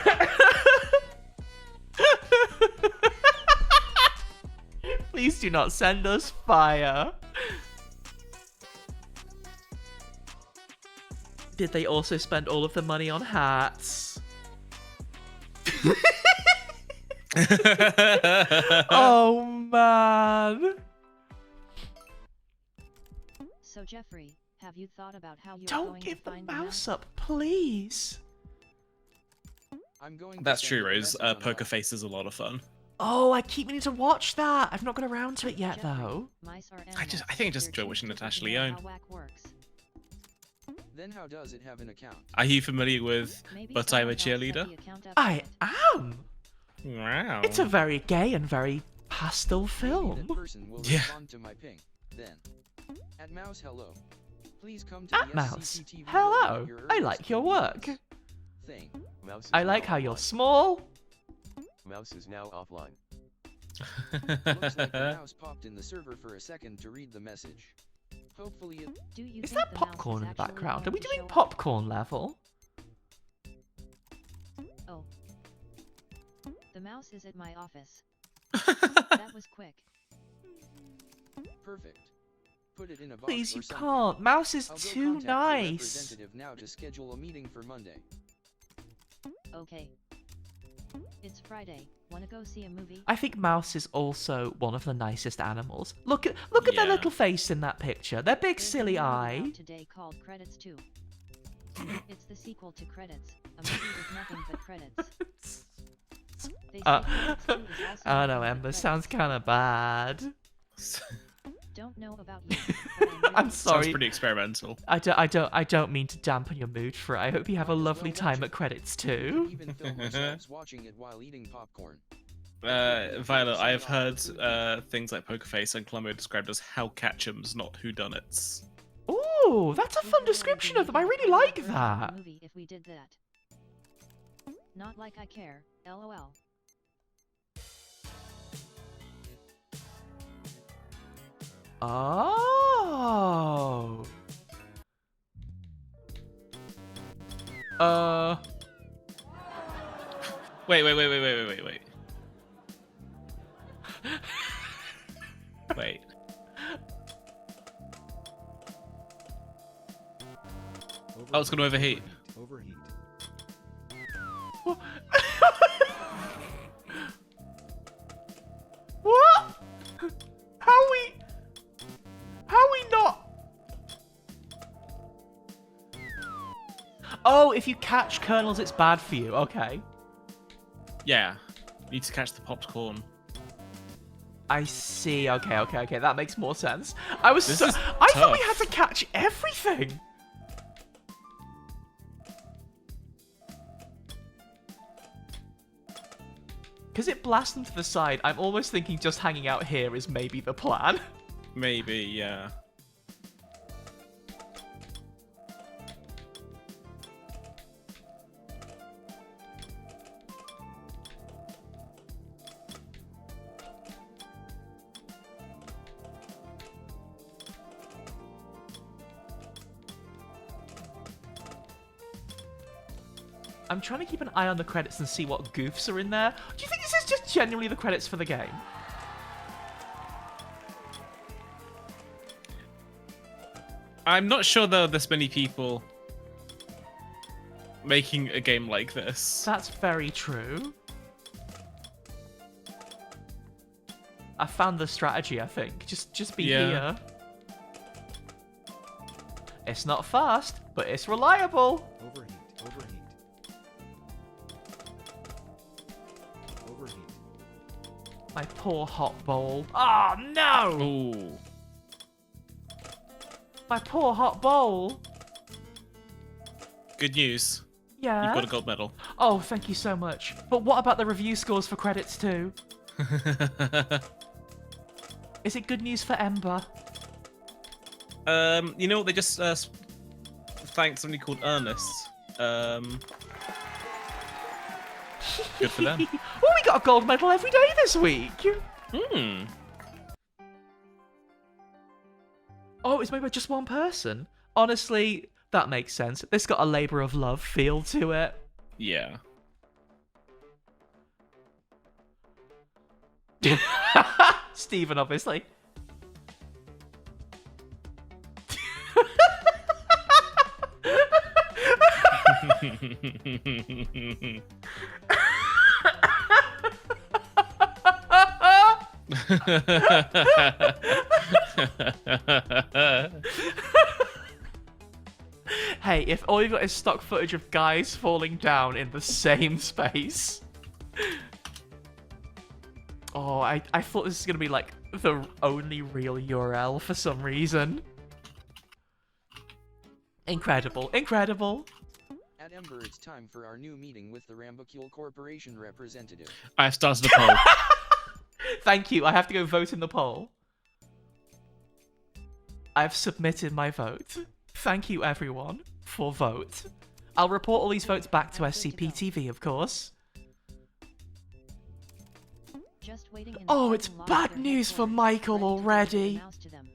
Please do not send us fire. Did they also spend all of the money on hats? Oh, man.
So Jeffrey, have you thought about how you're
Don't
going
give
to
the
find
mouse up, please.
I'm going to
That's
send
true,
you a
Rose.
message on
Poker
WhatsApp.
Face is a lot of fun.
Oh, I keep meaning to watch that. I've not got around to it yet,
Jeffrey,
though.
mice are
I
animals.
think I just
They're
enjoy watching
cheap
Natasha
to know
Lyonne.
how whack works.
Then how does it have an account?
Are you familiar with
Maybe
But I'm a
someone else set
Cheerleader?
the account up
I
right.
am.
Wow.
It's a very gay and very pastel
Maybe
film.
that person will
Yeah.
respond to my ping. Then, at Mouse hello. Please come to
At
the
Mouse,
SCTV
hello.
building at your
I
earliest
like your work.
convenience. Thing.
Mouse is
I
now
like how you're
offline.
small.
Mouse is now offline.
Looks like the mouse popped in the server for a second to read the message. Hopefully it...
Do you
Is
think
there
the mouse
popcorn in the
actually
background? Are
going
we
to
doing
show up?
popcorn level?
Oh. The mouse is at my office. That was quick.
Perfect. Put it in a box
Please,
or
you
something.
can't. Mouse is
I'll go
too
contact the
nice.
representative now to schedule a meeting for Monday.
Okay. It's Friday. Wanna go see a movie?
I think Mouse is also one of the nicest animals. Look at their
Yeah.
little face in that picture. Their big
There's a
silly
new movie
eye.
out today called Credits 2. It's the sequel to Credits, a movie with nothing but credits. They say Credits 2 is also
Oh no,
nothing but
Ember,
credits.
sounds kind of bad.
Don't know about you, but I'm
I'm
really
Sounds
sorry.
pretty experimental.
I don't mean to dampen your mood for it. I hope you have a
Might as
lovely
well
time
watch
at
it.
credits
We could
too.
even film ourselves watching it while eating popcorn.
Violet, I've heard things like Poker Face and Columbo described as how catchums, not whodunits.
Ooh, that's a
Would
fun
you
description
really
of them. I
be
really
the
like
version of the
that.
movie if we did that? Not like I care. LOL.
Oh.
Wait. Wait. Oh, it's gonna overheat.
Overheat.
What? How we not? Oh, if you catch kernels, it's bad for you. Okay.
Yeah. Need to catch the popped corn.
I see. Okay. That makes more sense. I was
This
so...
is
I thought we
tough.
had to catch everything. Because it blasts them to the side, I'm almost thinking just hanging out here is maybe the plan.
Maybe, yeah.
I'm trying to keep an eye on the credits and see what goofs are in there. Do you think this is just genuinely the credits for the game?
I'm not sure though this many people making a game like this.
That's very true. I found the strategy, I think. Just be here. It's not fast, but it's reliable.
Overheat.
My poor hot bowl. Oh, no!
Ooh.
My poor hot bowl.
Good news.
Yeah?
You've got a gold medal.
Oh, thank you so much. But what about the review scores for credits too? Is it good news for Ember?
You know what? They just thanked somebody called Ernest. Good for them.
Well, we got a gold medal every day this week.
Hmm.
Oh, it's made by just one person. Honestly, that makes sense. This got a labour of love feel to it.
Yeah.
Stephen, obviously. Hey, if all you've got is stock footage of guys falling down in the same space. Oh, I thought this was going to be like the only real URL for some reason. Incredible, incredible.
At Ember, it's time for our new meeting with the Rambicule Corporation representative.
I have started a poll.
Thank you, I have to go vote in the poll. I've submitted my vote. Thank you, everyone, for vote. I'll report all these votes back to SCP-TV, of course.
Just waiting in the
Oh, it's
parking lot
bad
at their
news for
headquarters,
Michael
ready to deliver the
already.
mouse to them.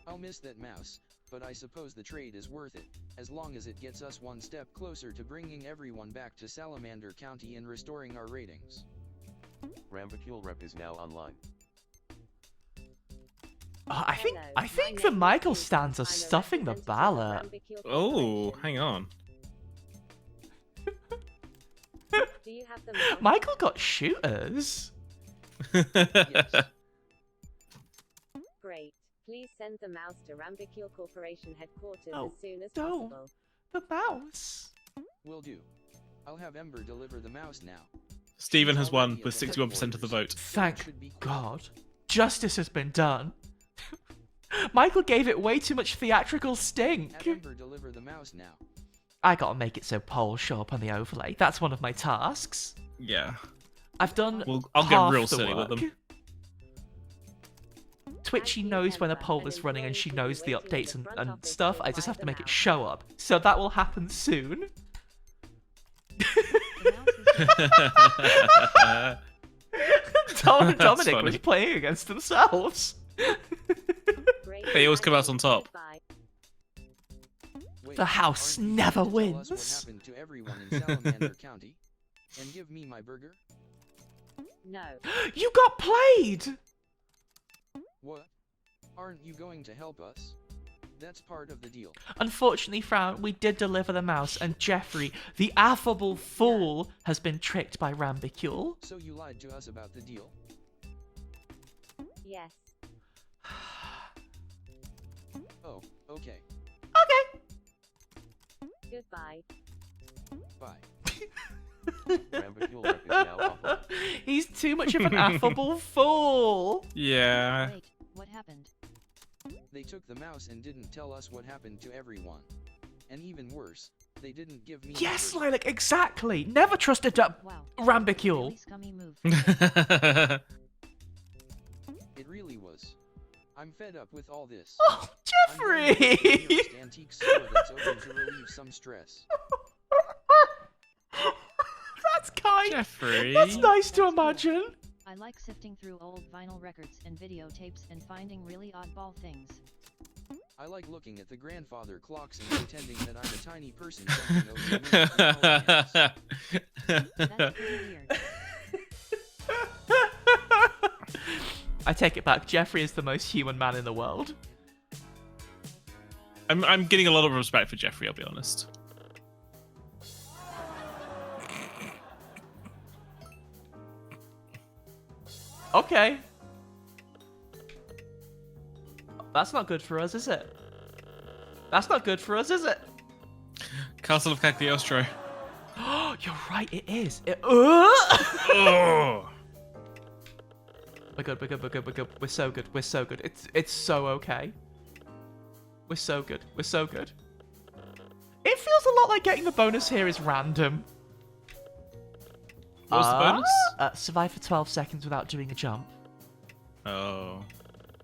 I'll miss that mouse, but I suppose the trade is worth it, as long as it gets us one step closer to bringing everyone back to Salamander County and restoring our ratings.
Rambicule Rep is now online.
I think
Hello,
I
my
think
name
the
is
Michael
Susan.
stands are
I'm a
stuffing the
representative of
ballot.
Rambicule
Oh,
Corporation.
hang on.
Do you have the mouse?
Michael got shooters.
Yes.
Great. Please send the mouse to Rambicule Corporation headquarters
Oh,
as soon as
don't.
possible.
The mouse.
Will do. I'll have Ember deliver the mouse now.
Stephen has won
Already
with
at the
61% of the vote.
Thank
Should be quick.
God. Justice has been done. Michael gave it way too much theatrical
Have
stink.
Ember deliver the mouse now.
I gotta make it so polls show up on the overlay. That's one of my tasks.
Yeah.
I've done
Well, I'll get
half
real
the
silly with
work.
them.
Twitchy
As
knows when a
Ember,
poll
an
is running and she
employee
knows
should
the
be waiting
updates
in
and,
the front
and
office
stuff.
to
I just
acquire
have to
the
make it
mouse.
show up. So that will happen soon.
The mouse is
Tom and
That's
Dominic
funny.
was playing against themselves.
Great.
They always come out on top.
Goodbye.
Wait,
The house
aren't you
never
going to tell us
wins.
What happened to everyone in Salamander County? And give me my burger?
No.
You got played!
What? Aren't you going to help us? That's part of the deal.
Unfortunately, Frown, we did deliver the mouse, and Jeffrey, the affable fool, has been tricked by Rambicule.
So you lied to us about the deal?
Yes.
Oh, okay.
Okay.
Goodbye.
Bye.
Rambicule Rep is now offline.
He's too much of an affable fool.
Yeah.
Wait, what happened?
They took the mouse and didn't tell us what happened to everyone. And even worse, they didn't give me.
Yes,
my burger.
Lilac, exactly. Never trusted that
Wow.
Rambicule.
Really scummy move.
It really was. I'm fed up with all this.
Oh,
I'm going to the
Jeffrey!
nearest antique store that's open to relieve some stress.
That's kind.
Jeffrey.
That's nice to imagine.
I like sifting through old vinyl records and videotapes and finding really oddball things.
I like looking at the grandfather clocks and pretending that I'm a tiny person jumping over the minutes with no hands.
That's pretty weird.
I take it back. Jeffrey is the most human man in the world.
I'm getting a lot of respect for Jeffrey, I'll be honest.
Okay. That's not good for us, is it? That's not good for us, is it?
Castle of Cagliostro.
You're right, it is.
Oh.
We're good, we're good, we're good, we're good. We're so good, we're so good. It's so okay. We're so good, we're so good. It feels a lot like getting the bonus here is random.
What's the bonus?
Survive for 12 seconds without doing a jump.
Oh.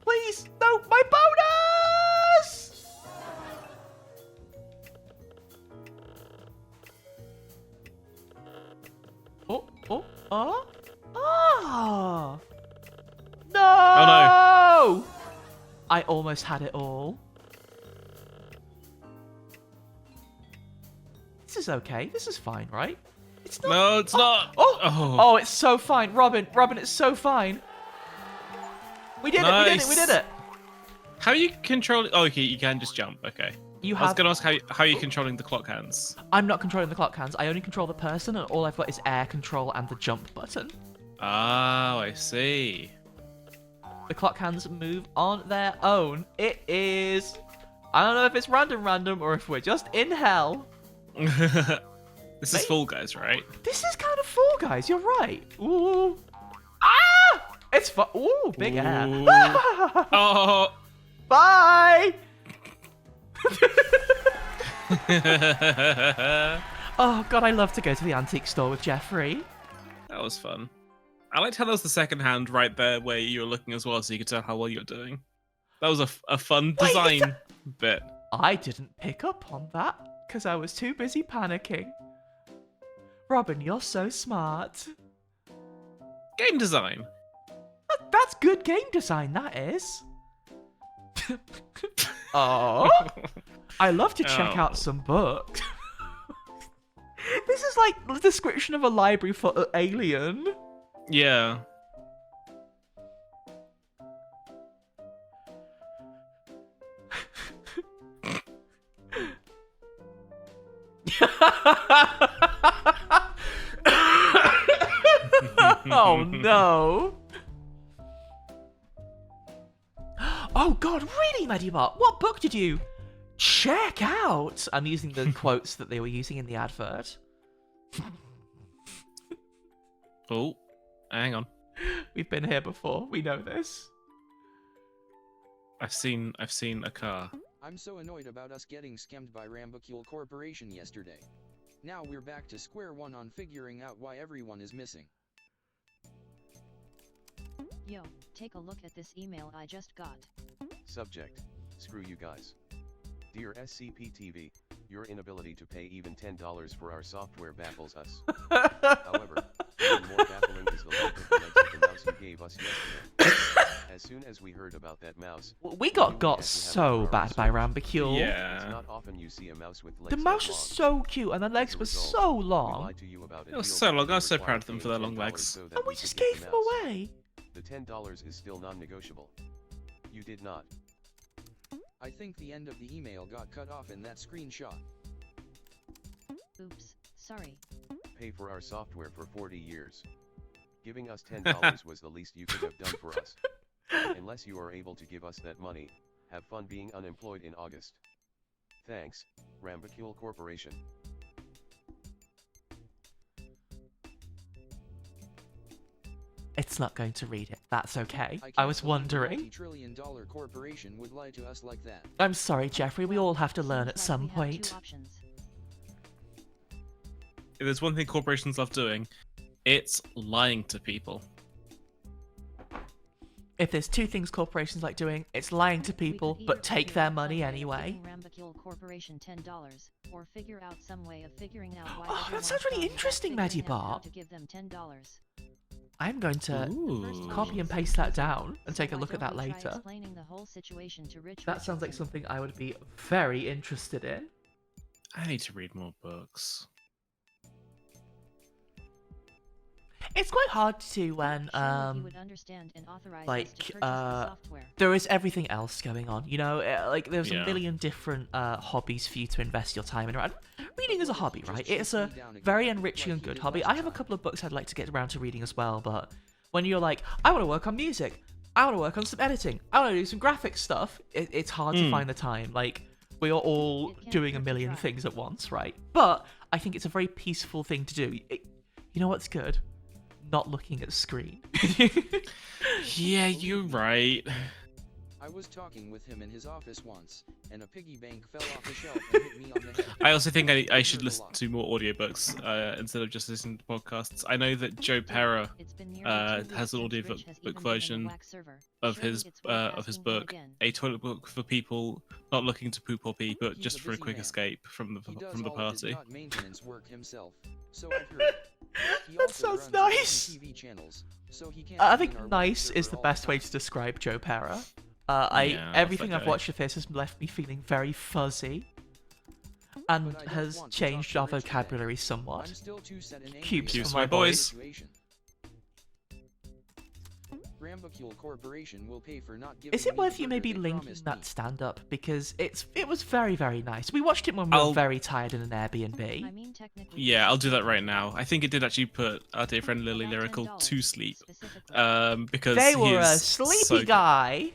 Please, no, my bonus! Oh. No!
Oh,
I almost had it all. This is okay. This is fine, right? It's not.
No, it's not.
Oh, it's so fine. Robin, it's so fine. We did it, we did it.
How are you controlling? Oh, okay, you can just jump. Okay.
You
I was
have.
going to ask how are you controlling the clock hands?
I'm not controlling the clock hands. I only control the person, and all I've got is air control and the jump button.
Oh, I see.
The clock hands move on their own. It is. I don't know if it's random or if we're just in hell.
This is Fall Guys, right?
This is kind of Fall Guys. You're right. Ooh. Ah! It's fun. Ooh, big air.
Ooh. Oh.
Bye. Oh God, I love to go to the antique store with Jeffrey.
That was fun. I liked how there was the second hand right there where you were looking as well, so you could tell how well you're doing. That was a fun
Wait,
design bit.
I didn't pick up on that because I was too busy panicking. Robin, you're so smart.
Game design.
That's good game design, that is. Oh, I love to check
Oh.
out some books. This is like the description of a library for Alien.
Yeah.
Oh no. Oh God, really, Medibot? What book did you check out? I'm using the quotes that they were using in the advert.
Oh, hang on.
We've been here before. We know this.
I've seen a car.
I'm so annoyed about us getting scammed by Rambacule Corporation yesterday. Now we're back to square one on figuring out why everyone is missing.
Yo, take a look at this email I just got.
Subject: screw you guys. Dear SCP-TV, your inability to pay even $10 for our software baffles us. However, even more baffling is the length of the legs of the mouse you gave us yesterday. As soon as we heard about that mouse,
We got so bad by Rambacule.
it's
Yeah.
not often you see a mouse with legs
The
that
mouse was
long.
so cute and the legs
As a
were
result,
so
we
long.
lied to you about a
It was
deal
so
that
long.
would
I was so
require
proud of them for their
paying
long
$10
legs.
so that
And we
could
just
get
gave
the
them
mouse.
away.
The $10 is still non-negotiable. You did not.
I think the end of the email got cut off in that screenshot.
Oops, sorry.
Pay for our software for 40 years. Giving us $10 was the least you could have done for us. Unless you are able to give us that money, have fun being unemployed in August. Thanks, Rambacule Corporation.
It's not going to read it. That's okay. I
can't
was
believe a
wondering.
multi-trillion-dollar corporation would lie to us like that.
I'm sorry, Jeffrey. We all have to learn
Seems
at
like
some
we have
point.
two options.
If there's one thing corporations love doing, it's lying to people.
If there's two things corporations like doing, it's lying to
We
people,
could
but
either
take
figure
their
out
money
some way of
anyway.
giving Rambacule Corporation $10, or figure out some way of figuring out why
Oh, that
everyone's
sounds really
wrong about
interesting,
figuring out how
Medibot.
to give them $10.
I'm going to
Ooh.
copy and paste that down and
So
take a
why
look at
don't
that
we try
later.
explaining the whole situation to Rich
That sounds like
Richardson?
something I would be very interested in.
I need to read more books.
It's quite hard to when
Surely he would understand and authorize us to
like
purchase the software.
there is everything else going on, you know, like there's
Yeah.
a million different hobbies for you to invest your time in. Right? Reading is a hobby,
Just
right?
chase
It's a
me down again,
very enriching
like
and
you
good
did
hobby.
last
I have a
time.
couple of books I'd like to get around to reading as well, but when you're like, I want to work on music, I want to work on some editing, I want to do some graphic stuff, it's hard to find the time. Like, we are all doing a million things at once, right? But I think it's a very peaceful thing to do. You know what's good? Not looking at the screen.
Yeah, you're right.
I was talking with him in his office once, and a piggy bank fell off the shelf and hit me on the head.
I also think I should listen to more audiobooks instead of just listening to podcasts. I know that Joe Pera has an audiobook version of his book, a toilet book for people not looking to poop or pee, but
He's
just
a
for a
busy
quick
man.
escape from the
He does
from the
all of his
party.
yacht maintenance work himself, so I've heard. He
That
also
sounds
runs his own
nice.
TV channels, so he can't
I
be in
think
our
nice
server
is the
all
best
time.
way to describe Joe Pera.
Yeah,
Everything
that's
I've
okay.
watched of his has left me feeling very fuzzy, and
But I don't
has
want to
changed
talk
our
to Rich today.
vocabulary somewhat.
I'm still too set and angry
Cubes
about
for
the
my
whole
boys.
situation. Rambacule Corporation will pay for not giving
Is it
me
worth
the
you
burger
maybe
they
linking
promised
that
me.
stand-up, because it was very, very nice. We watched it when we were
I'll-
very tired in an
I
Airbnb.
mean, technically,
Yeah, I'll do that right now. I think it did actually put our dear friend Lily
about
Lyrical
$10
to sleep.
specifically.
Because
They
he
were a
is
sleepy
so good.
guy.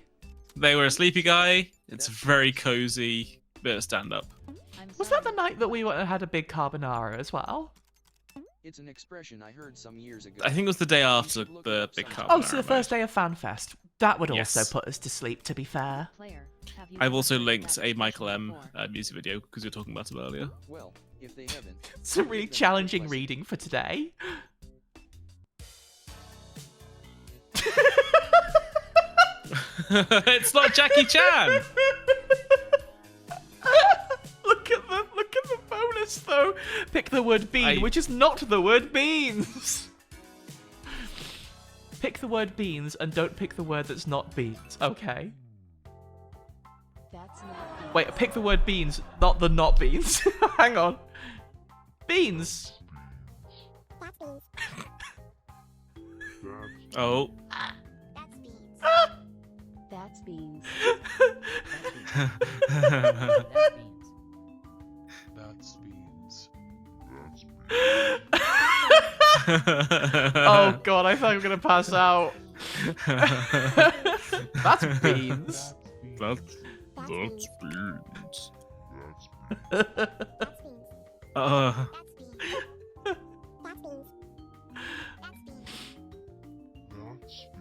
They were a sleepy guy. It's a very cozy bit of stand-up.
I'm
Was that the
sorry.
night that we went and had a big carbonara as well?
It's an expression I heard some years ago.
I think it was the day after
You should look
the
up
big
sometime.
carbonara.
Oh, so the first day of FanFest. That would also
Yes.
put us to sleep, to be fair.
Player, have you
I've
ever
also
heard of
linked
that
a Michael M
expression before?
music video because we were talking about it earlier.
Well, if they haven't,
It's a really
give them
challenging
advice.
reading for today.
It's not Jackie Chan.
Look at the bonus though. Pick the word bean, which is not the word beans. Pick the word beans and don't pick the word that's not beans. Okay.
That's not beans.
Wait, pick the word beans, not the not beans. Hang on. Beans.
Oh.
That's beans.
That's beans.
Oh god, I thought I was gonna pass out. That's beans.
That's beans.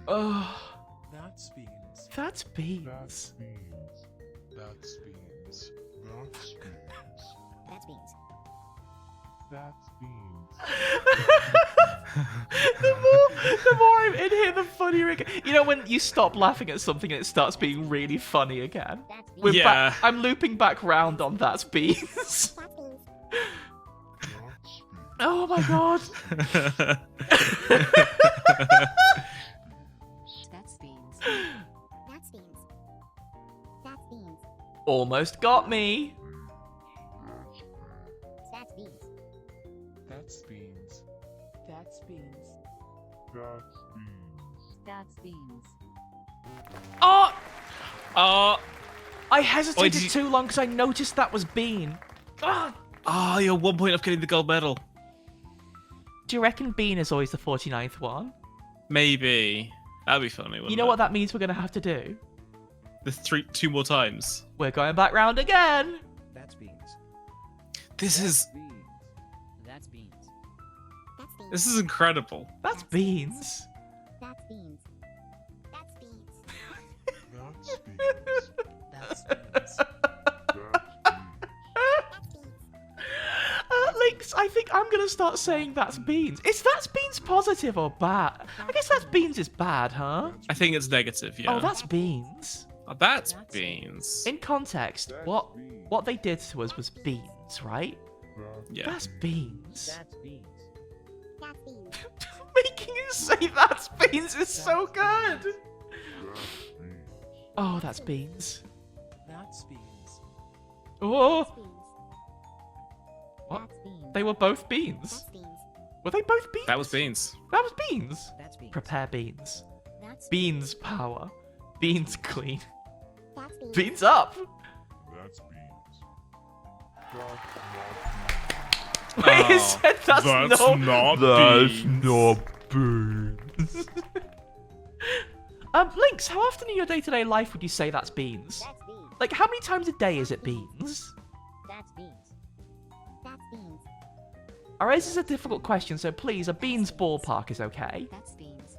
Oh,
That's beans.
that's beans.
That's beans. That's beans. That's beans. That's beans.
the more I'm in here, the funnier it gets. You know when you stop laughing at something and it starts being really funny again? We're
Yeah.
back. I'm looping back round on that's beans. Oh my god.
That's beans.
That's beans. That's beans.
Almost got me.
That's beans.
That's beans.
That's beans.
That's beans.
That's beans.
Oh!
Oh.
I hesitated
did you-
too long because I noticed that was bean. Ah!
Oh, you're 1 point off getting the gold medal.
Do you reckon bean is always the 49th one?
Maybe. That'd be funny, wouldn't
You know
it?
what that means we're going to have to do?
Two more times.
We're going back round again.
That's beans.
This is
Beans. That's beans.
That's beans.
this is incredible.
That's beans.
That's beans. That's beans.
That's beans.
That's beans.
Links, I think I'm going to start saying that's beans. Is that's beans positive or bad? I guess that's beans is bad, huh?
I think it's negative, yeah.
Oh, that's beans.
Oh, that's beans.
In context, what they did to us was beans, right?
Yeah.
That's beans.
That's beans.
That's beans.
Making you say that's beans is so good. Oh, that's beans.
That's beans.
Oh,
Beans.
What?
That's beans.
they were both beans.
That's beans.
Were they both beans?
That was beans.
That was beans.
That's beans.
Prepare beans.
That's
Beans power. Beans clean.
That's beans.
Beans up.
That's beans.
Wait, he said that's not
not
beans.
beans.
Lynx, how often in your day-to-day life would you say that's beans?
That's beans.
Like, how many times a day is it beans?
That's beans. That's beans.
Alright, this is a difficult question, so please, a beans ballpark is okay.
That's beans.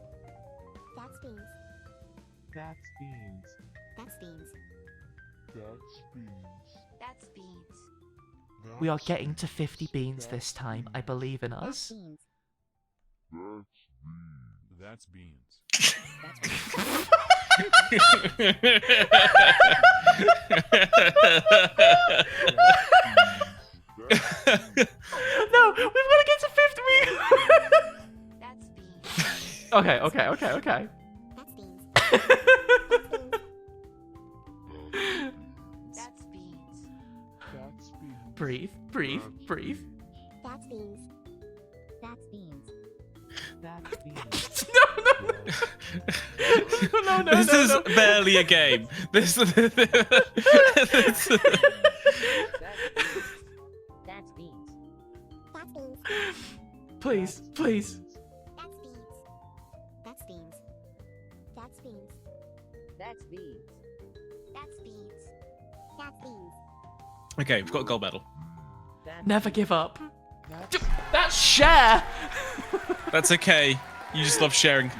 That's beans.
That's beans.
That's beans.
That's beans.
That's beans.
We are getting to 50 beans this time. I believe in
That's
us.
beans.
That's beans.
No, we've got to get to 50
That's beans.
Okay.
That's beans. That's beans.
That's beans.
Breathe.
That's beans. That's beans.
That's beans.
No.
This is barely a game. This.
That's beans.
That's beans.
That's beans.
Please.
That's beans. That's beans. That's beans.
That's beans.
That's beans. That's beans.
Okay, we've got a gold medal.
Never give up. That's share.
That's okay. You just love sharing.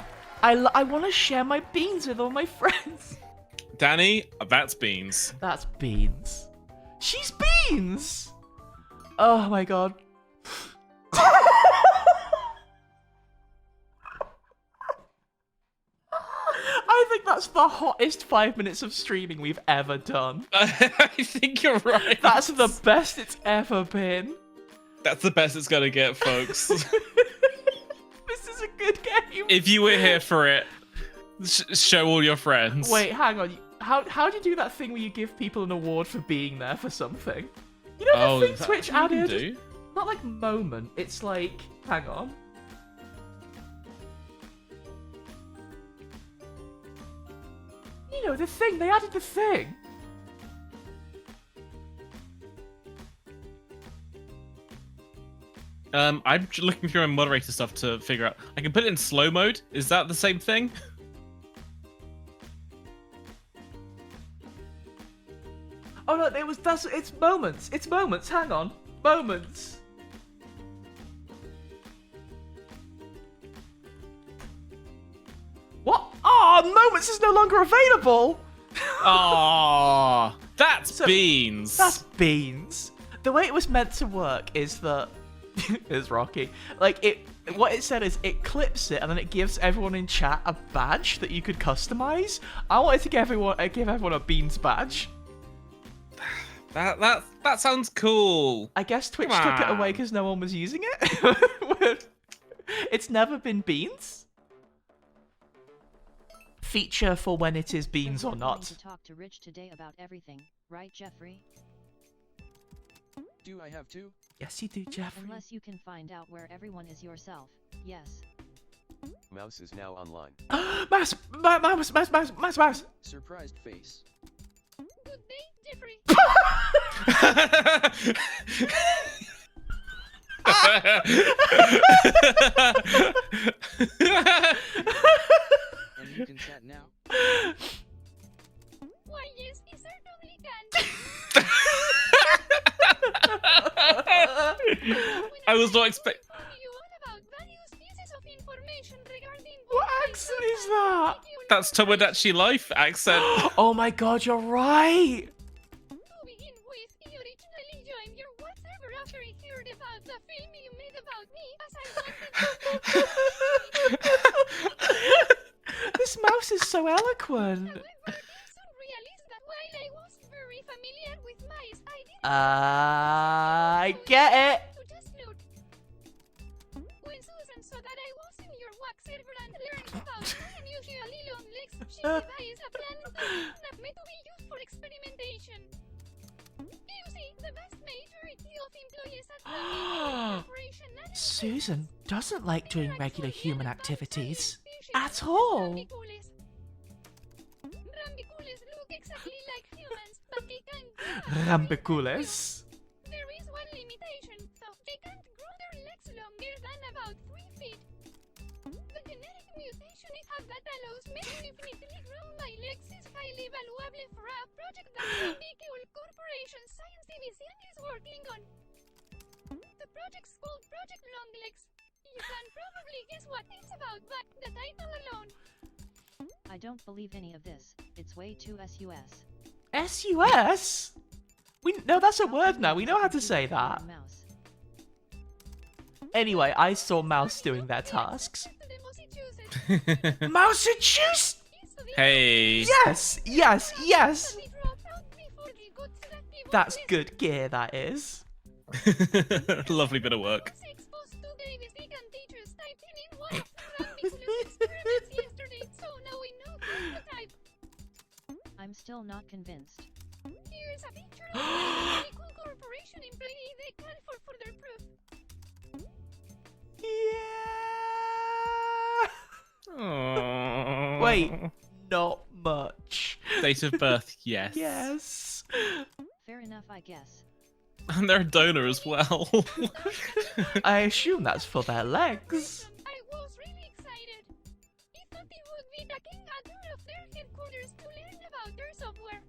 I want to share my beans with all my friends.
Danny, that's beans.
That's beans. She's beans. Oh my god. I think that's the hottest 5 minutes of streaming we've ever done.
I think you're right.
That's the best it's ever been.
That's the best it's gonna get, folks.
This is a good game.
If you were here for it, show all your friends.
Wait, hang on. How do you do that thing where you give people an award for being there for something? You know the thing
is that
Twitch
what you can
added?
do?
Not like moment. It's like, hang on. You know the thing. They added the thing.
I'm looking through my moderator stuff to figure out. I can put it in slow mode. Is that the same thing?
Oh no, it's moments. It's moments. Hang on. Moments. What? Oh, moments is no longer available.
Oh, that's
So,
beans.
That's beans. The way it was meant to work is that it's Rocky. Like what it said is it clips it and then it gives everyone in chat a badge that you could customize. I wanted to give everyone a beans badge.
That sounds cool.
I guess Twitch
Come
took it away
on.
because no one was using it. It's never been beans. Feature for when it is beans or
We're
not.
going to talk to Rich today about everything, right, Jeffrey?
Do I have to?
Yes, you do, Jeffrey.
Unless you can find out where everyone is yourself. Yes.
Mouse is now online.
Mouse.
Surprised face.
Good day, Jeffrey.
And you can chat now?
Why, yes, he certainly can.
I was not expecting.
You all about various pieces of information regarding
What accent is that?
That's Tomodachi Life accent.
Oh my god, you're right.
To begin with, he originally joined your whatever after he heard about the film you made about me, as I wanted
This mouse is so eloquent.
However, he soon realized that while I was very familiar with mice, I didn't
I get it.
to just note. When Susan saw that I was in your wax server and learned about my unusually long legs, she devised a plan that meant to be used for experimentation. You see, the vast majority of employees at the corporation
Susan doesn't like doing regular human activities at all.
Rambicules look exactly like humans, but they can't grow.
Rambicules.
There is one limitation, though. They can't grow their legs longer than about 3 feet. The genetic mutation it has that allows making infinitely grown by legs is highly valuable for a project that Rambicule Corporation Science Division is working on. The project's called Project Longlegs. You can probably guess what it's about by the title alone.
I don't believe any of this. It's way too sus.
SUS? No, that's a word now. We know how to say that.
Mouse.
Anyway, I saw Mouse doing their tasks.
Massachusetts.
Massachusetts!
Hey.
Yes, yes, yes!
We dropped out before the goods that people
That's
list.
good gear, that is.
Lovely bit of work.
Was exposed to Davis Deacon teachers typed in one of the Rambiculus experiments yesterday, so now we know who's the type.
I'm still not convinced.
Here's a picture of the Rambicle Corporation employee they call for further proof.
Yeah.
Aww.
Wait, not much.
Date of birth, yes.
Yes.
Fair enough, I guess.
And they're a donor as well.
I assume that's for their legs.
I was really excited. I thought they would be taking a tour of their headquarters to learn about their software.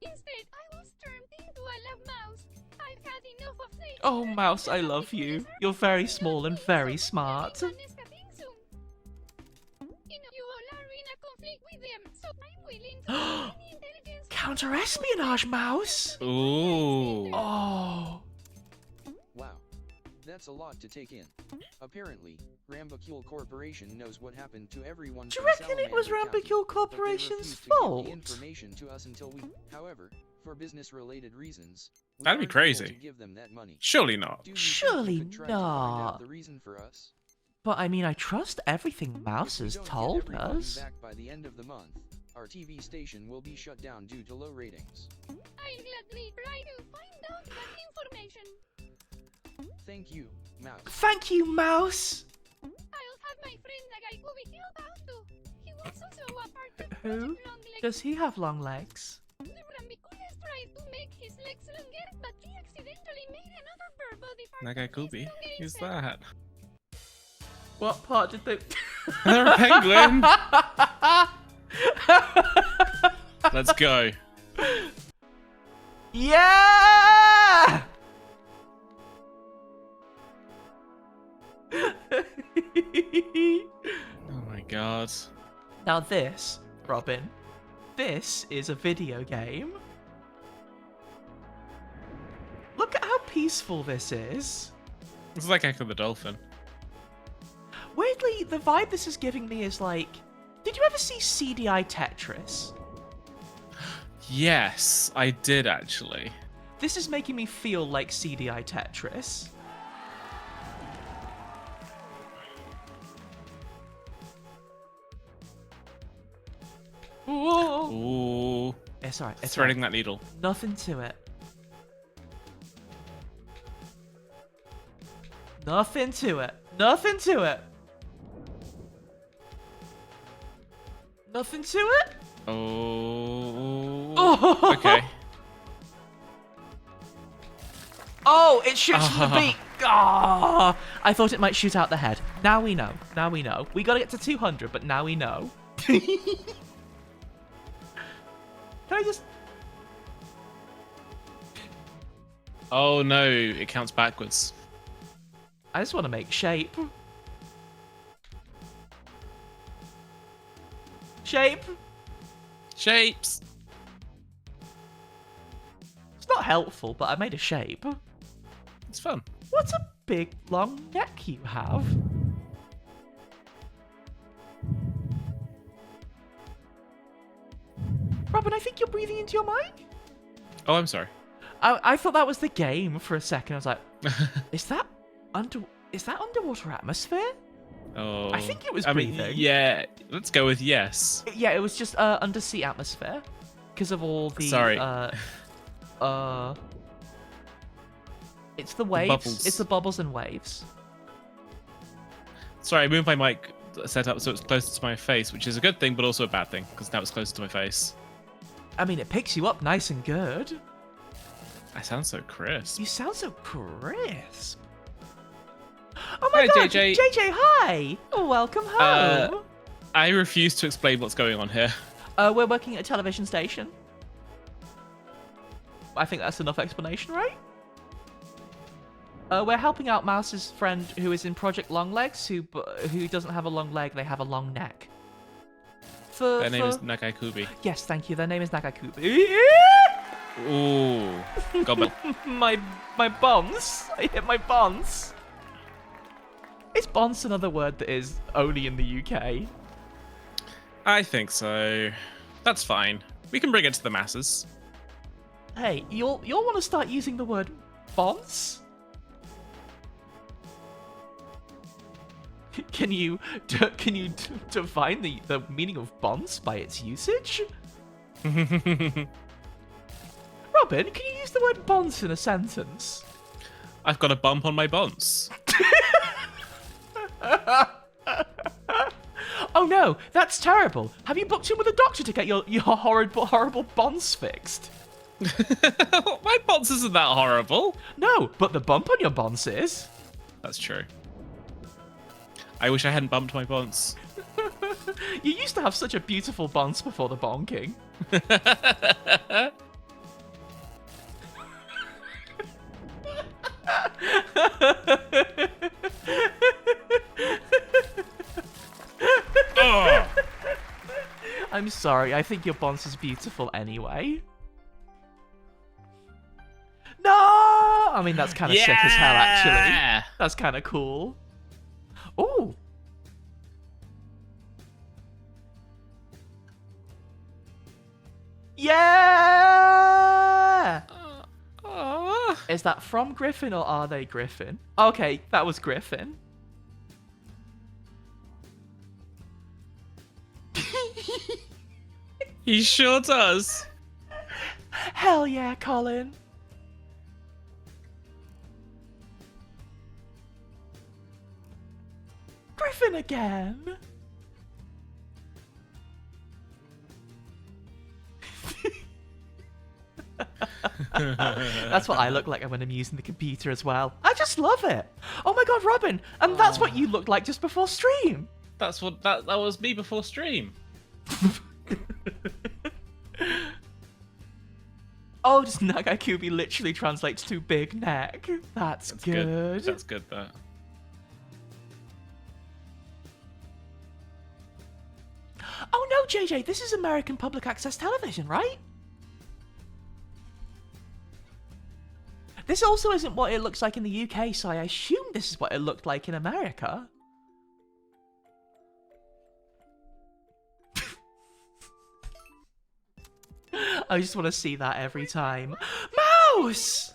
Instead, I was turned into a lab mouse. I've had enough of nature.
Oh, Mouse, I love you. You're very small and very smart.
You know, you all are in a conflict with them, so I'm willing to use any intelligence.
Counter-espionage, Mouse?
Ooh.
Oh.
Wow. That's a lot to take in. Apparently, Rambicule Corporation knows what happened to everyone.
Do you
from
reckon it was
Salamander County,
Rambicule
but they
Corporation's
refused to give
fault?
the information to us until we. However, for business-related reasons, we
That'd be
aren't able
crazy.
to give them that money.
Surely not.
Do you
Surely
think you could try to find
not.
out the reason for us?
But I mean, I trust everything Mouse
If we
has
don't get
told
everybody
us.
back by the end of the month, our TV station will be shut down due to low ratings.
I'll gladly try to find out that information.
Thank you, Mouse.
Thank you, Mouse.
I'll have my friend Nagaikubi help out too. He was also a part of
Who?
Project Longlegs.
Does he have long legs?
The Rambicules tried to make his legs longer, but he accidentally made another bird body part.
Nagaikubi? Who's that?
What part did they...
They're a penguin. Let's go.
Yeah!
Oh my god.
Now this, Robin, this is a video game. Look at how peaceful this is.
This is like Echo the Dolphin.
Weirdly, the vibe this is giving me is like... Did you ever see CDI Tetris?
Yes, I did actually.
This is making me feel like CDI Tetris. Whoa.
Ooh.
It's alright, it's
Threading
alright.
that needle.
Nothing to it. Nothing to it. Nothing to it. Nothing to it?
Oh.
Oh.
Okay.
Oh, it shoots from the beak. Ah, I thought it might shoot out the head. Now we know. Now we know. We gotta get to 200, but now we know. Can I just...
Oh no, it counts backwards.
I just want to make shape. Shape.
Shapes.
It's not helpful, but I made a shape.
It's fun.
What a big, long neck you have. Robin, I think you're breathing into your mic?
Oh, I'm sorry.
I thought that was the game for a second. I was like, is that underwater atmosphere?
Oh.
I think it was
I mean,
breathing.
yeah. Let's go with yes.
Yeah, it was just undersea atmosphere because of all the.
Sorry.
It's the waves.
bubbles.
It's the bubbles and waves.
Sorry, I moved my mic set up so it's closer to my face, which is a good thing, but also a bad thing because now it's closer to my face.
I mean, it picks you up nice and good.
I sound so crisp.
You sound so crisp. Oh my
Hi,
god,
JJ.
JJ, hi! Welcome home.
I refuse to explain what's going on here.
We're working at a television station. I think that's enough explanation, right? We're helping out Mouse's friend who is in Project Longlegs, who doesn't have a long leg, they have a long neck.
Their name is Nagai Kubi.
Yes, thank you. Their name is Nagakubi.
Ooh. God, but
my bonds. I hit my bonds. Is bonds another word that is only in the UK?
I think so. That's fine. We can bring it to the masses.
Hey, you'll want to start using the word bonds? Can you define the meaning of bonds by its usage? Robin, can you use the word bonds in a sentence?
I've got a bump on my bonds.
Oh no, that's terrible. Have you booked in with a doctor to get your horrible bonds fixed?
My bonds isn't that horrible.
No, but the bump on your bonds is.
That's true. I wish I hadn't bumped my bonds.
You used to have such a beautiful bonds before the bonking. I'm sorry, I think your bonds is beautiful anyway. No! I mean, that's kind of sick as hell, actually. That's kind of cool. Ooh! Yeah! Is that from Griffin or are they Griffin? Okay, that was Griffin.
He sure does.
Hell yeah, Colin. Griffin again. That's what I look like when I'm using the computer as well. I just love it. Oh my god, Robin, and that's what you looked like just before stream.
That's what that was me before stream.
Oh, just Nagakubi literally translates to big neck. That's good.
That's good, that.
Oh no, JJ, this is American public access television, right? This also isn't what it looks like in the UK, so I assume this is what it looked like in America. I just want to see that every time. Mouse!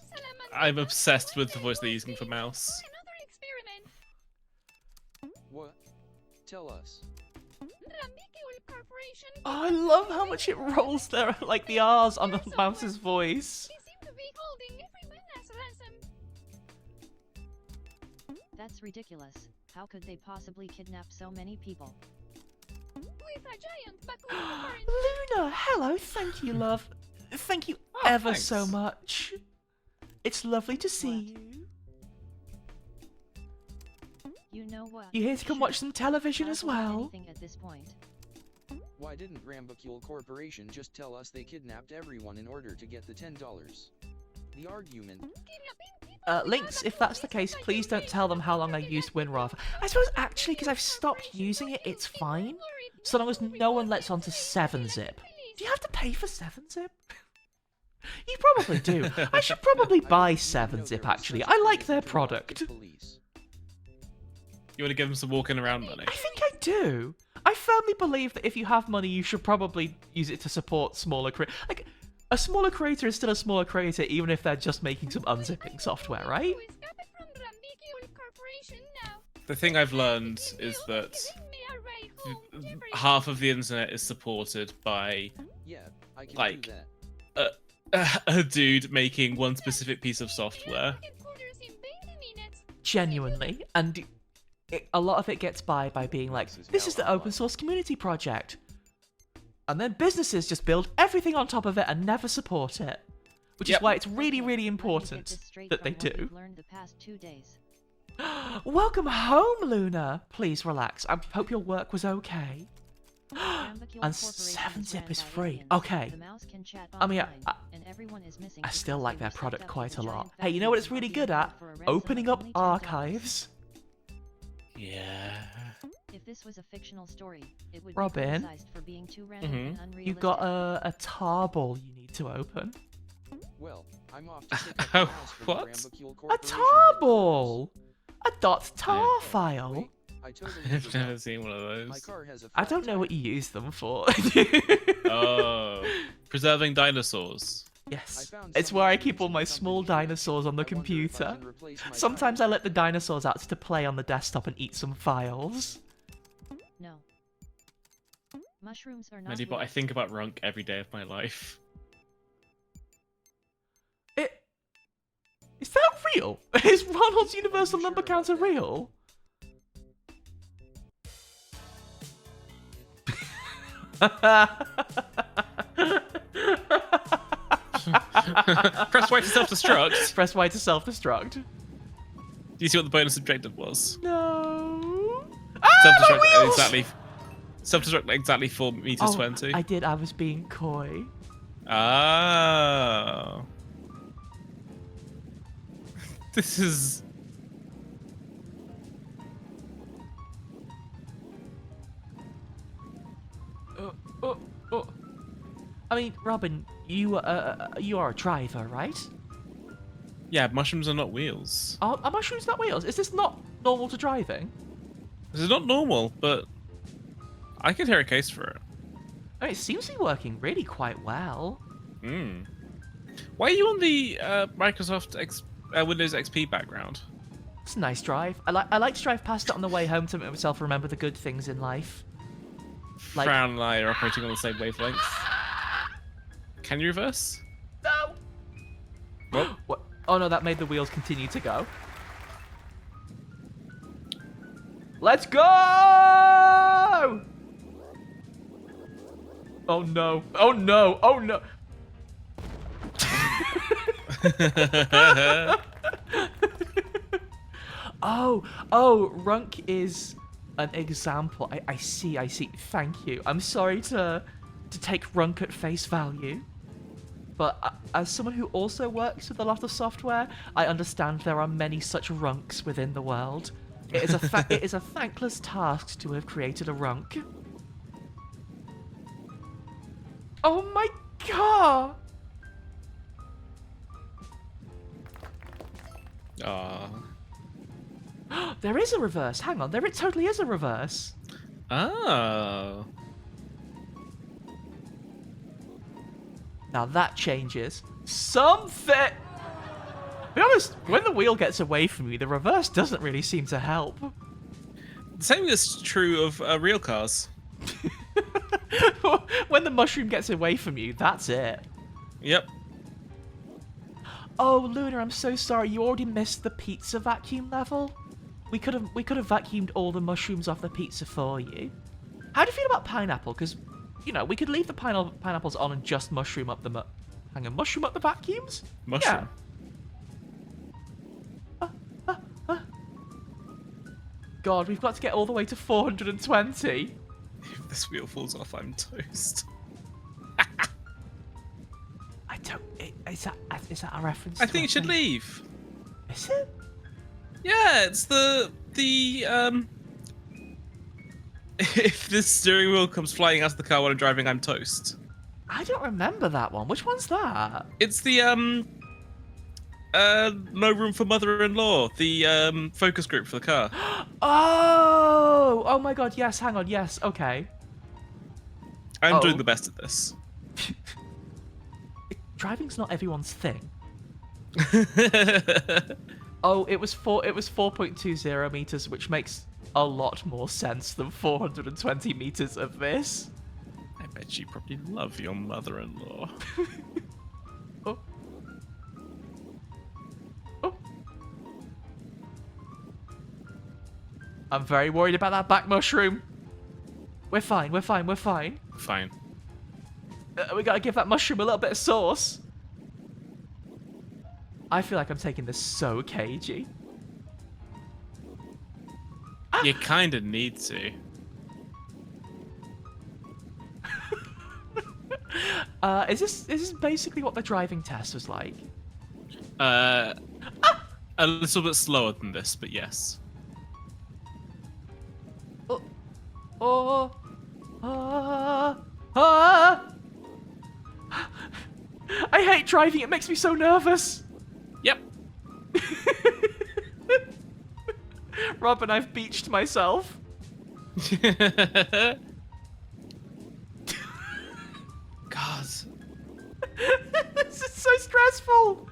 I'm obsessed with the voice they're using for Mouse.
Another experiment.
What? Tell us.
Corporation.
Oh, I love how much it rolls there, like the R's on the Mouse's voice.
They seem to be holding everyone as ransom.
That's ridiculous. How could they possibly kidnap so many people?
With a giant buckle of orange.
Luna, hello, thank you, love. Thank you
Oh,
ever
thanks.
so much. It's lovely to see you.
You know what?
You here to come
Sure.
watch some television
Not
as
about
well?
anything at this point.
Why didn't Rambacule Corporation just tell us they kidnapped everyone in order to get the $10? The argument.
Links, if that's the case, please don't tell them how long I used WinRAR. I suppose actually, because I've stopped using it, it's fine. So long as no one lets onto 7-zip. Do you have to pay for 7-zip? You probably do. I should probably buy 7-zip actually. I like their product.
You want to give them some walking around money?
I think I do. I firmly believe that if you have money, you should probably use it to support smaller creators. Like, a smaller creator is still a smaller creator, even if they're just making some unzipping software, right?
The thing I've learned is that half of the internet is supported by
Yeah, I can
Like-
do that.
a dude making one specific piece of software.
Genuinely. And a lot of it gets by being like, this is the open source community project. And then businesses just build everything on top of it and never support it. Which is
Yep.
why it's really, really
Let me get
important
this straight
that they
from what
do.
we've learned the past 2 days.
Welcome home, Luna. Please relax. I hope your work was okay.
Rambacule
And
Corporation
7-Zip
ran
is
by
free.
aliens.
Okay.
The mouse can chat
I mean,
online, and everyone is missing
I still
because
like
they
their
were sent
product
up
quite
with
a lot.
giant
Hey, you know what it's
vacuum
really
and
good
uploaded
at?
for a ransom
Opening
of
up
only $10.
archives.
Yeah.
If this was a fictional story, it would
Robin?
be criticized for being too random and unrealistic.
You got a tar ball you need to open.
Well, I'm off to pick up the mouse from the
What?
Rambacule
A
Corporation
tar
headquarters.
ball! A .tar
Oh,
file.
wait, I totally
I've
forgot.
never seen one of
My
those.
car has a
I
flat
don't know
tire.
what you use them for.
Oh, preserving dinosaurs.
Yes,
I found
it's
some
where I
mushrooms
keep all
in
my
something
small
here.
dinosaurs on the
I wonder if I
computer.
can replace my
Sometimes I
tires.
let the dinosaurs out to play on the desktop and eat some files.
No. Mushrooms are not
Medibot, I
real.
think about Runk every day of my life.
Is that real? Is Ronald's Universal
Are you
Number
sure
Counter
about that?
real?
Press Y to self-destruct.
Press Y to self-destruct.
Do you see what the bonus objective was?
No. Ah,
Self-destruct
my wheels!
exactly. Self-destruct exactly 4 meters
Oh,
20.
I did. I was being coy.
Oh. This is.
Oh. I mean, Robin, you are a driver, right?
Yeah, mushrooms are not wheels.
Are mushrooms not wheels? Is this not normal to driving?
This is not normal, but I could hear a case for it.
I mean, it seems to be working really quite well.
Hmm. Why are you on the Microsoft Windows XP background?
It's a nice drive. I like to drive past it on the way home to make myself remember the good things in life. Like-
Frown and I are operating on the same wavelength. Can you reverse?
No.
Well,
What? Oh no, that made the wheels continue to go. Let's go! Oh no! Oh no! Oh no! Oh, Runk is an example. I see. Thank you. I'm sorry to take Runk at face value. But as someone who also works with a lot of software, I understand there are many such runks within the world. It is it is a thankless task to have created a runk. Oh my god!
Aw.
There is a reverse. Hang on, there it totally is a reverse.
Oh.
Now that changes something. To be honest, when the wheel gets away from you, the reverse doesn't really seem to help.
The same is true of real cars.
When the mushroom gets away from you, that's it.
Yep.
Oh, Luna, I'm so sorry. You already missed the pizza vacuum level. We could have vacuumed all the mushrooms off the pizza for you. How do you feel about pineapple? Because, you know, we could leave the pineapples on and just mushroom up the mushroom up the vacuums?
Mushroom.
God, we've got to get all the way to 420.
If this wheel falls off, I'm toast.
I don't... Is that a reference
I
to
think
a
it should
thing?
leave.
Is it?
Yeah, it's the if this steering wheel comes flying out of the car while I'm driving, I'm toast.
I don't remember that one. Which one's that?
It's the no room for mother-in-law, the focus group for the car.
Oh my god, yes, hang on, yes, okay.
I'm
Oh.
doing the best at this.
Driving's not everyone's thing. Oh, it was 4.20 meters, which makes a lot more sense than 420 meters of this.
I bet you probably love your mother-in-law.
Oh. Oh. I'm very worried about that back mushroom. We're fine.
Fine.
We gotta give that mushroom a little bit of sauce. I feel like I'm taking this so cagey.
You kind of need to.
Is this basically what the driving test was like?
A little bit slower than this, but yes.
Oh, I hate driving. It makes me so nervous.
Yep.
Robin, I've beached myself.
God.
This is so stressful.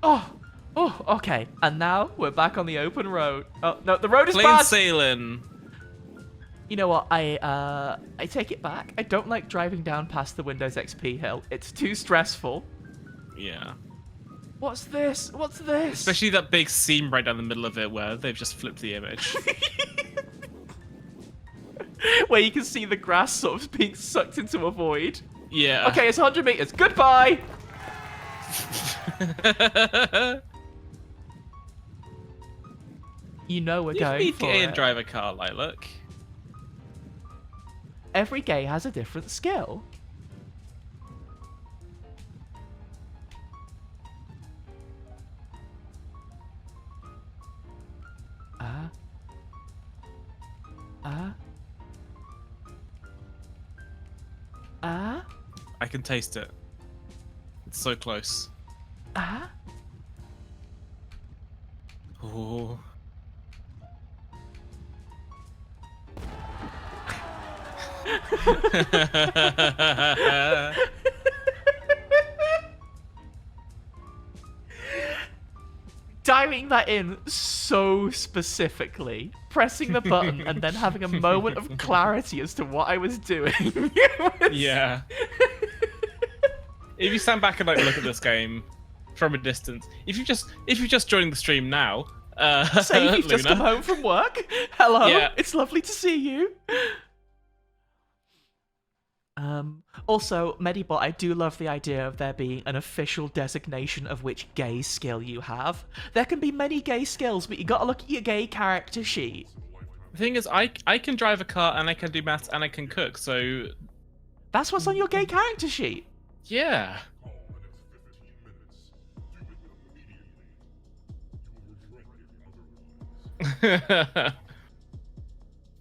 Oh, okay. And now we're back on the open road. Oh, no, the road is
Plain
bad.
sailing.
You know what? I take it back. I don't like driving down past the Windows XP hill. It's too stressful.
Yeah.
What's this? What's this?
Especially that big seam right down the middle of it where they've just flipped the image.
Where you can see the grass sort of being sucked into a void.
Yeah.
Okay, it's 100 meters. Goodbye! You know we're
You
going
can be
for
gay
it.
and drive a car, Lilac.
Every gay has a different skill.
I can taste it. It's so close. Ooh.
Dialing that in so specifically, pressing the button and then having a moment of clarity as to what I was doing.
Yeah. If you stand back and like look at this game from a distance, if you just joined the stream now,
Say you've just
Luna.
come home from work. Hello,
Yeah.
it's lovely to see you. Also, Medibot, I do love the idea of there being an official designation of which gay skill you have. There can be many gay skills, but you gotta look at your gay character sheet.
The thing is, I can drive a car and I can do maths and I can cook, so
That's what's on your gay character sheet.
yeah.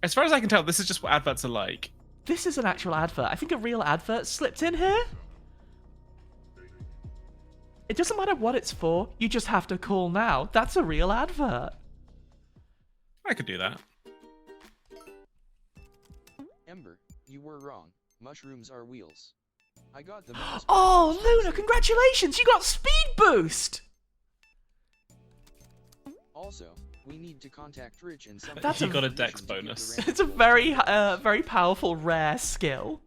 As far as I can tell, this is just what adverts are like.
This is an actual advert. I think a real advert slipped in here. It doesn't matter what it's for, you just have to call now. That's a real advert.
I could do that.
Ember, you were wrong. Mushrooms are wheels. I got the mouse.
Oh, Luna, congratulations! You got speed boost!
Also, we need to contact Rich and some.
That's
He
a-
got a dex bonus.
It's a very, very powerful, rare skill.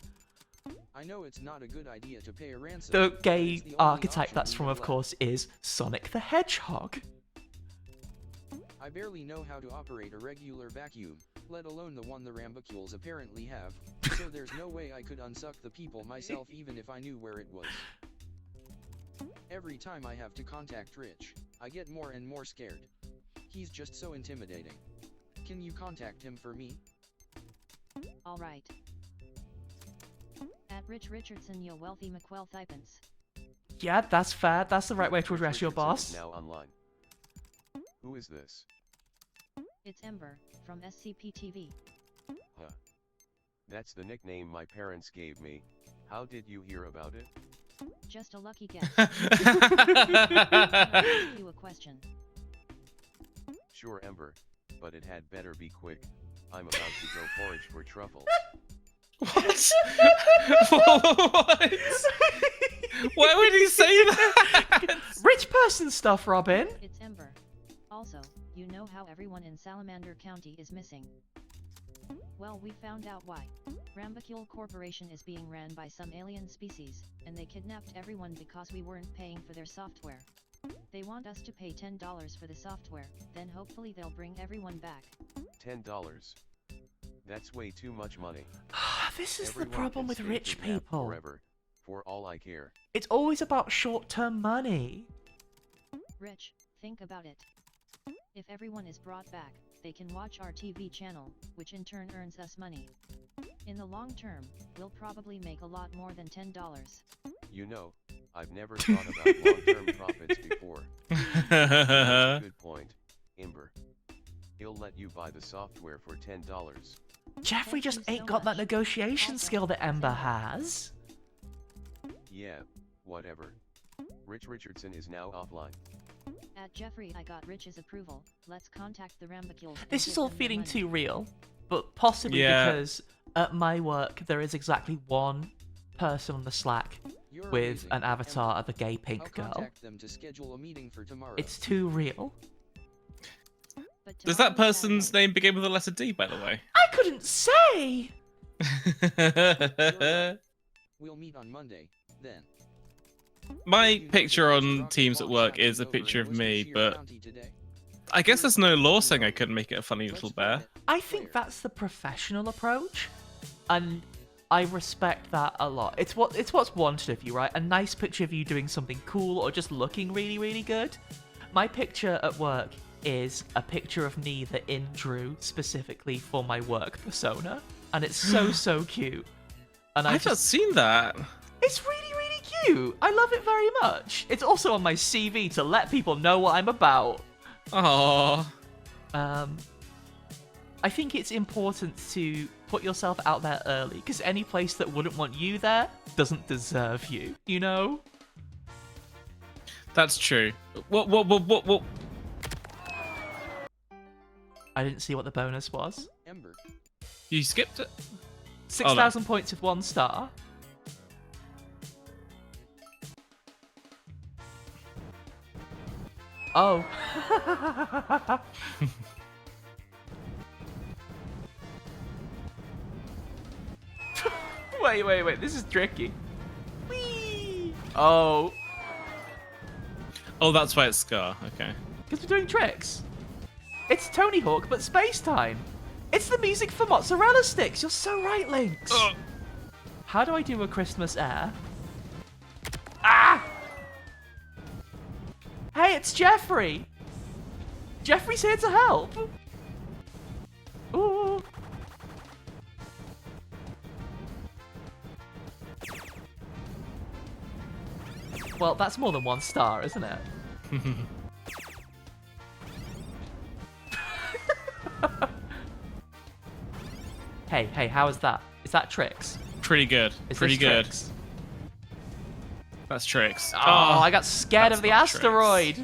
I know it's not a good idea to pay a ransom.
The
but
gay
it's the only
archetype
option
that's
we
from,
have
of
left.
course, is Sonic the Hedgehog.
I barely know how to operate a regular vacuum, let alone the one the Rambicules apparently have, so there's no way I could unsuck the people myself even if I knew where it was. Every time I have to contact Rich, I get more and more scared. He's just so intimidating. Can you contact him for me?
Alright. At Rich Richardson, yo wealthy McQuell-Thipens.
Yeah, that's fair. That's the right way to address your
Richardson is
boss.
now online. Who is this?
It's Ember, from SCP-TV.
Huh. That's the nickname my parents gave me. How did you hear about it?
Just a lucky guess. I'll ask you a question.
Sure, Ember, but it had better be quick. I'm about to go forage for truffles.
What? What? Why would he say that?
Rich person stuff, Robin.
It's Ember. Also, you know how everyone in Salamander County is missing. Well, we found out why. Rambicule Corporation is being ran by some alien species, and they kidnapped everyone because we weren't paying for their software. They want us to pay $10 for the software, then hopefully they'll bring everyone back.
$10. That's way too much money.
This is
Everyone
the problem
can
with
stay
rich
kidnapped
people.
Forever, for all I care.
It's always about short-term money.
Rich, think about it. If everyone is brought back, they can watch our TV channel, which in turn earns us money. In the long term, we'll probably make a lot more than $10.
You know, I've never thought about long-term profits before. That's a good point, Ember. He'll let you buy the software for $10.
Jeffrey
Thank
just
you so
ain't got that
much.
negotiation
Also,
skill that Ember
$10.
has.
Yeah, whatever. Rich Richardson is now offline.
At Jeffrey, I got Rich's approval. Let's contact the Rambacules. and
This
give
is all
them their
feeling
money.
too real, but possibly
Yeah.
because at my work there is exactly one person on the Slack
You're
with
amazing,
an avatar
Ember.
of a gay
I'll
pink girl.
contact them to schedule a meeting for tomorrow.
It's too real.
But
Does
tomorrow
that
is
person's
Saturday.
name begin with a letter D, by the way?
I couldn't say!
We'll meet on Monday, then.
My
You know
picture
that
on
Mr. Rocket
Teams at
Boss
work
happened
is a
over
picture
in
of me,
Worcestershire
but
County today.
I guess there's no law saying I couldn't make it a funny
Let's
little
film
bear.
it.
I think that's the professional approach, and I respect that a lot. It's what's wanted of you, right? A nice picture of you doing something cool or just looking really, really good. My picture at work is a picture of me that In drew specifically for my work persona, and it's so cute. And
I've not seen that.
it's really, really cute. I love it very much. It's also on my CV to let people know what I'm about.
Oh,
I think it's important to put yourself out there early, because any place that wouldn't want you there doesn't deserve you, you know?
that's true. What?
I didn't see what the bonus was.
Ember.
You skipped it?
6,000 points with 1 star. Oh. Wait, this is tricky. Whee! Oh,
Oh, that's why it's Scar. Okay.
because we're doing tricks. It's Tony Hawk, but space time. It's the music for mozzarella sticks. You're so right, Lynx.
Ugh.
How do I do a Christmas air? Ah! Hey, it's Jeffrey. Jeffrey's here to help. Ooh. Well, that's more than 1 star, isn't it? Hey, how is that? Is that tricks?
Pretty good.
Is
Pretty
this
good.
tricks?
That's tricks.
Oh, I got scared
that's
of the
not tricks.
asteroid.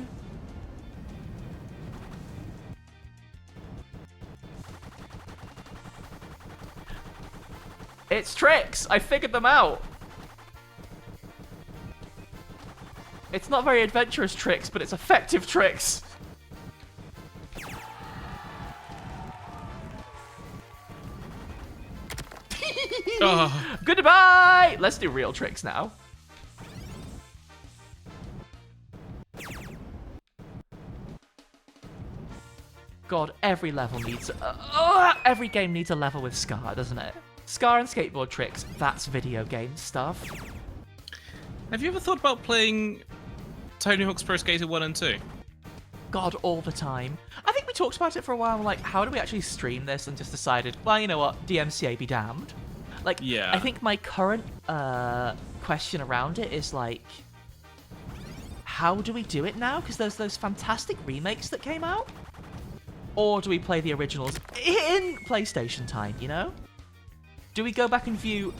It's tricks. I figured them out. It's not very adventurous tricks, but it's effective tricks.
Oh,
Goodbye. Let's do real tricks now. God, every level needs... every game needs a level with Scar, doesn't it? Scar and skateboard tricks, that's video game stuff.
have you ever thought about playing Tony Hawk's Pro Skater 1 and 2?
God, all the time. I think we talked about it for a while, like, how do we actually stream this? And just decided, well, you know what, DMCA be damned. Like,
Yeah.
I think my current question around it is, like, how do we do it now? Because there's those fantastic remakes that came out. Or do we play the originals in PlayStation time, you know? Do we go back and view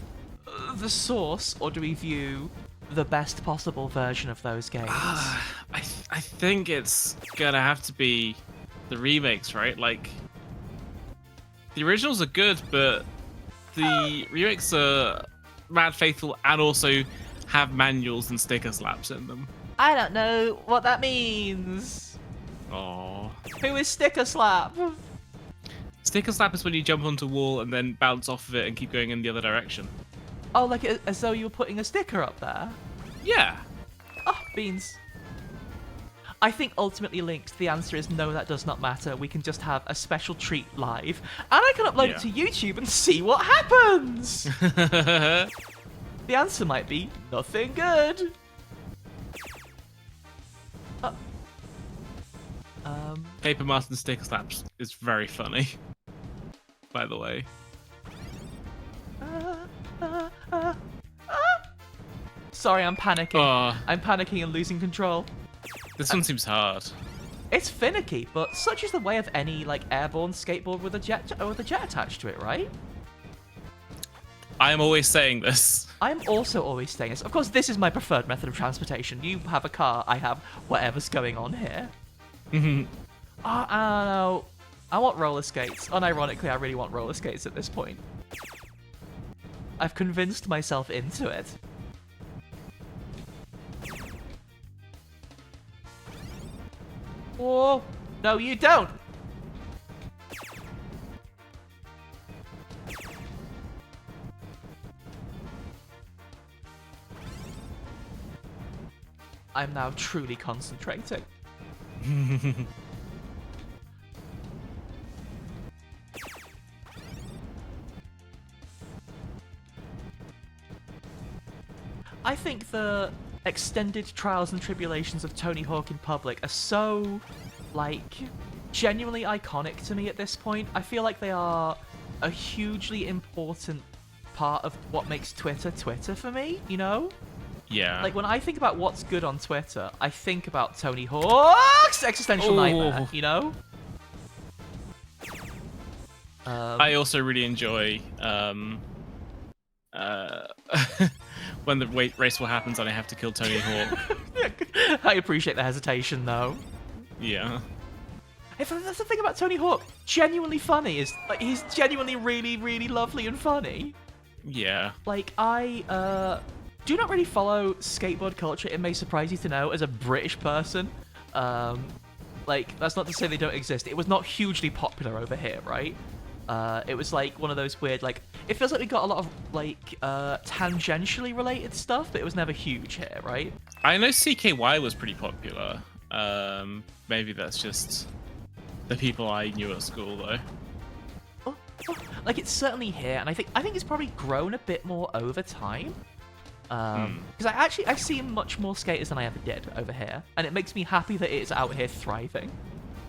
the source, or do we view the best possible version of those games?
I think it's gonna have to be the remakes, right? Like, the originals are good, but the remakes are mad faithful and also have manuals and sticker slaps in them.
I don't know what that means.
Oh,
Who is Sticker Slap?
sticker slap is when you jump onto a wall and then bounce off of it and keep going in the other direction.
Oh, like as though you were putting a sticker up there?
Yeah.
Oh, beans. I think ultimately, Linked, the answer is no, that does not matter. We can just have a special treat live. And I can upload it to YouTube and see what happens! The answer might be nothing good.
Paper Martin Sticker Snaps is very funny. By the way.
Sorry, I'm panicking.
Oh,
I'm panicking and losing control.
this one seems hard.
It's finicky, but such is the way of any like airborne skateboard with a jet attached to it, right?
I am always saying this.
I'm also always saying this. Of course, this is my preferred method of transportation. You have a car, I have whatever's going on here. I don't know. I want roller skates. Unironically, I really want roller skates at this point. I've convinced myself into it. Whoa! No, you don't! I'm now truly concentrating. I think the extended trials and tribulations of Tony Hawk in public are so, like, genuinely iconic to me at this point. I feel like they are a hugely important part of what makes Twitter Twitter for me, you know?
Yeah.
Like, when I think about what's good on Twitter, I think about Tony Hawk's existential nightmare, you know?
I also really enjoy when the race war happens and I have to kill Tony Hawk.
I appreciate the hesitation, though.
Yeah.
If that's the thing about Tony Hawk, genuinely funny is like he's genuinely really, really lovely and funny.
Yeah.
Like I do not really follow skateboard culture. It may surprise you to know as a British person. Like that's not to say they don't exist. It was not hugely popular over here, right? It was like one of those weird, like, it feels like we got a lot of, like, tangentially related stuff, but it was never huge here, right?
I know CKY was pretty popular. Maybe that's just the people I knew at school, though.
Like, it's certainly here, and I think it's probably grown a bit more over time. Because I've seen much more skaters than I ever did over here, and it makes me happy that it's out here thriving.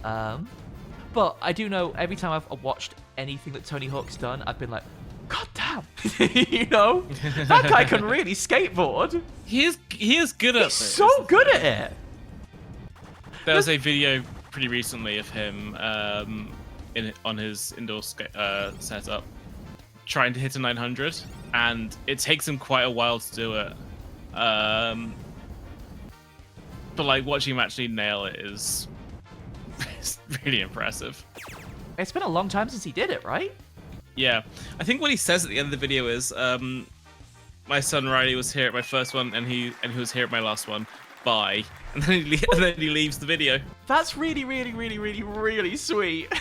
But I do know every time I've watched anything that Tony Hawk's done, I've been like, God damn, you know, that guy can really skateboard.
He is good at it.
He's so good at it.
There was a video pretty recently of him on his indoor setup trying to hit a 900, and it takes him quite a while to do it. But like watching him actually nail it is really impressive.
It's been a long time since he did it, right?
Yeah, I think what he says at the end of the video is, "My son Riley was here at my first one, and he was here at my last one. Bye." And then he leaves the video.
That's really, really, really, really, really sweet.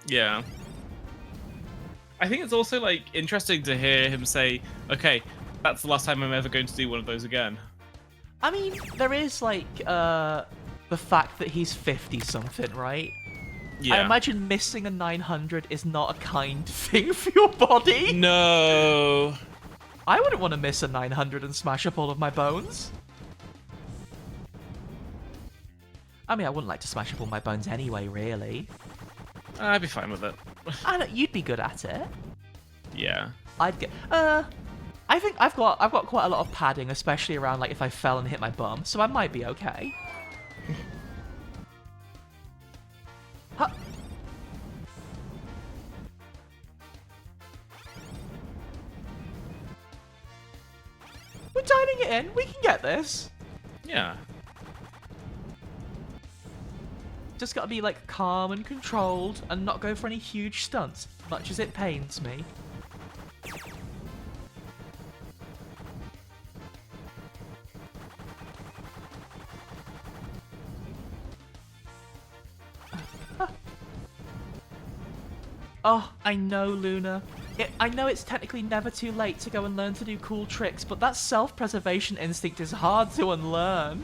Yeah. I think it's also like interesting to hear him say, "Okay, that's the last time I'm ever going to do one of those again."
I mean, there is like the fact that he's 50-something, right?
Yeah.
I imagine missing a 900 is not a kind thing for your body.
No.
I wouldn't want to miss a 900 and smash up all of my bones. I mean, I wouldn't like to smash up all my bones anyway, really.
I'd be fine with it.
I know, you'd be good at it.
Yeah.
I'd get. I think I've got quite a lot of padding, especially around like if I fell and hit my bum, so I might be okay. Huh. We're timing it in. We can get this.
Yeah.
Just gotta be like calm and controlled and not go for any huge stunts, much as it pains me. Oh, I know, Luna. I know it's technically never too late to go and learn to do cool tricks, but that self-preservation instinct is hard to unlearn.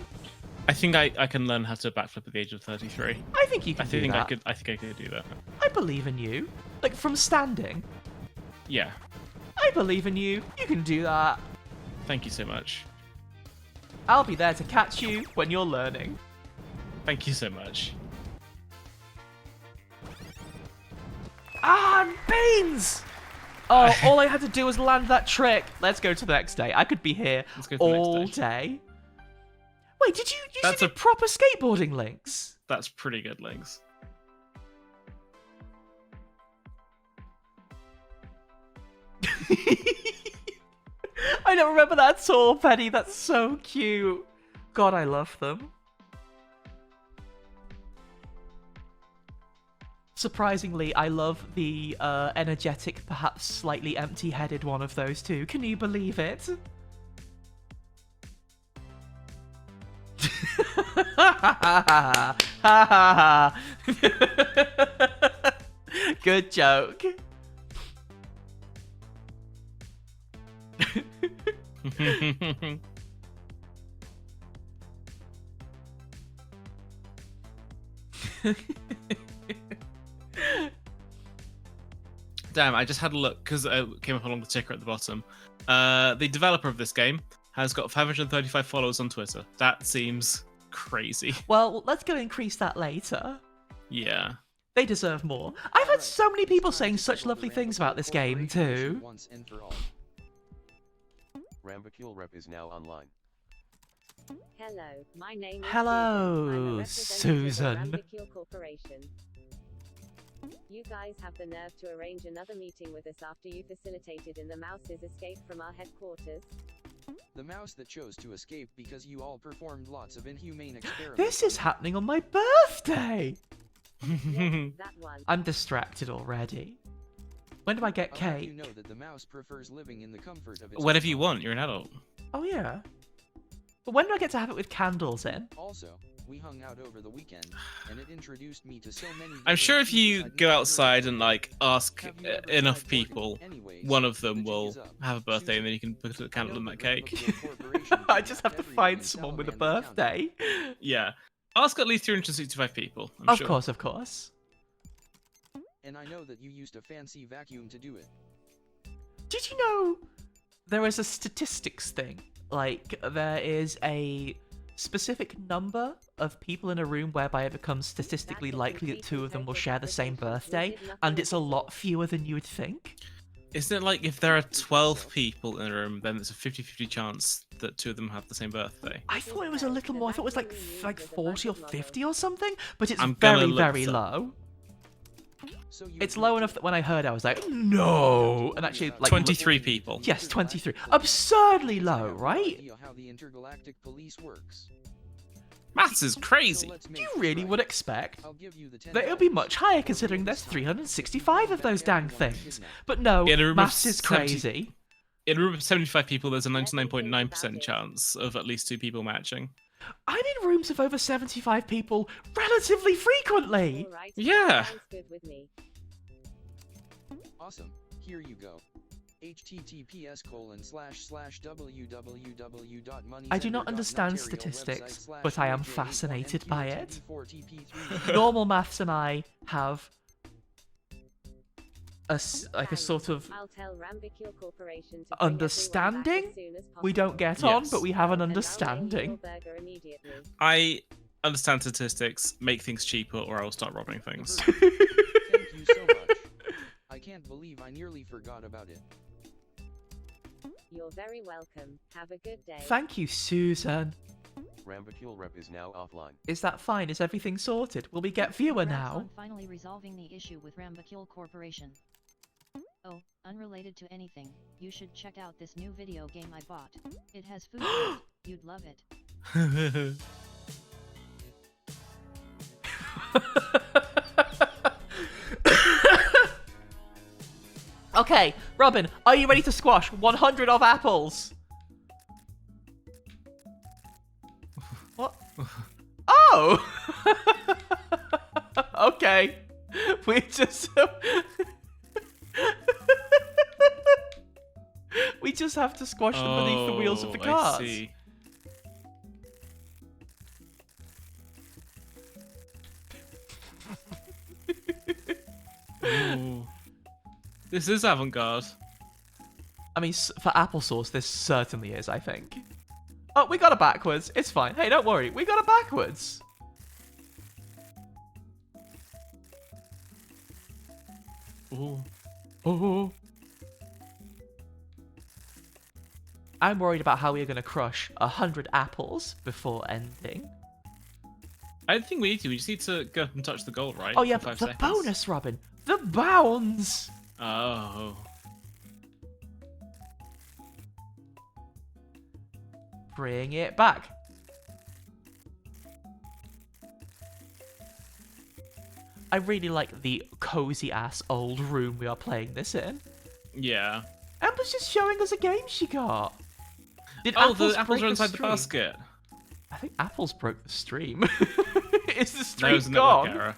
I think I can learn how to backflip at the age of 33.
I think you can do that.
I think I could do that.
I believe in you. Like, from standing.
Yeah.
I believe in you. You can do that.
Thank you so much.
I'll be there to catch you when you're learning.
Thank you so much.
Ah, beans! Oh, all I had to do was land that trick. Let's go to the next day. I could be here
Let's go to the next
all
day.
day. Wait, did you
That's
do
a-
proper skateboarding links?
That's pretty good links.
I don't remember that at all, Penny. That's so cute. God, I love them. Surprisingly, I love the energetic, perhaps slightly empty-headed one of those two. Can you believe it? Good joke.
Damn, I just had a look because it came up along the ticker at the bottom. The developer of this game has got 535 followers on Twitter. That seems crazy.
Well, let's go increase that later.
Yeah.
They deserve more. I've had so many people saying such lovely things about this game too.
Once and for all.
Rambacule Rep is now online.
Hello, my name is
Hello,
Susan. I'm a representative
Susan.
of Rambacule Corporation. You guys have the nerve to arrange another meeting with us after you facilitated in the mouse's escape from our headquarters.
The mouse that chose to escape because you all performed lots of inhumane experiments.
This is happening on my birthday!
Yes, that one.
I'm distracted already. When do I get
I'll have
cake?
you know that the mouse prefers living in the comfort of its
Whatever
own
you
home.
want, you're an adult.
Oh yeah. But when do I get to have it with candles in?
Also, we hung out over the weekend, and it introduced me to so many.
I'm sure if you
different
go
foods I'd never
outside
heard
and
of.
like ask
Have you ever
enough
tried
people,
working? Anyways,
one of
the
them
jig
will
is up.
have a birthday, and then
Susan,
you can put a
I
candle
know
in
that
that cake.
Rambacule Corporation
I
gives
just
back
have to
to everyone
find
in
someone with a
Salamander County.
birthday.
Yeah. Ask at least 365 people. I'm
Of
sure.
course, of course.
And I know that you used a fancy vacuum to do it.
Did you know there is a statistics thing? Like, there is a specific number of people in a room whereby it becomes statistically likely that two of them will share the same birthday, and it's a lot fewer than you would think.
Isn't it like if there are 12 people in a room, then there's a 50-50 chance that two of them have the same birthday?
I thought it was a little more. I thought it was like 40 or 50 or something, but it's
I'm gonna
very,
look
very
some.
low.
So you
It's
admit
low
to
enough
it.
that when I heard it, I was like, no! And actually, like,
23 people.
Yes, 23. Absurdly
I
low,
have no
right?
idea how the intergalactic police works.
Maths is
So
crazy.
let's make
You
this
really
right.
would expect
I'll give you the
that it would be
$10.
much higher
Or
considering
maybe
there's
it's
365 of those dang things. But no,
In a room of
maths is
70
crazy.
In a room of 75 people, there's a 99.9% chance of at least two people matching.
I'm in rooms of over 75 people relatively frequently.
All right,
Yeah.
sounds good with me.
Awesome. Here you go. https://www.moneysender.ontario
I do not understand statistics, but I am
website/major
fascinated by it.
AT4TP3.
Normal maths and I have a sort of
I'll tell Rambacule Corporation to bring everyone back
understanding.
as soon as
We don't
possible.
get on,
Yes.
but we have an
And I'll name
understanding.
your burger immediately.
I understand statistics, make things cheaper, or I will start robbing things.
Thank you so much. I can't believe I nearly forgot about it.
You're very welcome. Have a good day.
Thank you, Susan.
Rambacule Rep is now offline.
Is that fine? Is everything sorted? Will we get viewer
Congrats
now?
on finally resolving the issue with Rambacule Corporation. Oh, unrelated to anything, you should check out this new video game I bought. It has food in it. You'd love it.
Okay, Robin, are you ready to squash 100 of apples? What? Oh! Okay. We just... we just have to squash them beneath the wheels of the
Oh,
cars.
I see. Ooh. This is avant-garde.
I mean, for applesauce, this certainly is, I think. Oh, we got it backwards. It's fine. Hey, don't worry. We got it backwards.
Ooh.
Oh. I'm worried about how we're going to crush 100 apples before ending.
I don't think we need to. We just need to go up and touch the goal, right?
Oh yeah,
For
but
5
the
seconds.
bonus, Robin. The bounds.
Oh.
Bring it back. I really like the cozy-ass old room we are playing this in.
Yeah.
Amber's just showing us a game she got. Did
Oh, the apples
break
are inside the
stream?
basket.
I think apples broke the stream. Is the
That
stream
was a network
gone?
error.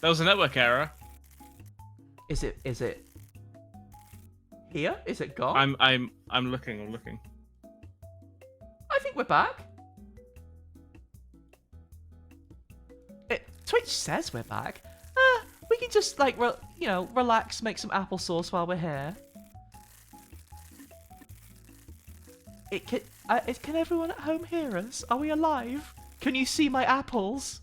That was a network error.
Is it here? Is it gone?
I'm looking.
I think we're back. Twitch says we're back. We can just like relax, make some applesauce while we're here. Can everyone at home hear us? Are we alive? Can you see my apples?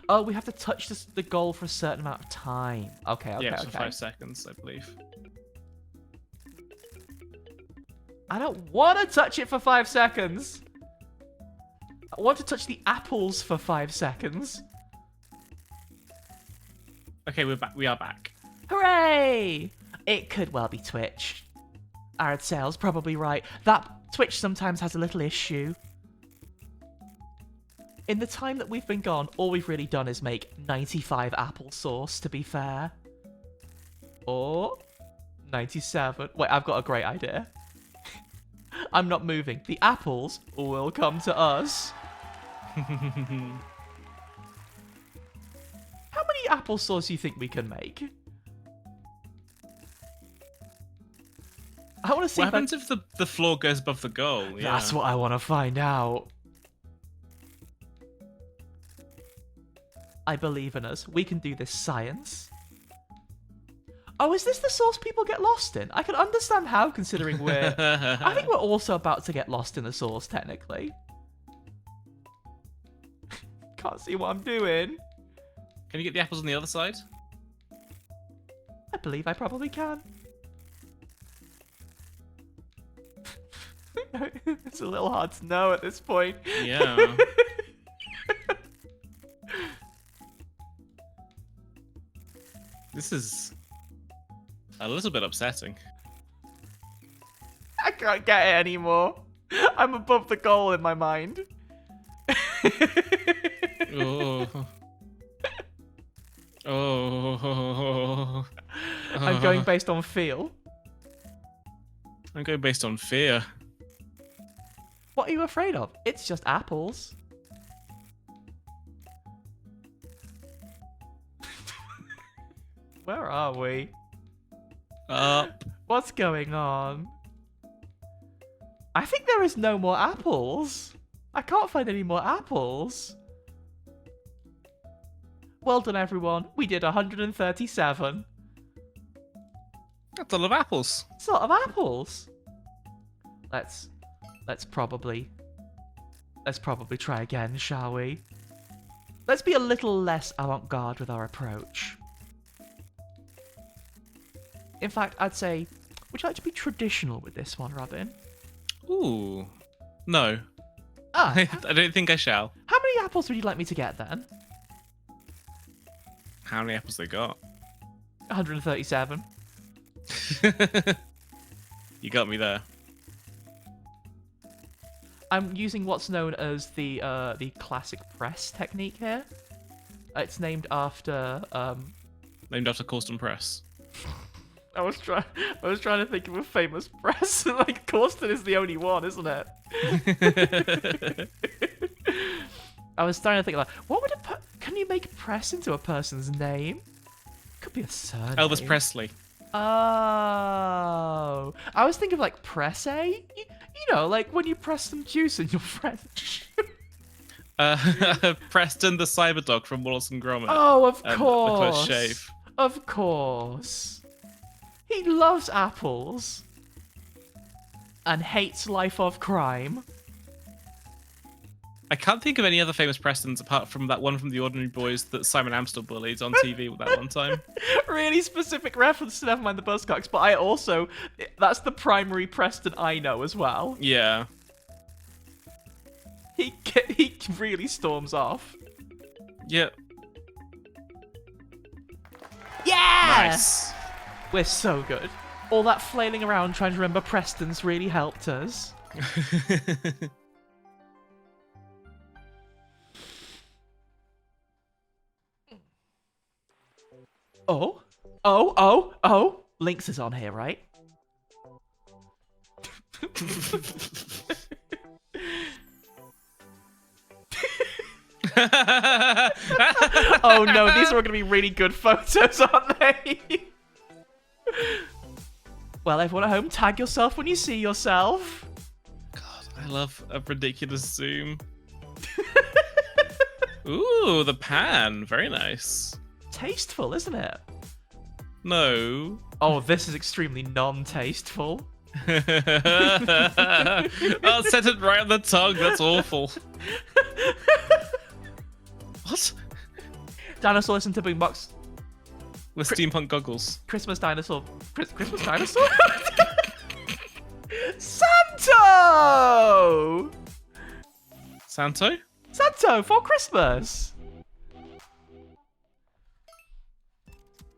Oh, we have to touch the goal for a certain amount of time. Okay.
Yeah, for 5 seconds, I believe.
I don't want to touch it for 5 seconds. I want to touch the apples for 5 seconds.
Okay, we're back. We are back.
Hooray! It could well be Twitch. Arid Sales probably right. That Twitch sometimes has a little issue. In the time that we've been gone, all we've really done is make 95 applesauce, to be fair. Or 97. Wait, I've got a great idea. I'm not moving. The apples will come to us. How many applesauce do you think we can make? I want to see.
What happens if the floor goes above the goal? Yeah.
That's what I want to find out. I believe in us. We can do this science. Oh, is this the source people get lost in? I can understand how, considering we're... I think we're also about to get lost in the source, technically. Can't see what I'm doing.
Can you get the apples on the other side?
I believe I probably can. It's a little hard to know at this point.
Yeah. This is a little bit upsetting.
I can't get it anymore. I'm above the goal in my mind.
Oh. Oh.
I'm going based on feel.
I'm going based on fear.
What are you afraid of? It's just apples. Where are we?
Up.
What's going on? I think there is no more apples. I can't find any more apples. Well done, everyone. We did 137.
That's a lot of apples.
It's a lot of apples. Let's probably try again, shall we? Let's be a little less avant-garde with our approach. In fact, I'd say, would you like to be traditional with this one, Robin?
Ooh. No.
Ah,
I don't think I shall.
how many apples would you like me to get then?
How many apples they got?
137.
You got me there.
I'm using what's known as the classic press technique here. It's named after
Named after Corsten Press.
I was trying to think of a famous press. Like Corsten is the only one, isn't it? I was starting to think like, what would can you make press into a person's name? Could be a surname.
Elvis Presley.
Oh, I was thinking of like presse. You know, like when you press some juice and you're French.
Preston the Cyberdog from Wallace and Gromit.
Oh, of
The
course.
Close Shave.
Of course. He loves apples. And hates life of crime.
I can't think of any other famous Prestons apart from that one from The Ordinary Boys that Simon Amstel bullied on TV that one time.
Really specific reference to Nevermind the Buzzcocks, but I also... That's the primary Preston I know as well.
Yeah.
He really storms off.
Yep.
Yeah!
Nice.
We're so good. All that flailing around trying to remember Preston's really helped us. Oh. Lynx is on here, right? Oh no, these are going to be really good photos, aren't they? Well, everyone at home, tag yourself when you see yourself.
God, I love a ridiculous zoom. Ooh, the pan. Very nice.
Tasteful, isn't it?
No.
Oh, this is extremely non-tasteful.
Oh, set it right on the tongue. That's awful. What?
Dinosaur listen to Boombox.
With steampunk goggles.
Christmas dinosaur. Christmas dinosaur? Santo!
Santo?
Santo for Christmas.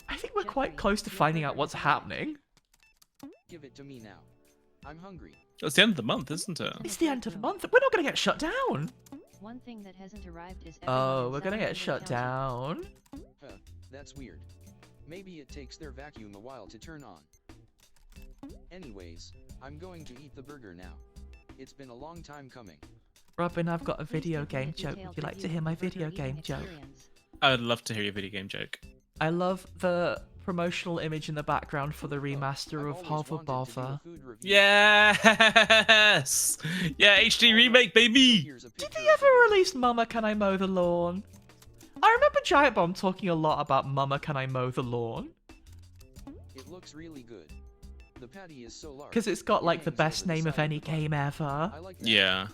I think we're quite close to finding out what's happening.
Give it to me now. I'm hungry.
It's the end of the month, isn't it?
It's the end of the month. We're not going to get shut down.
One thing that hasn't arrived is
Oh, we're going to get
Salamander
shut
County.
down.
Huh, that's weird. Maybe it takes their vacuum a while to turn on. Anyways, I'm going to eat the burger now. It's been a long time coming.
Robin, I've got a
Please
video
give me a
game joke.
detailed
Would you like to
review
hear my
of the
video
burger
game
eating
joke?
experience.
I would love to hear your video game joke.
I love the promotional image in the background for the remaster
I've
of
always
Hover
wanted to do a
Bother.
food review.
Yes! Yeah, HD remake, baby!
Here's a
Did
picture
they
of
ever
the burger.
release Mama Can I Mow the Lawn? I remember Giant Bomb talking a lot about Mama Can I Mow the Lawn.
It looks really good. The patty is so large.
Because it's got like the
Hangs
best
over the
name of
side
any
the bun.
game ever.
I like that.
Yeah.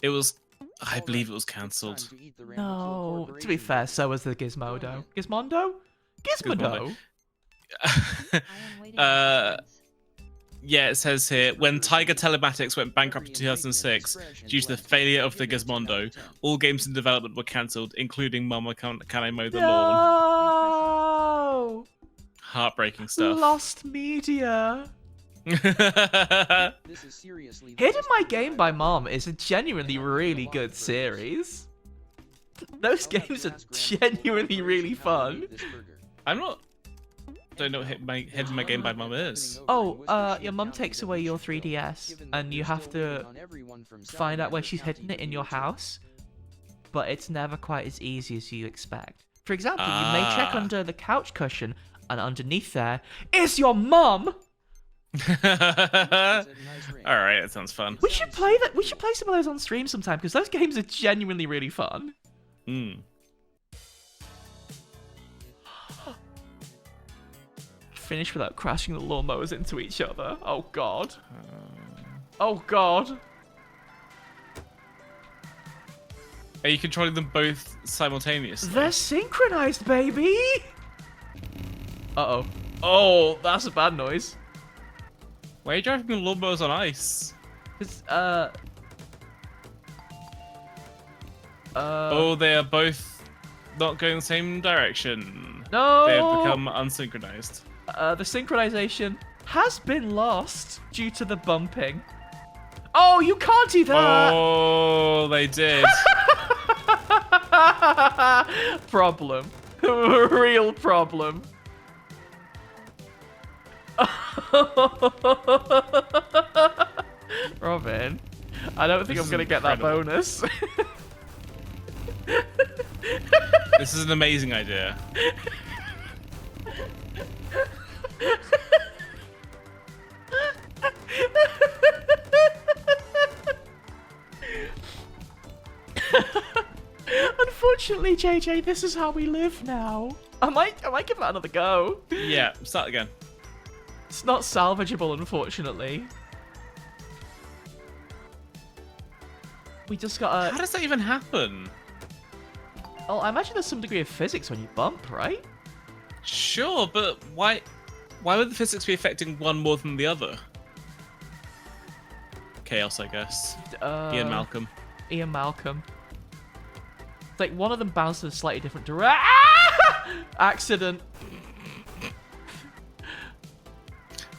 It was... I
Alright,
believe it was
it's time
cancelled.
to eat the Rambo
No,
Kill
to be fair,
Corporation
so was the Gizmodo. Gizmondo? Gizmodo?
I am waiting for
Uh,
response.
Yeah, it says here, when Tiger Telematics went bankrupt in 2006, due to the failure of the Gizmondo, all games in development were cancelled, including Mama Can I Mow the Lawn.
No!
Heartbreaking stuff.
Lost media.
This is seriously the
Hidden
best
My
burger
Game
I've
by
ever
Mom
had.
is a genuinely
And I like a
really
lot
good
of burgers.
series. Those
I'll have
games
to
are
ask Rambo Kill
genuinely really
Corporation how they
fun.
made this burger.
I'm not... Don't know what Hidden My Game by Mom is.
Oh, your mum takes away your 3DS, and you have to find out where she's hidden it in your house, but it's never quite as easy as you expect. For example, you may check
Ah.
under the couch cushion, and underneath there is your mum.
Alright, that sounds fun.
We should play that. We should play some of those on stream sometime because those games are genuinely really fun.
Mm.
Finish without crashing the lawnmowers into each other. Oh god. Oh god.
Are you controlling them both simultaneously?
They're synchronized, baby. Uh-oh. Oh, that's a bad noise.
Why are you driving lawnmowers on ice?
It's,
Oh, they are both not going the same direction.
no.
They have become unsynchronized.
The synchronization has been lost due to the bumping. Oh, you can't do that.
Oh, they did.
Problem. Real problem. Robin, I don't think
This
I'm
is
gonna get that
incredible.
bonus.
This is an amazing idea.
Unfortunately, JJ, this is how we live now. I might give that another go.
Yeah, start again.
It's not salvageable, unfortunately. We just got
How
a...
does that even happen?
Oh, I imagine there's some degree of physics when you bump, right?
Sure, but why would the physics be affecting one more than the other? Chaos, I guess. Ian Malcolm.
Ian Malcolm. It's like one of them bounced in a slightly different direction. Accident.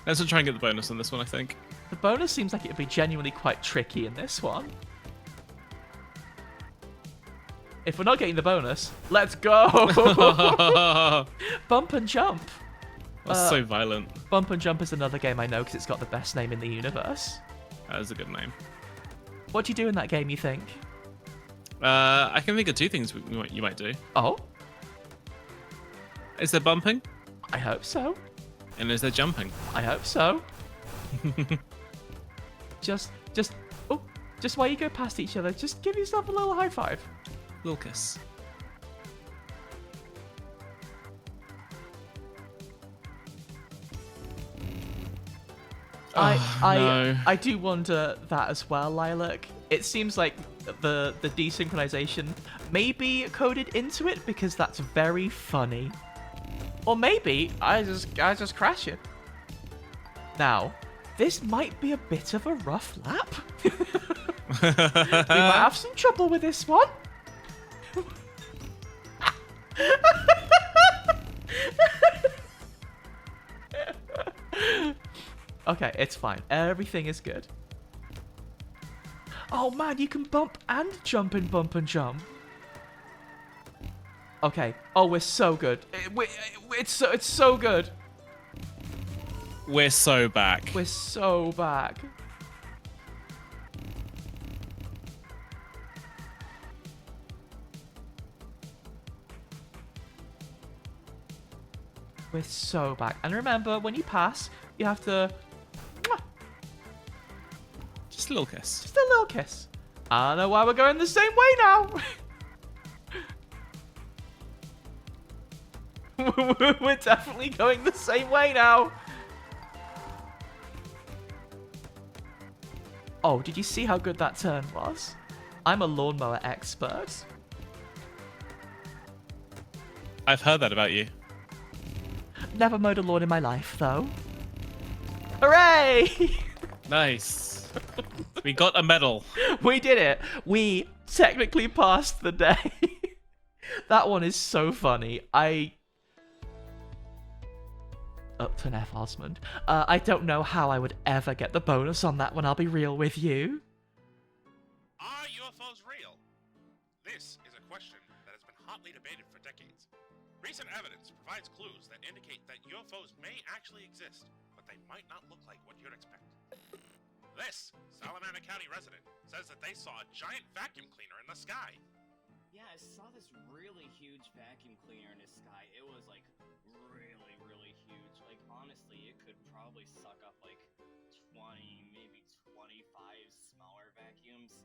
Let's try and get the bonus on this one, I think.
The bonus seems like it'd be genuinely quite tricky in this one. If we're not getting the bonus, let's go! Bump and Jump.
That's so violent.
Bump and Jump is another game I know because it's got the best name in the universe.
That is a good name.
What do you do in that game, you think?
I can think of two things you might do.
Oh?
Is there bumping?
I hope so.
And is there jumping?
I hope so. Just while you go past each other, just give yourself a little high five.
Little kiss. No.
I do wonder that as well, Lilac. It seems like the desynchronization may be coded into it because that's very funny. Or maybe I just crash it. Now, this might be a bit of a rough lap. We might have some trouble with this one. Okay, it's fine. Everything is good. Oh man, you can bump and jump in Bump and Jump. Okay. Oh, we're so good. It's so good.
We're so back.
We're so back. We're so back. And remember, when you pass, you have to...
Just a little kiss.
Just a little kiss. I don't know why we're going the same way now. We're definitely going the same way now. Oh, did you see how good that turn was? I'm a lawnmower expert.
I've heard that about you.
Never mowed a lawn in my life, though. Hooray!
Nice. We got a medal.
We did it. We technically passed the day. That one is so funny. Up to an F, Osmond. I don't know how I would ever get the bonus on that one, I'll be real with you.
Are UFOs real? This is a question that has been hotly debated for decades. Recent evidence provides clues that indicate that UFOs may actually exist, but they might not look like what you'd expect. This Salamander County resident says that they saw a giant vacuum cleaner in the sky.
Yeah, I saw this really huge vacuum cleaner in the sky. It was like really, really huge. Like honestly, it could probably suck up like 20, maybe 25 smaller vacuums.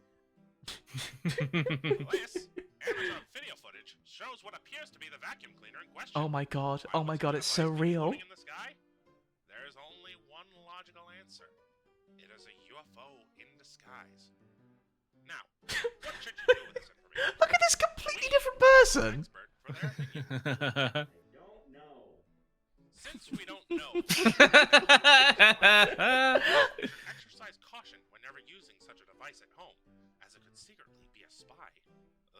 This Amazon video footage shows what appears to be the vacuum cleaner in question.
Oh my god.
Why
Oh my
was
god,
the
it's so
device
real.
floating in the sky? There's only one logical answer. It is a UFO in disguise. Now, what should you do with this information?
Look at this completely different person.
Expert for their opinion.
Don't know.
Since we don't know, exercise caution whenever using such a device at home, as it could secretly be a spy.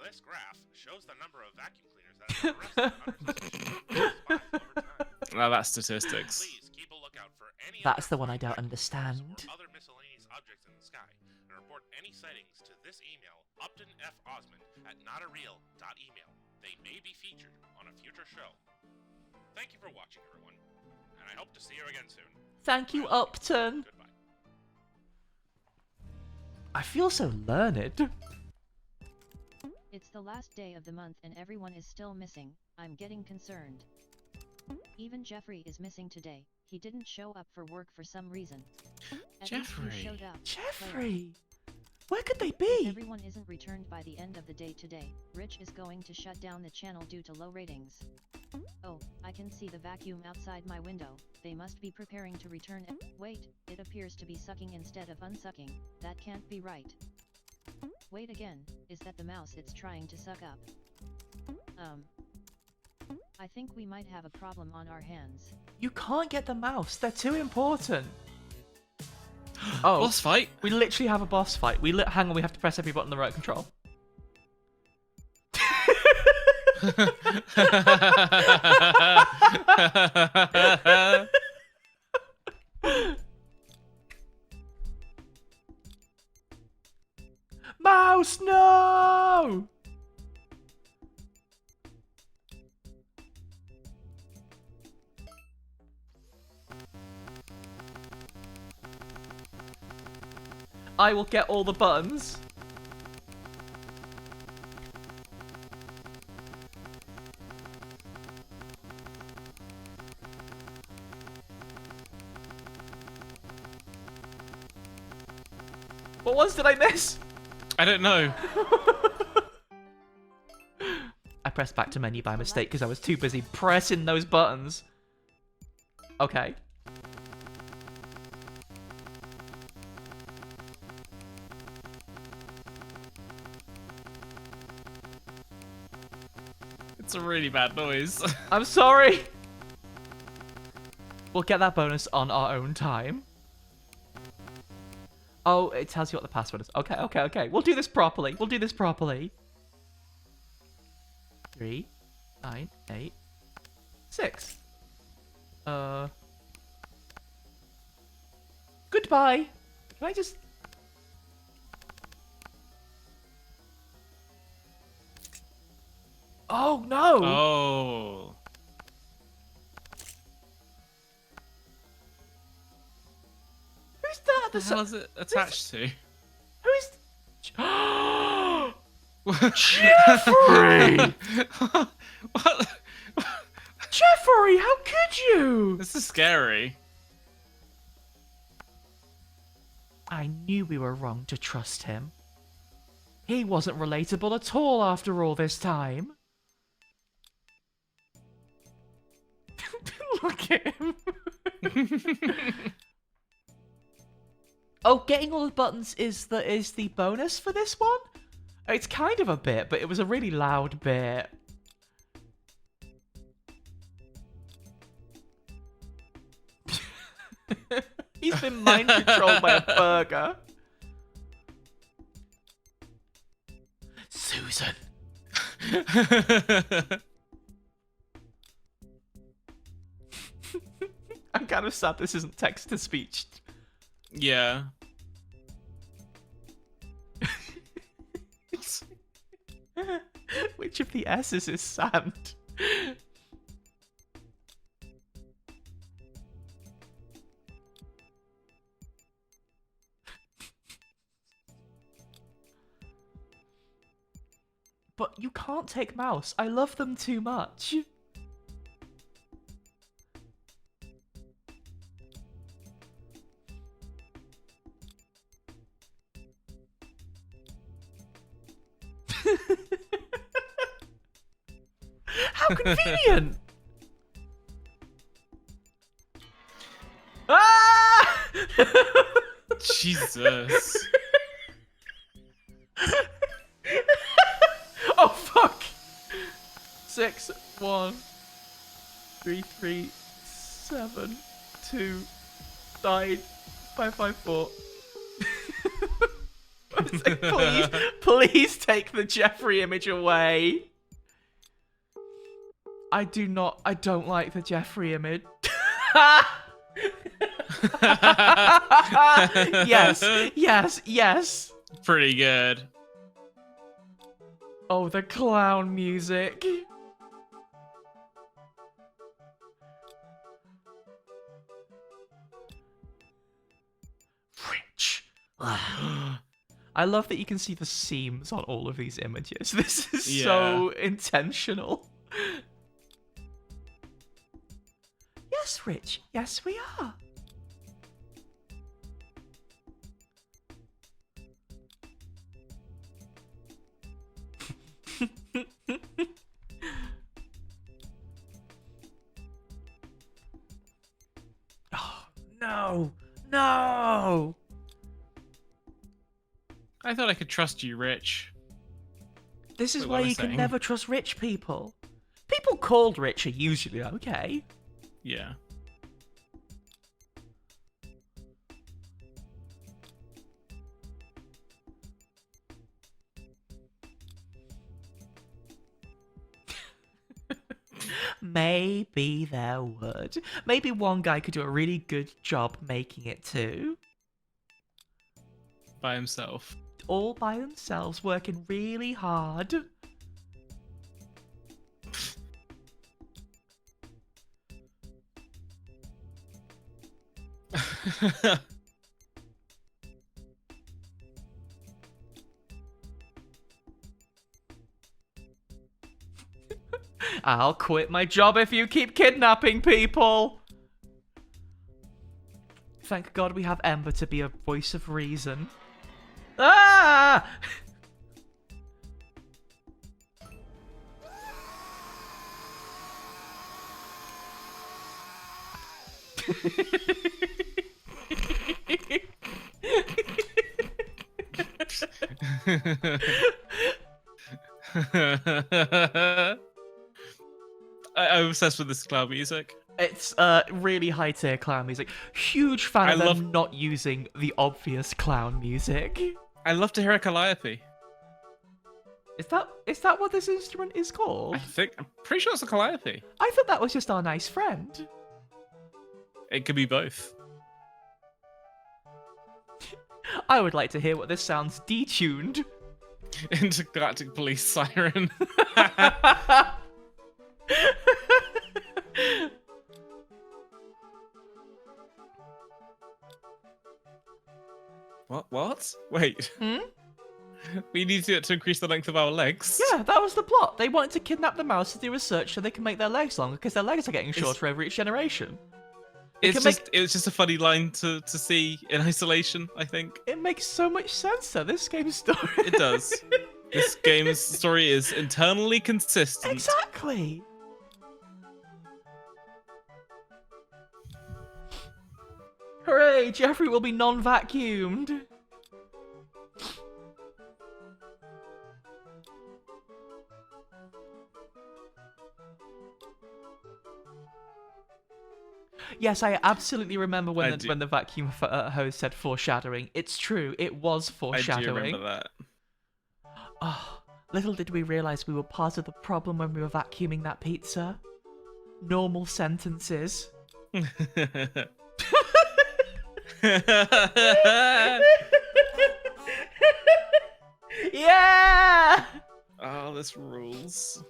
This graph shows the number of vacuum cleaners that have been arrested under suspicion of spies over time.
Now that's statistics.
Please keep a lookout for any
That's
other
the one I don't
flying
understand.
or other miscellaneous objects in the sky, and report any sightings to this email, uptonfosmond@notareal.email. They may be featured on a future show. Thank you for watching, everyone, and I hope to see you again soon.
Thank you, Upton.
Goodbye.
I feel so learned.
It's the last day of the month and everyone is still missing. I'm getting concerned. Even Jeffrey is missing today. He didn't show up for work for some reason. At least
Jeffrey.
he showed up.
Jeffrey! Where could they
If
be?
everyone isn't returned by the end of the day today, Rich is going to shut down the channel due to low ratings. Oh, I can see the vacuum outside my window. They must be preparing to return. Wait, it appears to be sucking instead of unsucking. That can't be right. Wait again, is that the mouse it's trying to suck up? I think we might have a problem on our hands.
You can't get the mouse. They're too important. Oh,
Boss fight.
we literally have a boss fight. Hang on, we have to press every button in the remote control. Mouse, no! I will get all the buttons. What ones did I miss?
I don't know.
I pressed back to menu by mistake because I was too busy pressing those buttons. Okay.
It's a really bad noise.
I'm sorry. We'll get that bonus on our own time. Oh, it tells you what the password is. Okay, okay, okay. We'll do this properly. We'll do this properly. 3, 9, 8, 6. Goodbye. Can I just... Oh, no.
Oh.
Who's that?
What the hell is it attached to?
Who is... Jeffrey!
What?
Jeffrey, how could you?
This is scary.
I knew we were wrong to trust him. He wasn't relatable at all after all this time. Look at him. Oh, getting all the buttons is the bonus for this one? It's kind of a bit, but it was a really loud bit. He's been mind controlled by a burger. Susan. I'm kind of sad this isn't text to speech.
Yeah.
Which of the S's is sand? But you can't take mouse. I love them too much. How convenient! Ah!
Jesus.
Oh fuck! 6, 1, 3, 3, 7, 2, 9, 5, 5, 4. Please take the Jeffrey image away. I don't like the Jeffrey image. Yes, yes, yes.
Pretty good.
Oh, the clown music. Rich. I love that you can see the seams on all of these images. This is so intentional. Yes, Rich. Yes, we are. Oh, no. No.
I thought I could trust you, Rich.
This is
Wait, what
why
am I
you can
saying?
never trust rich people. People called rich are usually okay.
Yeah.
Maybe there would. Maybe one guy could do a really good job making it too.
By himself.
All by themselves, working really hard. I'll quit my job if you keep kidnapping people. Thank God we have Ember to be a voice of reason. Ah!
I'm obsessed with this cloud music.
It's really high tier clown music. Huge fan
I
of them
love-
not using the obvious clown music.
I love to hear a calliope.
Is that what this instrument is called?
I'm pretty sure it's a calliope.
I thought that was just our nice friend.
It could be both.
I would like to hear what this sounds detuned.
Intergalactic police siren. What? Wait.
Hmm?
We need to increase the length of our legs.
Yeah, that was the plot. They wanted to kidnap the mouse to do research so they can make their legs longer because their legs are getting shorter over each generation.
It
can
was just a funny line to see in isolation, I think.
It makes so much sense though, this game's story.
It does. This game's story is internally consistent.
Exactly. Hooray, Jeffrey will be non-vacuumed. Yes, I absolutely remember when the vacuum hose said foreshadowing. It's true, it was foreshadowing.
I do remember that.
Oh, little did we realize we were part of the problem when we were vacuuming that pizza. Normal sentences. Yeah!
Oh, this rules.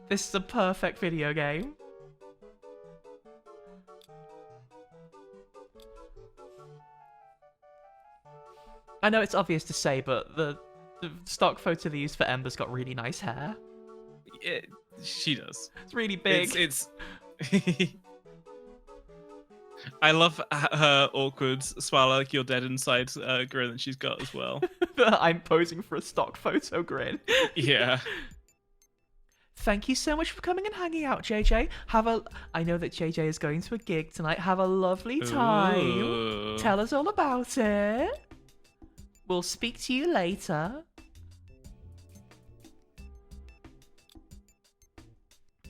This is a perfect video game. I know it's obvious to say, but the stock photo they used for Ember's got really nice hair.
She does.
It's really big.
It's I love her awkward smile like you're dead inside grin that she's got as well.
I'm posing for a stock photo grin.
Yeah.
Thank you so much for coming and hanging out, JJ. I know that JJ is going to a gig tonight. Have a lovely time.
Ooh.
Tell us all about it. We'll speak to you later.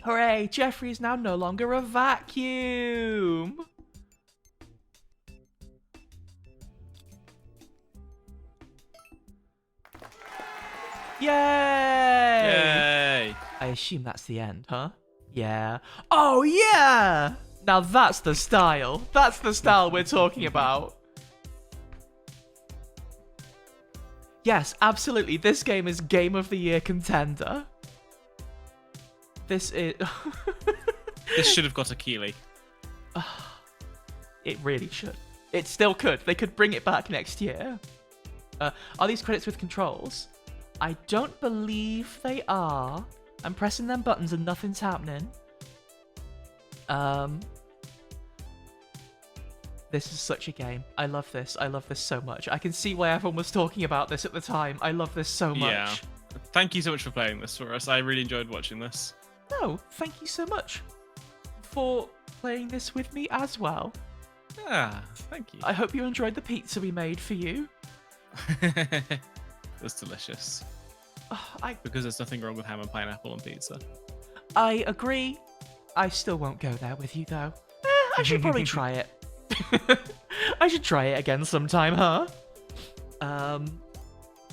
Hooray, Jeffrey is now no longer a vacuum. Yay!
Yay!
I assume that's the end, huh? Yeah. Oh, yeah! Now that's the style. That's the style we're talking about. Yes, absolutely. This game is Game of the Year contender. This is...
This should have got a Keeley.
It really should. It still could. They could bring it back next year. Are these credits with controls? I don't believe they are. I'm pressing them buttons and nothing's happening. This is such a game. I love this. I love this so much. I can see why everyone was talking about this at the time. I love this so much.
Yeah. Thank you so much for playing this for us. I really enjoyed watching this.
No, thank you so much for playing this with me as well.
Ah, thank you.
I hope you enjoyed the pizza we made for you.
that's delicious.
I
Because there's nothing wrong with ham and pineapple on pizza.
agree. I still won't go there with you though. I should probably try it. I should try it again sometime, huh?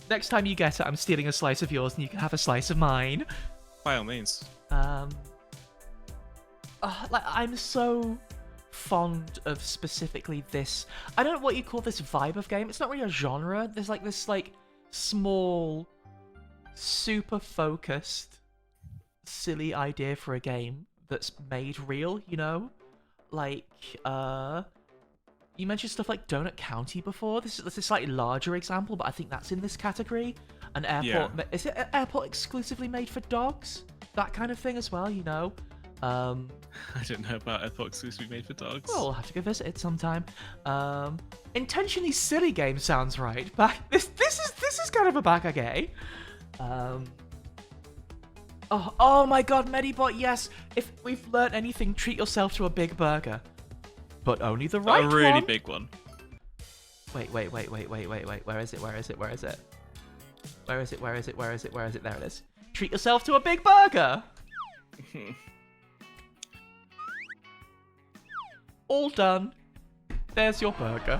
Next time you get it, I'm stealing a slice of yours, and you can have a slice of mine.
By all means.
Like I'm so fond of specifically this. I don't know what you call this vibe of game. It's not really a genre. There's like this like small, super focused, silly idea for a game that's made real. You know, like you mentioned stuff like Donut County before. This is a slightly larger example, but I think that's in this category. An airport.
Yeah.
Is it an airport exclusively made for dogs? That kind of thing as well, you know.
I don't know about airport exclusively made for dogs.
Well, we'll have to go visit it sometime. Intentionally silly game sounds right. This is kind of a bakage. Oh my god, Medibot, yes. If we've learnt anything, treat yourself to a big burger. But only the right one.
A really big one.
Wait. Where is it? There it is. Treat yourself to a big burger. All done. There's your burger.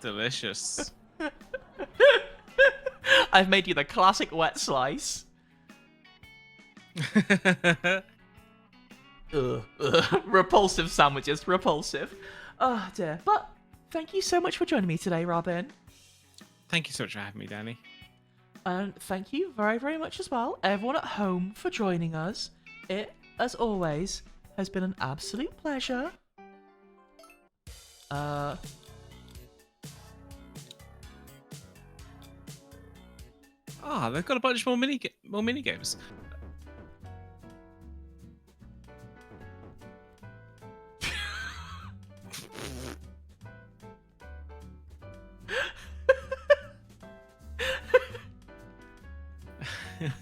Delicious.
I've made you the classic wet slice. Repulsive sandwiches, repulsive. Oh dear. But thank you so much for joining me today, Robin.
Thank you so much for having me, Danny.
And thank you very, very much as well, everyone at home, for joining us. It, as always, has been an absolute pleasure.
They've got a bunch more mini games.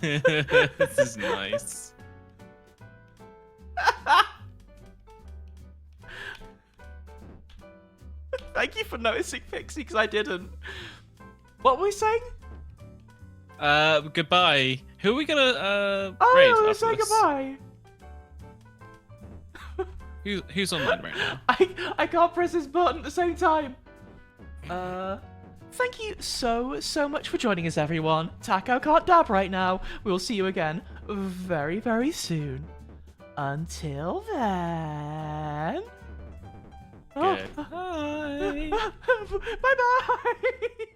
This is nice.
Thank you for noticing, Pixie, because I didn't. What were we saying?
Goodbye. Who are we gonna raid
Oh,
after
say
this?
goodbye.
Who's online right now?
I can't press this button at the same time. Thank you so much for joining us, everyone. Taco can't dab right now. We'll see you again very, very soon. Until then.
Goodbye.
Bye-bye.